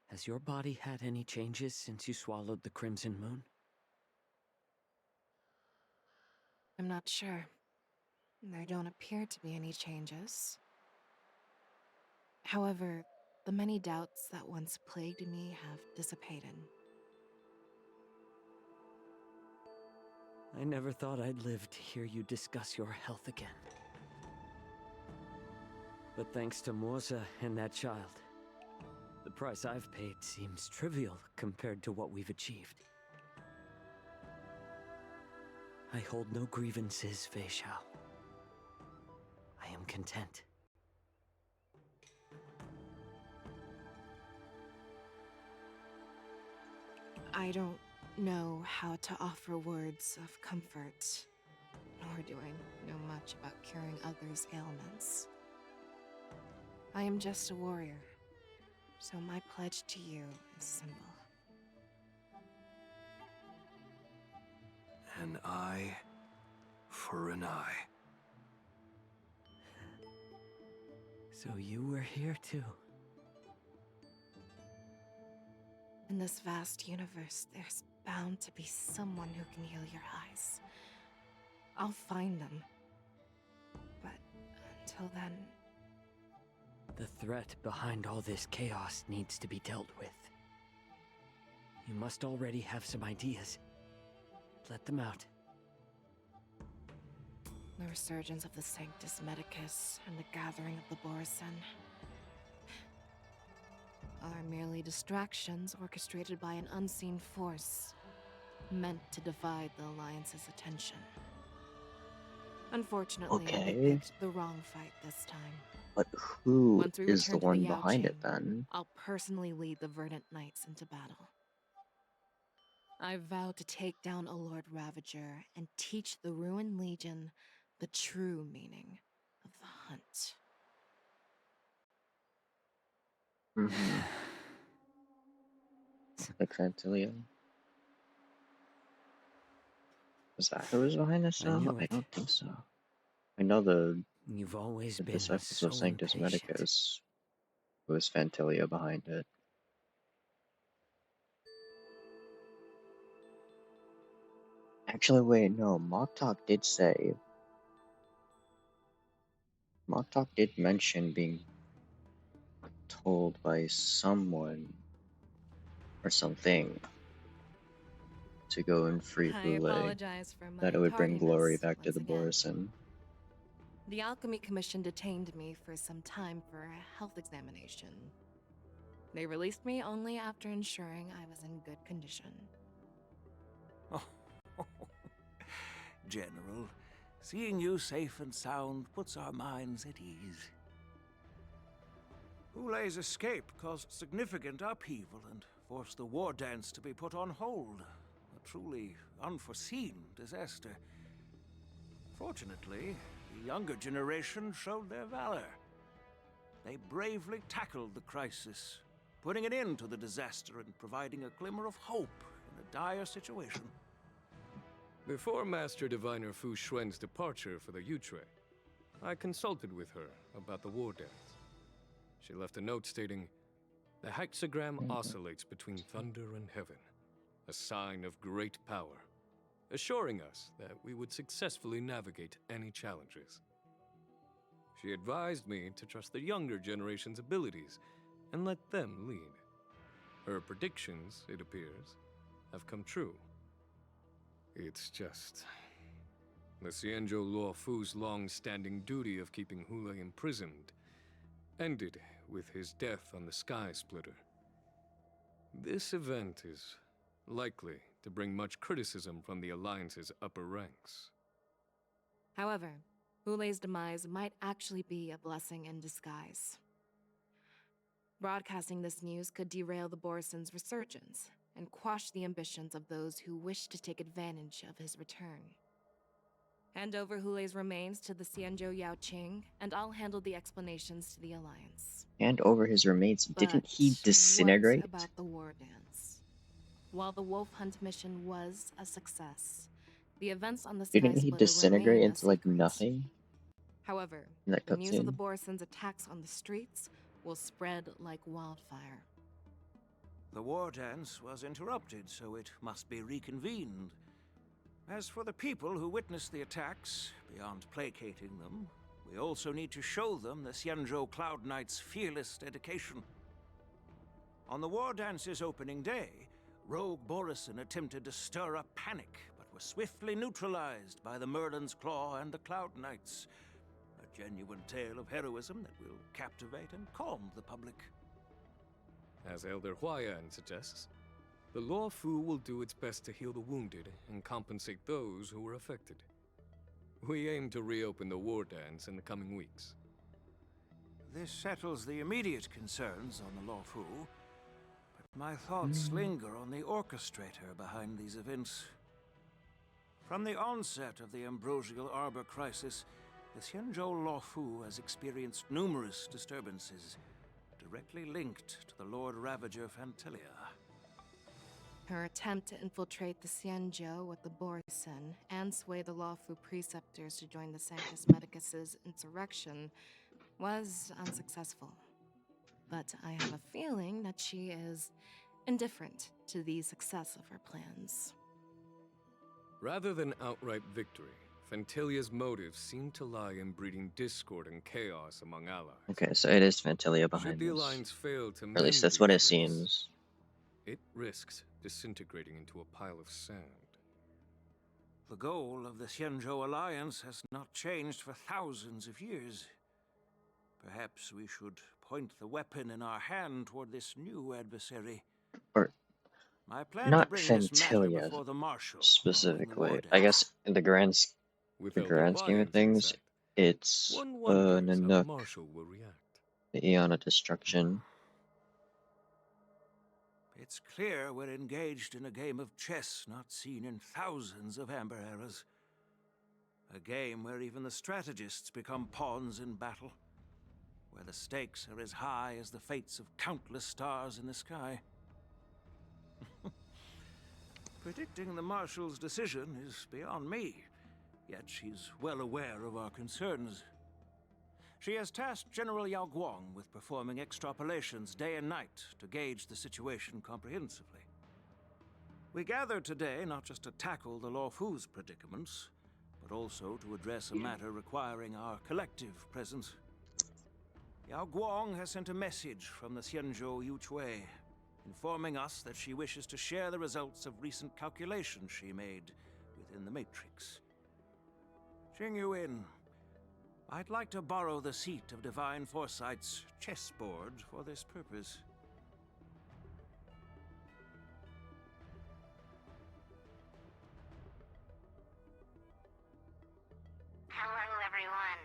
Has your body had any changes since you swallowed the Crimson Moon? I'm not sure. There don't appear to be any changes. However, the many doubts that once plagued me have dissipated. I never thought I'd live to hear you discuss your health again. But thanks to Moza and that child, the price I've paid seems trivial compared to what we've achieved. I hold no grievances, Fei Xiao. I am content. I don't know how to offer words of comfort, nor do I know much about curing others' ailments. I am just a warrior, so my pledge to you is simple. An eye for an eye. So you were here too. In this vast universe, there's bound to be someone who can heal your eyes. I'll find them. But until then... The threat behind all this chaos needs to be dealt with. You must already have some ideas. Let them out. The resurgence of the Sanctus Medicus and the gathering of the Borison are merely distractions orchestrated by an unseen force, meant to divide the Alliance's attention. Unfortunately, we Okay, picked the wrong fight this time. but who Once we is the return to the one Yao behind it Qing, then? I'll personally lead the Verdant Knights into battle. I vow to take down a Lord Ravager and teach the Ruined Legion the true meaning of the hunt. Mm-hmm. Like Fantilia? Was that who was behind this I though? knew I it. don't think so. I know You've always the been Disciples of so Sanctus impatient. Medicus was Fantilia behind it. Actually, wait, no, Moktok did say. Moktok did mention being told by someone or something to go and free I Hule, apologize for that my it would bring glory tardiness back to once the again. Borison. The Alchemy Commission detained me for some time for a health examination. They released me only after ensuring I was in good condition. Oh, General, seeing you safe and sound puts our minds at ease. Hule's escape caused significant upheaval and forced the war dance to be put on hold. A truly unforeseen disaster. Fortunately, the younger generation showed their valor. They bravely tackled the crisis, putting an end to the disaster and providing a glimmer of hope in a dire situation. Before Master Diviner Fu Xuan's departure for the Yutre, I consulted with her about the war dance. She left a note stating, "The hexagram oscillates between thunder and heaven, a sign of great power, assuring us that we would successfully navigate any challenges." She advised me to trust the younger generation's abilities and let them lead. Her predictions, it appears, have come true. It's just... the Xianzhou Luo Fu's long-standing duty of keeping Hule imprisoned ended with his death on the Sky Splitter. This event is likely to bring much criticism from the Alliance's upper ranks. However, Hule's demise might actually be a blessing in disguise. Broadcasting this news could derail the Borison's resurgence and quash the ambitions of those who wish to take advantage of his return. Hand over Hule's remains to the Xianzhou Yao Qing, and I'll handle the explanations to the Alliance. Hand over his remains. Didn't he But disintegrate? what about the war dance? While the Wolf Hunt mission was a success, the events on the Sky Didn't he Splitter disintegrate remain a into like secret. nothing However, in that the news of the cutscene? Borison's attacks on the streets will spread like wildfire. The war dance was interrupted, so it must be reconvened. As for the people who witnessed the attacks, beyond placating them, we also need to show them the Xianzhou Cloud Knight's fearless dedication. On the war dance's opening day, rogue Borison attempted to stir up panic, but were swiftly neutralized by the Merlin's Claw and the Cloud Knights. A genuine tale of heroism that will captivate and calm the public. As Elder Huayan suggests, the Luo Fu will do its best to heal the wounded and compensate those who were affected. We aim to reopen the war dance in the coming weeks. This settles the immediate concerns on the Luo Fu, but my thoughts linger on the orchestrator behind these events. From the onset of the Ambrosial Arbor crisis, the Xianzhou Luo Fu has experienced numerous disturbances, directly linked to the Lord Ravager Fantilia. Her attempt to infiltrate the Xianzhou with the Borison and sway the Luofu preceptors to join the Sanctus Medicus's insurrection was unsuccessful. But I have a feeling that she is indifferent to the success of her plans. Rather than outright victory, Fantilia's motives seem to lie in breeding discord and chaos among allies. Okay, so it is Fantilia Should behind the this. Alliance fail to Or at least mend that's what it these rifts, seems. it risks disintegrating into a pile of sand. The goal of the Xianzhou Alliance has not changed for thousands of years. Perhaps we should point the weapon in our hand toward this new adversary. Or I plan to not bring this matter Fentilia before the Marshal following the specifically. war I dance. guess in the grand Without scheme of alliance in things, sight, it's one wonders how the Nanook, Marshal will react. the Aeon of Destruction. It's clear we're engaged in a game of chess not seen in thousands of Amber eras. A game where even the strategists become pawns in battle. Where the stakes are as high as the fates of countless stars in the sky. Predicting the Marshal's decision is beyond me, yet she's well aware of our concerns. She has tasked General Yao Guang with performing extrapolations day and night to gauge the situation comprehensively. We gathered today not just to tackle the Luofu's predicaments, but also to address a matter requiring our collective presence. Yao Guang has sent a message from the Xianzhou Yuchui, informing us that she wishes to share the results of recent calculations she made within the Matrix. Jing Yuan, I'd like to borrow the seat of Divine Foresight's chessboard for this purpose. Hello, everyone.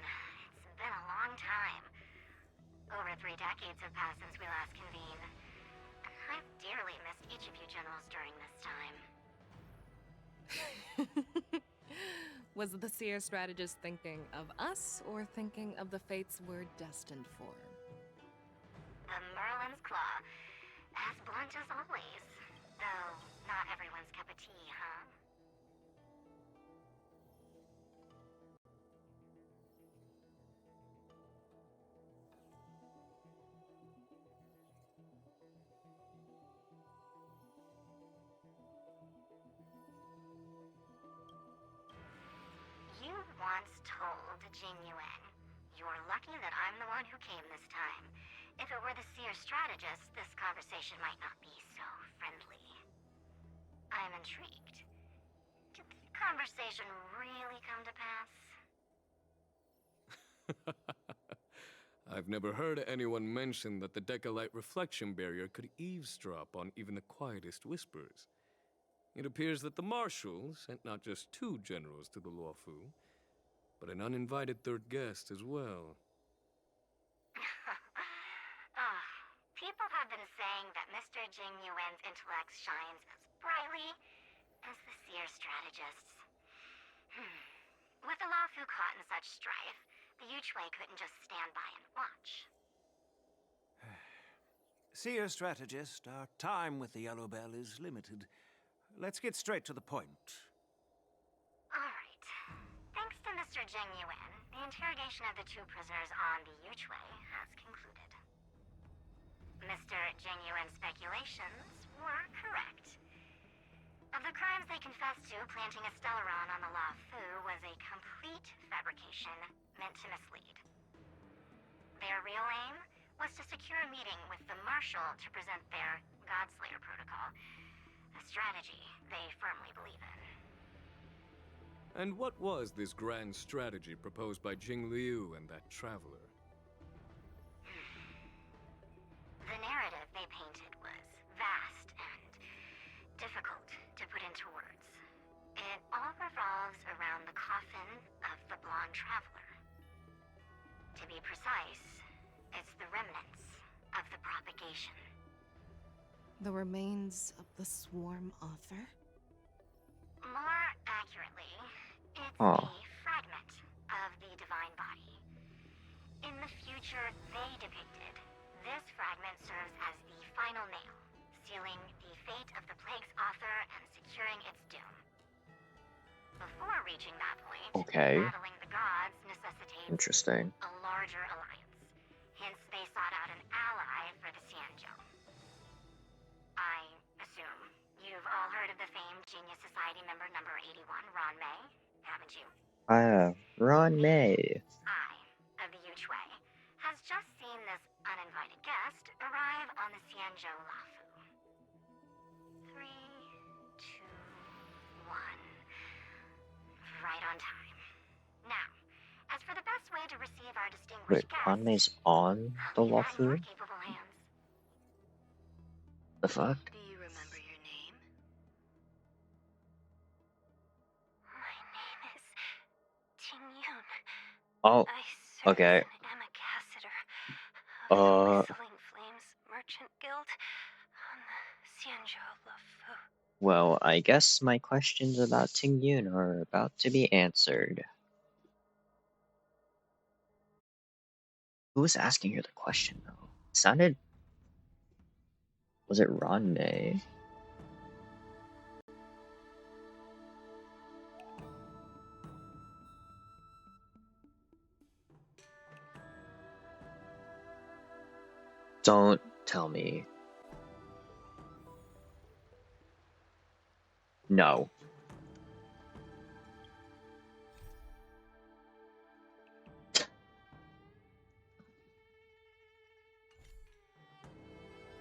It's been a long time. Over 3 decades have passed since we last convened. I've dearly missed each of you generals during this time. Was the seer strategist thinking of us or thinking of the fates we're destined for? The Merlin's Claw. As blunt as always. Though, not everyone's cup of tea, huh? You once told Jing Yuan, "You're lucky that I'm the one who came this time. If it were the seer strategist, this conversation might not be so friendly." I'm intrigued. Did the conversation really come to pass? I've never heard anyone mention that the Decalite reflection barrier could eavesdrop on even the quietest whispers. It appears that the Marshal sent not just 2 generals to the Luofu, but an uninvited 3rd guest as well. People have been saying that Mr. Jing Yuan's intellect shines as brightly as the seer strategist's. With the Luofu caught in such strife, the Yuchui couldn't just stand by and watch. Seer strategist, our time with the Yellow Bell is limited. Let's get straight to the point. Alright. Thanks to Mr. Jing Yuan, the interrogation of the 2 prisoners on the Yuchui has concluded. Mr. Jing Yuan's speculations were correct. Of the crimes they confessed to, planting a Stellaron on the Luofu was a complete fabrication meant to mislead. Their real aim was to secure a meeting with the Marshal to present their Godslayer protocol, a strategy they firmly believe in. And what was this grand strategy proposed by Jing Liu and that traveler? The narrative they painted was vast and difficult to put into words. It all revolves around the coffin of the blonde traveler. To be precise, it's the remnants of the propagation. The remains of the swarm author? More accurately, it's Oh. a fragment of the divine body. In the future they depicted, this fragment serves as the final nail, sealing the fate of the plague's author and securing its doom. Before reaching that point, Okay. battling the gods necessitates Interesting. a larger alliance. Hence, they sought out an ally for the Xianzhou. I assume you've all heard of the famed Genius Society member number 81, Ron May, haven't you? Ron May. Of the Yuchui, has just seen this uninvited guest arrive on the Xianzhou Luofu. 3, 2, 1. Wait, Ranmei's on the walkthrough? Capable hands. The fuck? Do you remember your name? My name is Ting-Yun. Oh, I serve okay. as an ambassador of the Whistling Flames Merchant Guild on the Xianzhou Lufu. Well, I guess my questions about Ting Yun are about to be answered. Who was asking her the question, though? It sounded... Was it Ranmei? Don't tell me. No.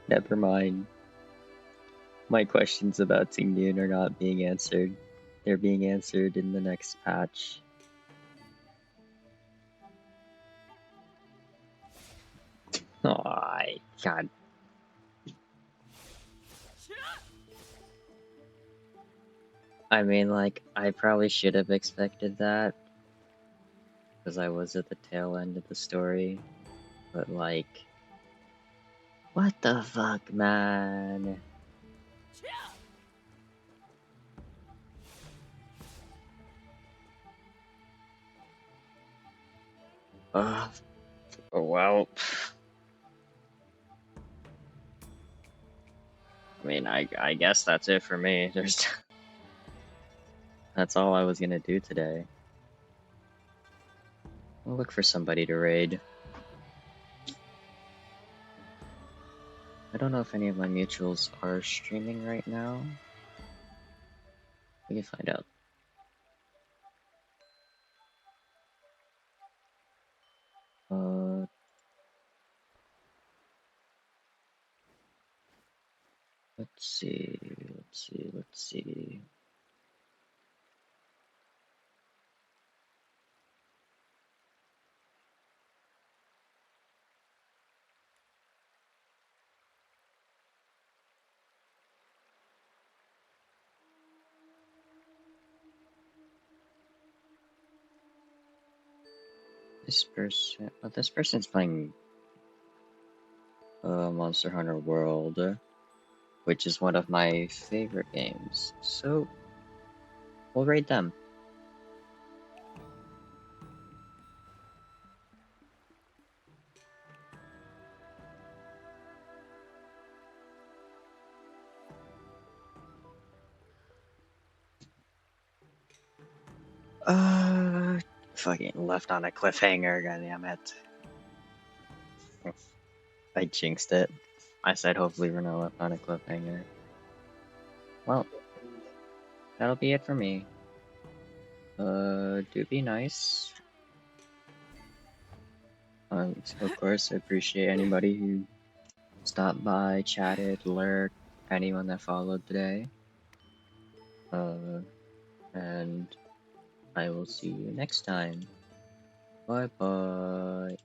Never mind. My questions about Ting Yun are not being answered. They're being answered in the next patch. Oh, God. I mean, like, I probably should have expected that. Because I was at the tail end of the story. But, like... What the fuck, man? Oh, well... I mean, I guess that's it for me. That's all I was gonna do today. I'll look for somebody to raid. I don't know if any of my mutuals are streaming right now. We can find out. Let's see. This person's playing Monster Hunter World, which is one of my favorite games. So, we'll raid them. Fucking left on a cliffhanger, goddammit. I jinxed it. I said hopefully we're not left on a cliffhanger. Well, that'll be it for me. Do be nice. Of course, I appreciate anybody who stopped by, chatted, lurked, anyone that followed today. And I will see you next time. Bye bye.